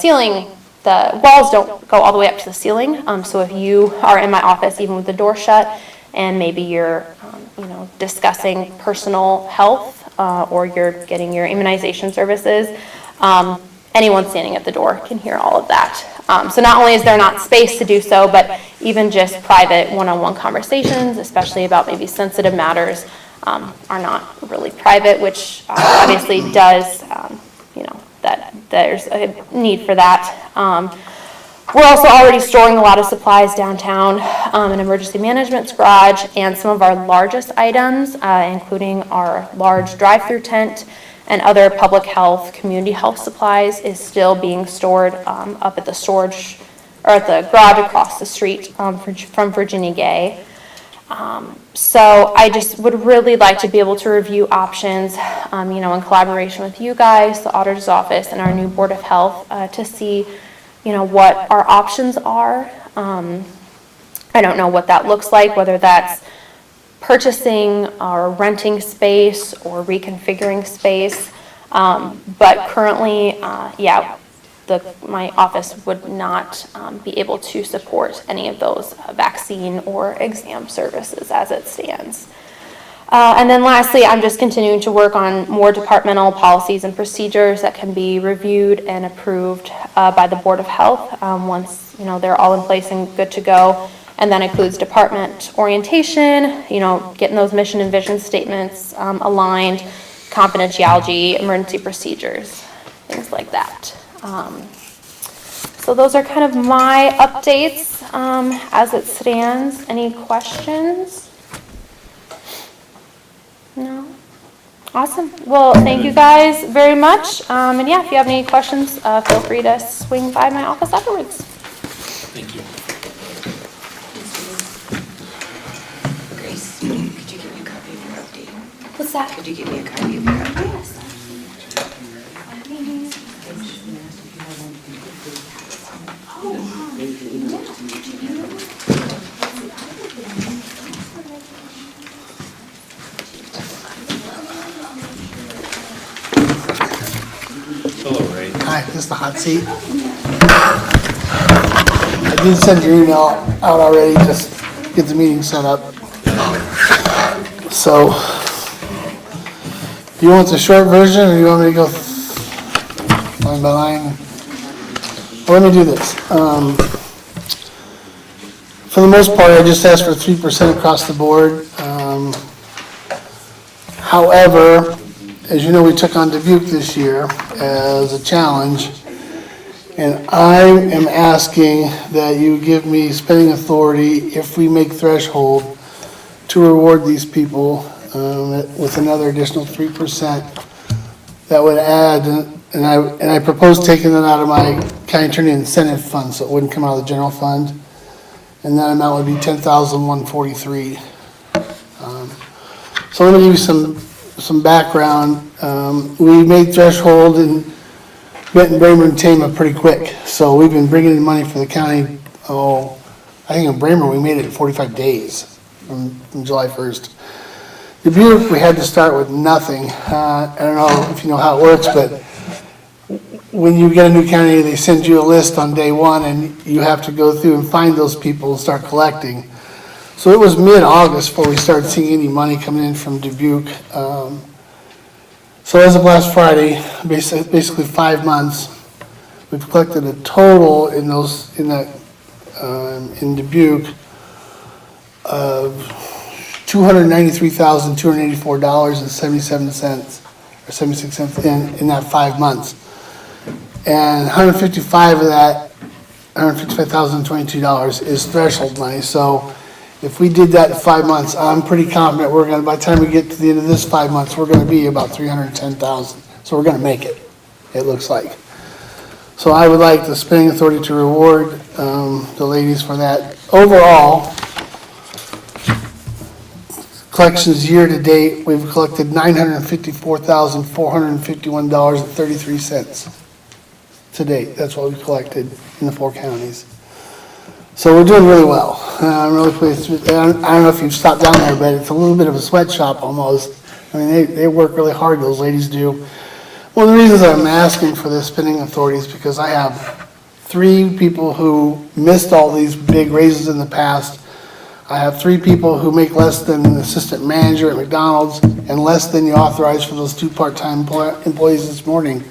walls don't go all the way up to the ceiling. So if you are in my office, even with the door shut, and maybe you're discussing personal health or you're getting your immunization services, anyone standing at the door can hear all of that. So not only is there not space to do so, but even just private one-on-one conversations, especially about maybe sensitive matters, are not really private, which obviously does, that there's a need for that. We're also already storing a lot of supplies downtown in emergency management's garage, and some of our largest items, including our large drive-through tent and other public health, community health supplies, is still being stored up at the storage, or at the garage across the street from Virginia Gay. So I just would really like to be able to review options, in collaboration with you guys, the auditor's office, and our new Board of Health, to see, what our options are. I don't know what that looks like, whether that's purchasing or renting space or reconfiguring space. But currently, my office would not be able to support any of those vaccine or exam services as it stands. And then lastly, I'm just continuing to work on more departmental policies and procedures that can be reviewed and approved by the Board of Health once they're all in place and good to go. And that includes department orientation, getting those mission and vision statements aligned, confidentiality, emergency procedures, things like that. So those are kind of my updates as it stands. Any questions? No? Awesome. Well, thank you guys very much. And yeah, if you have any questions, feel free to swing by my office afterwards. Thank you. Grace, could you give me a copy of your update? What's that? Could you give me a copy of your update? Yes. Hello, Ray. Hi, this is the hot seat. I did send your email out already, just get the meeting set up. So, do you want the short version, or do you want me to go line by line? Well, let me do this. For the most part, I just asked for 3% across the board. However, as you know, we took on Dubuque this year as a challenge, and I am asking that you give me spending authority if we make threshold to reward these people with another additional 3%. That would add, and I propose taking that out of my county attorney incentive fund, so it wouldn't come out of the general fund, and that amount would be $10,143. So let me give you some background. We made threshold in Benton, Bramer, and Tama pretty quick. So we've been bringing in money for the county, I think in Bramer we made it in 45 days from July 1st. Dubuque, we had to start with nothing. I don't know if you know how it works, but when you get a new county, they send you a list on day one, and you have to go through and find those people and start collecting. So it was mid-August before we started seeing any money coming in from Dubuque. So as of last Friday, basically 5 months, we've collected a total in Dubuque of $293,284.77 or 76 cents in that 5 months, and 155 of that, $155,022 is threshold money. So if we did that in 5 months, I'm pretty confident we're gonna, by the time we get to the end of this 5 months, we're gonna be about 310,000. So we're gonna make it, it looks like. So I would like the spending authority to reward the ladies for that. Overall, collections year to date, we've collected $954,451.33 to date. That's what we collected in the 4 counties. So we're doing really well. I'm really pleased. I don't know if you've stopped down there, but it's a little bit of a sweatshop almost. I mean, they work really hard, those ladies do. One of the reasons I'm asking for this spending authority is because I have 3 people who missed all these big raises in the past. I have 3 people who make less than an assistant manager at McDonald's and less than you authorized for those 2 part-time employees this morning.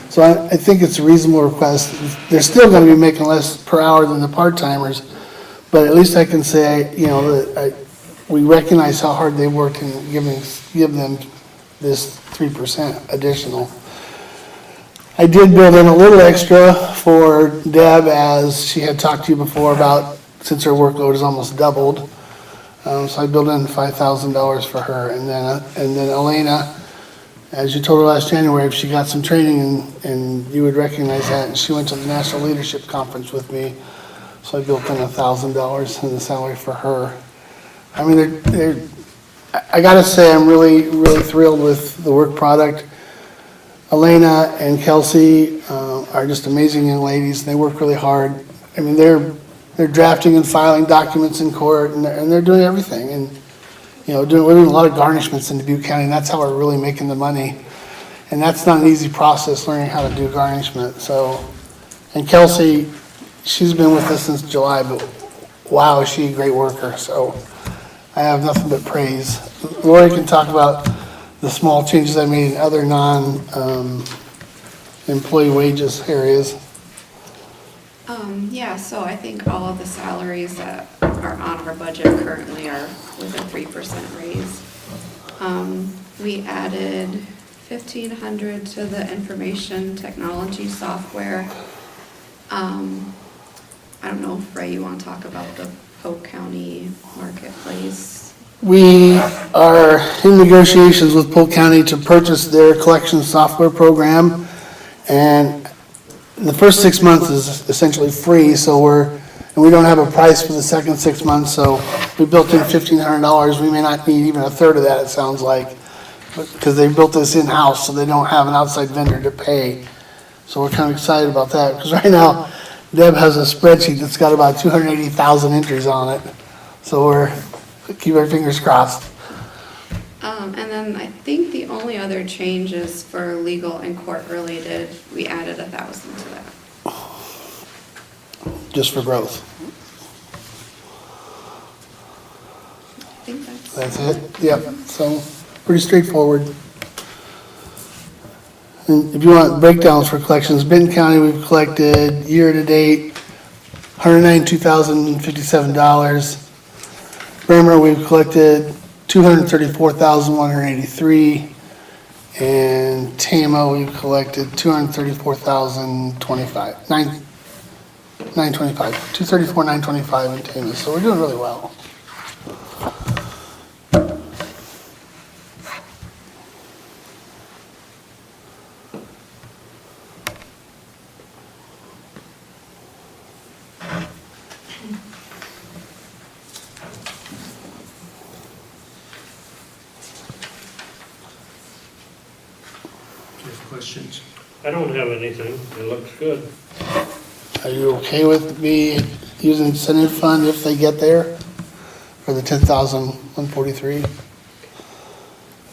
So I think it's a reasonable request. They're still going to be making less per hour than the part-timers, but at least I can say, that we recognize how hard they worked and give them this 3% additional. I did build in a little extra for Deb, as she had talked to you before about, since her workload is almost doubled. So I built in $5,000 for her, and then Elena, as you told her last January, if she got some training, and you would recognize that, and she went to the National Leadership Conference with me, so I built in $1,000 in the salary for her. I mean, I gotta say, I'm really, really thrilled with the work product. Elena and Kelsey are just amazing young ladies. They work really hard. I mean, they're drafting and filing documents in court, and they're doing everything. And, you know, we're doing a lot of garnishments in Dubuque County, and that's how we're really making the money. And that's not an easy process, learning how to do garnishment. So, and Kelsey, she's been with us since July, but wow, is she a great worker. So I have nothing but praise. Lori can talk about the small changes I made in other non-employee wages areas. Yeah, so I think all of the salaries that are on our budget currently are with a 3% raise. We added 1,500 to the information technology software. I don't know if Ray, you want to talk about the Polk County Marketplace? We are in negotiations with Polk County to purchase their collection software program, and the first 6 months is essentially free, and we don't have a price for the second 6 months, so we built in $1,500. We may not need even a third of that, it sounds like, because they built this in-house, so they don't have an outside vendor to pay. So we're kind of excited about that, because right now, Deb has a spreadsheet that's got about 280,000 entries on it, so keep our fingers crossed. And then I think the only other change is for legal and court related, we added 1,000 to that. Just for growth. I think That's it? Yep, so pretty straightforward. And if you want breakdowns for collections, Benton County, we've collected year-to-date $192,057. Bremer, we've collected $234,183. And Tama, we've collected $234,925. $234,925 in Tama, so we're doing really well. Questions? I don't have anything. It looks good. Are you okay with me using incentive fund if they get there for the 10,143?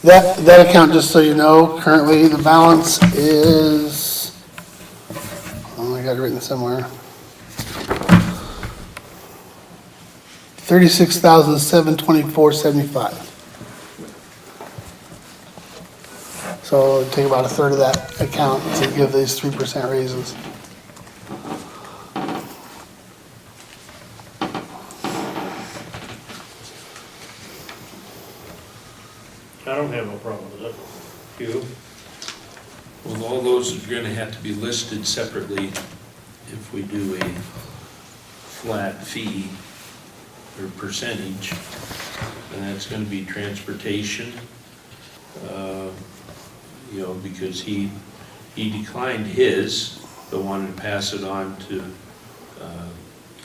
That account, just so you know, currently the balance is, oh, I got it written somewhere. $36,724.75. So it'd take about a third of that account to give these 3% raises. I don't have a problem with it. You? Well, all those are gonna have to be listed separately if we do a flat fee or percentage, and that's gonna be transportation, you know, because he declined his, but wanted to pass it on to,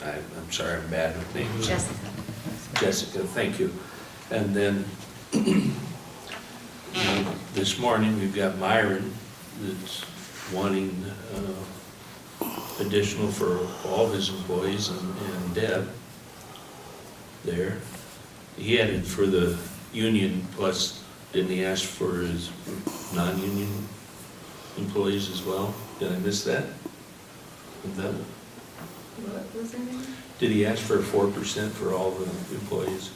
I'm sorry, I'm bad with names. Jessica, thank you. And then, you know, this morning, we've got Myron that's wanting additional for all his employees and Deb there. He added for the union, plus didn't he ask for his non-union employees as well? Did I miss that? What was her name? Did he ask for 4% for all the employees?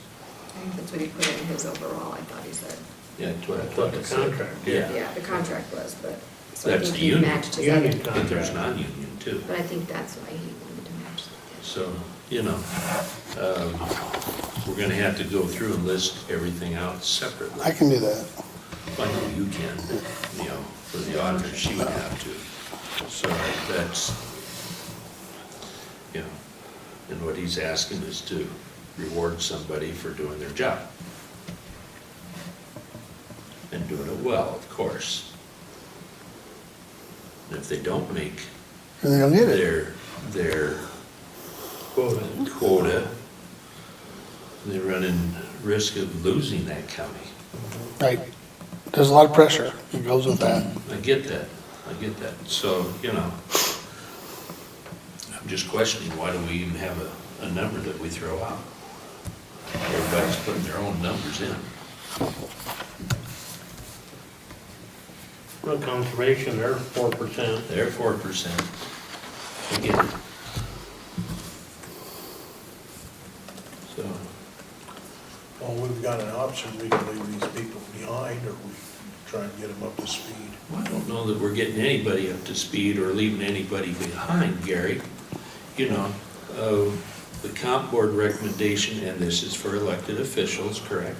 I think that's what he put in his overall, I thought he said. Yeah, that's what I But thought. the it said. contract, Yeah. Yeah, the contract was, but, so I That's think the he union. matched his Union other. contract. But there's non-union too. But I think that's why he wanted to match that. So, you know, we're gonna have to go through and list everything out separately. I can do that. I know you can, you know, for the auditor, she would have to. So that's, you know, and what he's asking is to reward somebody for doing their job. And doing it well, of course. And if they don't make And they don't get it. their Quota. quota, they run in risk of losing that county. Right. There's a lot of pressure that goes with that. I get that. So, you know, I'm just questioning, why do we even have a number that we throw out? Everybody's putting their own numbers in. Well, conservation, they're 4%. They're 4%. I get it. So, Well, we've got an option, we can leave these people behind, or we try and get them up to speed. I don't know that we're getting anybody up to speed or leaving anybody behind, Gary. You know, the comp board recommendation, and this is for elected officials, correct?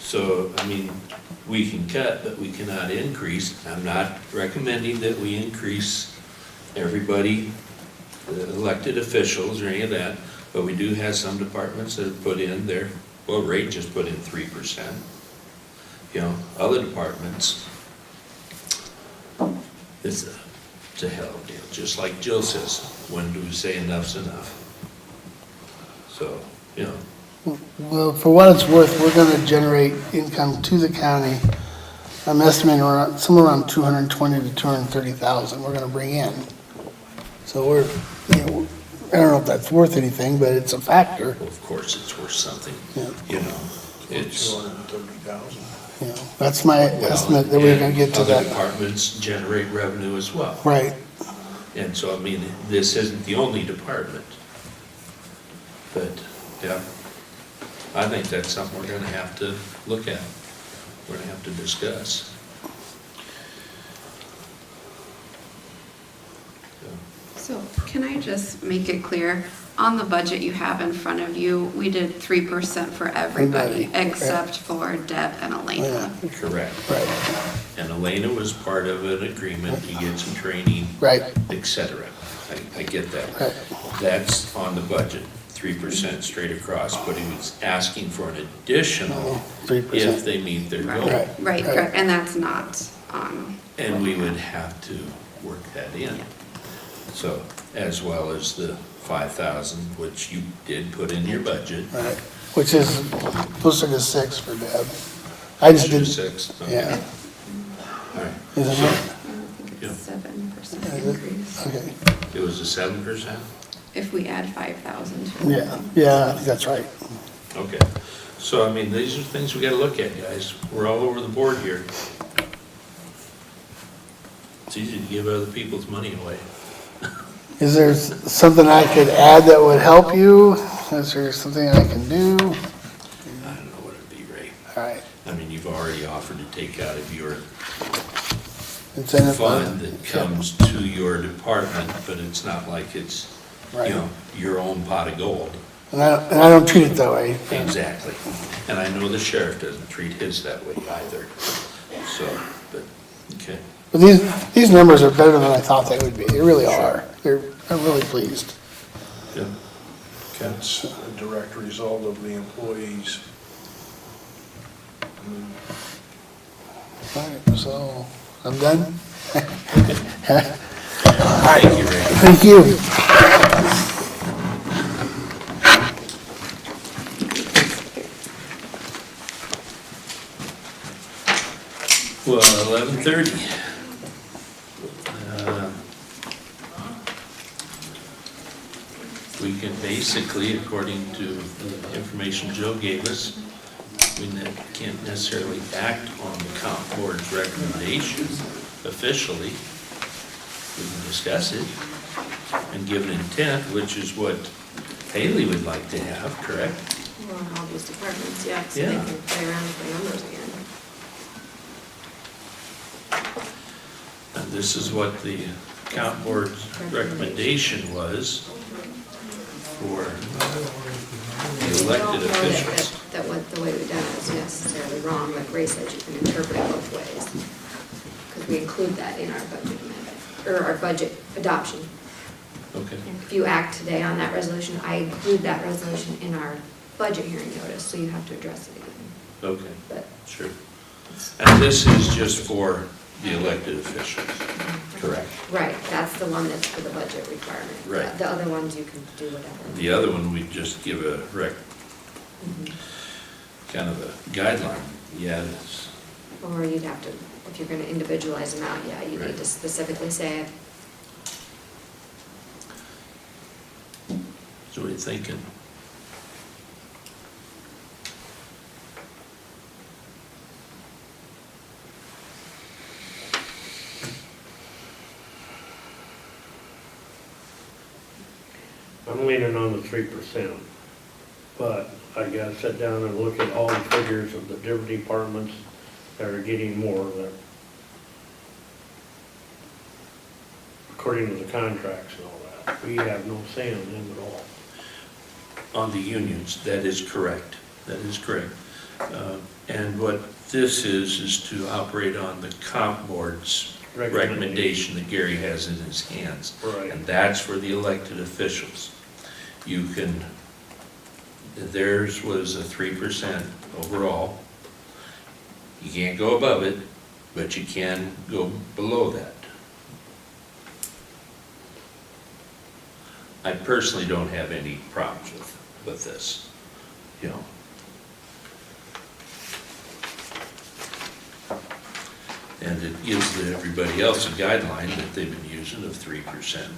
So, I mean, we can cut, but we cannot increase. I'm not recommending that we increase everybody, the elected officials or any of that, but we do have some departments that have put in their, well, Ray just put in 3%. You know, other departments, it's a hell of a deal. Just like Jill says, when do we say enough's enough? So, you know. Well, for what it's worth, we're gonna generate income to the county. I'm estimating around, somewhere around 220 to 230,000 we're gonna bring in. So we're, you know, I don't know if that's worth anything, but it's a factor. Well, of course, it's worth something, Yeah. you know. It's, 230,000. You know, that's my estimate that we're gonna get to other that. departments generate revenue as well. Right. And so, I mean, this isn't the only department. But, yeah, I think that's something we're gonna have to look at. We're gonna have to discuss. So can I just make it clear, on the budget you have in front of you, we did 3% for everybody, except for Deb and Elena. Correct. Right. And Elena was part of an agreement to get some training, Right. et cetera. I get that. Right. That's on the budget, 3% straight across, but he was asking for an additional 3%. if they meet their goal. Right, correct, and that's not on. And we would have to work that in. So, as well as the 5,000, which you did put in your budget. Right. Which is closer to 6 for Deb. I just did. 6, okay. Yeah. All right. Isn't So, it? I think it's 7% Is it? increase. Okay. it was a 7%? If we add 5,000 to it. Yeah, I think that's right. Okay. So, I mean, these are things we gotta look at, guys. We're all over the board here. It's easy to give other people's money away. Is there something I could add that would help you? Is there something I can do? I don't know what it'd be, Ray. All right. I mean, you've already offered to take out of your Incentive fund that comes to your department, but it's not like it's, you Right. know, your own pot of gold. And I don't treat it that way. Exactly. And I know the sheriff doesn't treat his that way either. So, but, okay. But these numbers are better than I thought they would be. They really are. I'm really pleased. Good. Okay. That's a direct result of the employees. All right, so I'm done? Thank you, Ray. Thank you. Well, 11:30. We can basically, according to the information Joe gave us, we can't necessarily act on the comp board's recommendation officially. We can discuss it and give an intent, which is what Haley would like to have, correct? Well, in all these departments, yeah, so they Yeah. can play around with the numbers again. And this is what the comp board's recommendation was for the elected officials. That what, the way we've done it is necessarily wrong, like Ray said, you can interpret it both ways. Because we include that in our budget amendment, or our budget adoption. Okay. If you act today on that resolution, I include that resolution in our budget hearing notice, so you have to address it again. Okay, But sure. And this is just for the elected officials, correct? right, that's the one that's for the budget requirement. Right. The other ones you can do whatever. The other one, we just give a kind of a guideline, yeah, it's, Or you'd have to, if you're gonna individualize them out, yeah, you need to specifically say it. so what are you thinking? I'm leaning on the 3%, but I gotta sit down and look at all the figures of the different departments that are getting more that, according to the contracts and all that, we have no say on them at all. On the unions, that is correct, that is correct. And what this is to operate on the comp board's recommendation that Gary has in his hands. Right. And that's for the elected officials. You can, theirs was a 3% overall. You can't go above it, but you can go below that. I personally don't have any problems with this, you know. And it gives everybody else a guideline that they've been using of 3%.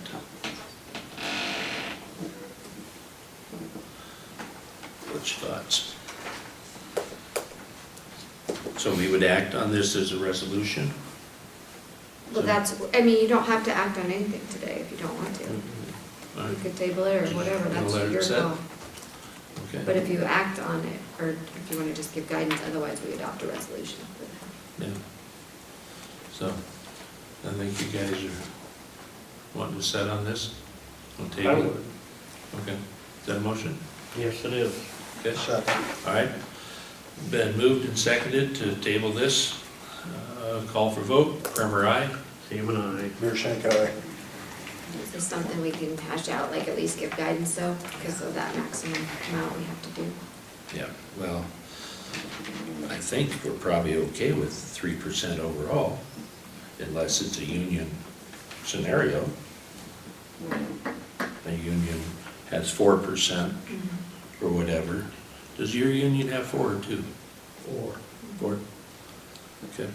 What's your thoughts? So we would act on this as a resolution? Well, that's, I mean, you don't have to act on anything today if you don't want to. You could table it or whatever, that's Let it your sit. call. Okay. But if you act on it, or if you want to just give guidance, otherwise we adopt a resolution. Yeah. So, I think you guys are wanting to set on this? On table? I would. Okay. Is that a motion? Yes, it is. Okay. All right. Been moved and seconded to table this. Call for vote. Primer, aye. Seaman, aye. Mearshak, aye. Is this something we can hash out, like at least give guidance though, because of that maximum amount we have to do? Yeah, well, I think we're probably okay with 3% overall, unless it's a union scenario. A union has 4% or whatever. Does your union have 4 or 2? 4. 4? Okay.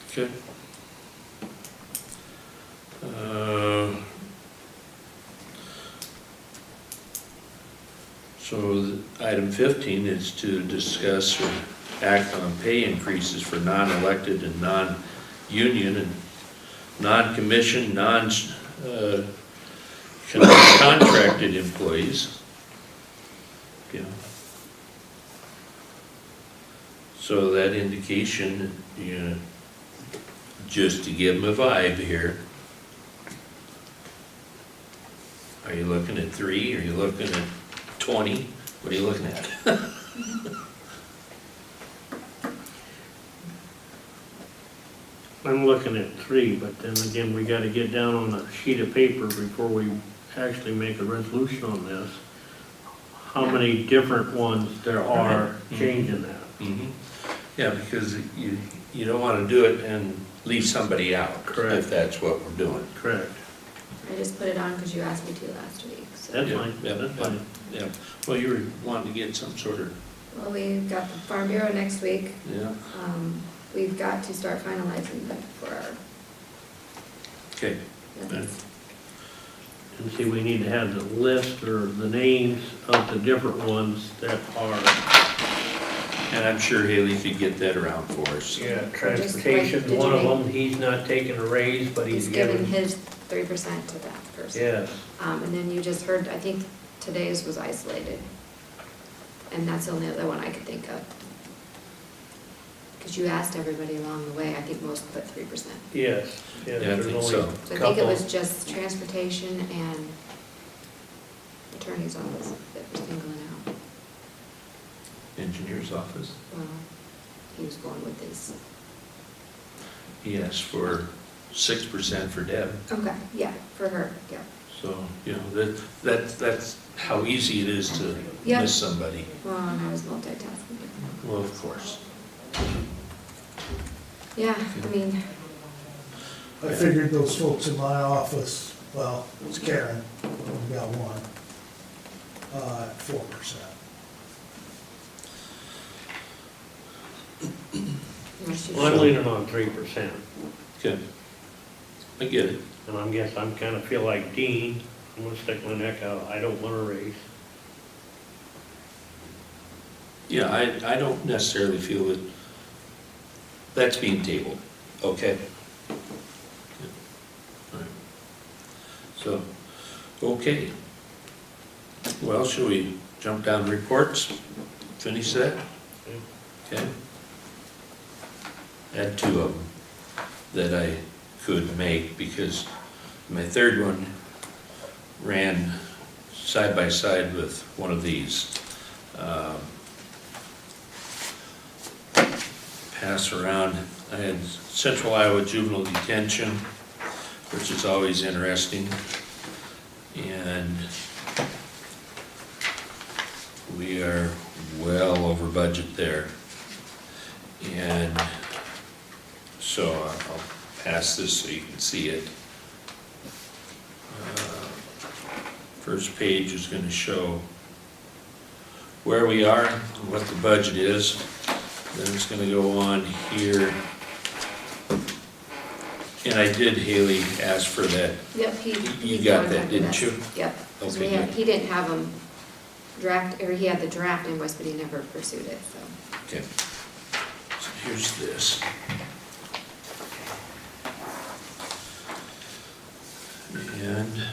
Okay. So item 15 is to discuss or act on pay increases for non-elected and non-union and non-commissioned, non-contracted employees. Yeah. So that indication, you know, just to give them a vibe here. Are you looking at 3? Are you looking at 20? What are you looking at? I'm looking at 3, but then again, we gotta get down on a sheet of paper before we actually make a resolution on this. How many different ones there are changing that. Yeah, because you don't want to do it and leave somebody out. Correct. If that's what we're doing. Correct. I just put it on because you asked me to last week, so. That's Yeah, fine, yeah, that's fine. Yeah, well, you were wanting to get some sort of, Well, we've got the Farm Bureau next week. yeah, We've got to start finalizing that for our, okay. that's- And see, we need to have the list or the names of the different ones that are. And I'm sure Haley could get that around for us. Yeah, transportation's one of them, he's not taking a raise, but he's he's giving giving. his 3% to that person. Yes, And then you just heard, I think today's was isolated. And that's the only other one I could think of. Because you asked everybody along the way, I think most put 3%. yes, Yeah, I there's think only so. a So I think it couple. was just transportation and attorney's office that was singling out. Engineer's office. Well, he was going with his. He asked for 6% for Deb. Okay, yeah, for her, yeah. So, you know, that's how easy it is to Yep. miss somebody. Well, and I was multitasking. Well, of course. Yeah, I mean, I figured those folks in my office, well, it's Karen, we've got one, at 4%. Well, I'm leaning on 3%, Okay. I get it. and I'm kind of feel like Dean, I'm gonna stick my neck out, I don't want to raise. Yeah, I don't necessarily feel that that's being tabled, okay? All right. So, okay. Well, shall we jump down to reports? Finish that? Okay. I had two of them that I could make because my third one ran side by side with one of these. Pass around. I had Central Iowa Juvenile Detention, which is always interesting. And we are well over budget there. And so I'll pass this so you can see it. First page is going to show where we are and what the budget is. Then it's going to go on here. And I did, Haley, ask for that. Yep, You got that, didn't you? Yep. 'Cause Okay, he didn't have them draft, or he had the draft invoice, but he never pursued it, so. Okay. So here's this. And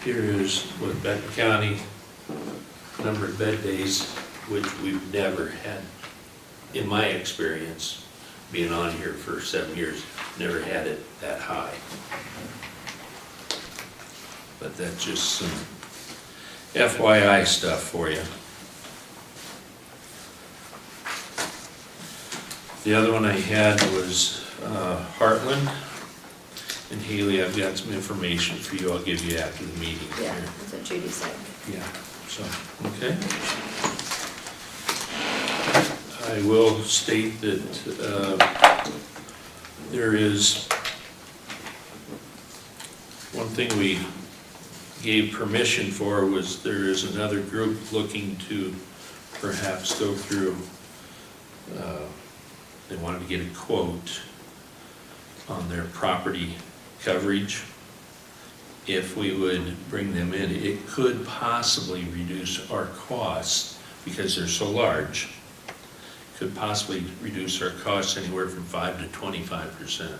here is what Benton County number of bed days, which we've never had, in my experience, being on here for 7 years, never had it that high. But that's just some FYI stuff for you. The other one I had was Heartland. And Haley, I've got some information for you I'll give you after the meeting. Yeah, here. that's what Judy said. Yeah, so, okay. I will state that there is one thing we gave permission for was there is another group looking to perhaps go through, they wanted to get a quote on their property coverage. If we would bring them in, it could possibly reduce our costs because they're so large. Could possibly reduce our costs anywhere from 5 to 25%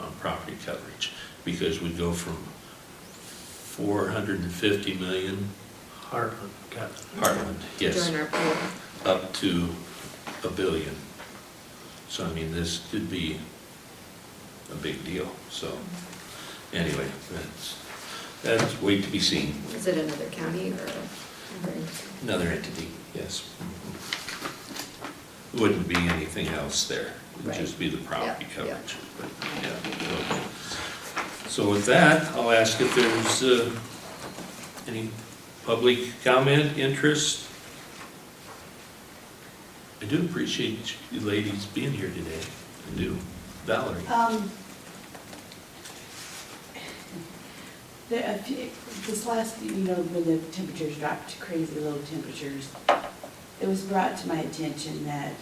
on property coverage, because we go from 450 million. Heartland, yes. Join our pool. Up to $1 billion. So I mean, this could be a big deal. So anyway, that's wait to be seen. Is it another county or Another entity, yes. Wouldn't be anything else there. It would just be the property coverage. But, yeah. So with that, I'll ask if there's any public comment, interest. I do appreciate you ladies being here today. I do. Valerie. This last, when the temperatures dropped to crazy low temperatures, it was brought to my attention that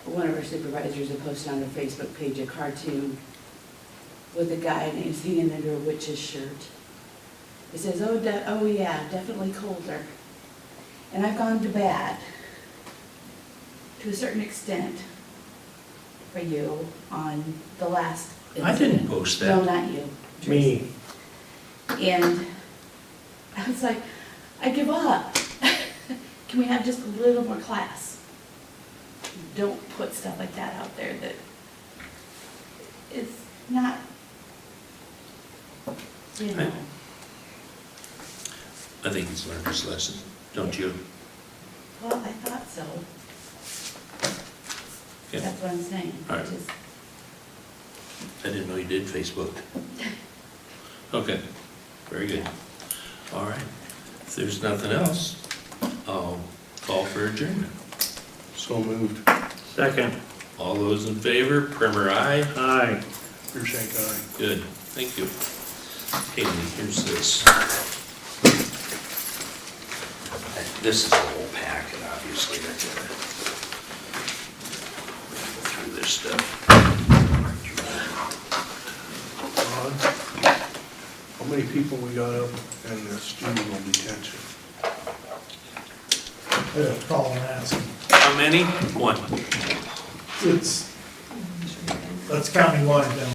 one of our supervisors had posted on their Facebook page a cartoon with a guy and he's hanging under a witch's shirt. It says, oh yeah, definitely colder. And I've gone to bat to a certain extent for you on the last I didn't post that. No, not you. Me. And I was like, I give up. Can we have just a little more class? Don't put stuff like that out there that it's not, you know. I think he's learned his lesson, don't you? Well, I thought so. Yeah. That's what I'm saying. All right. Just- I didn't know you did Facebook. Okay, very good. All right. If there's nothing else, I'll call for adjournment. So moved. Second. All those in favor, Primer, aye. Aye. Shank, aye. Good, thank you. Okay, Lee, here's this. This is the whole packet, obviously. I gotta go through this stuff. How many people we got up in the juvenile detention? I have to call and ask. How many? One. That's countywide down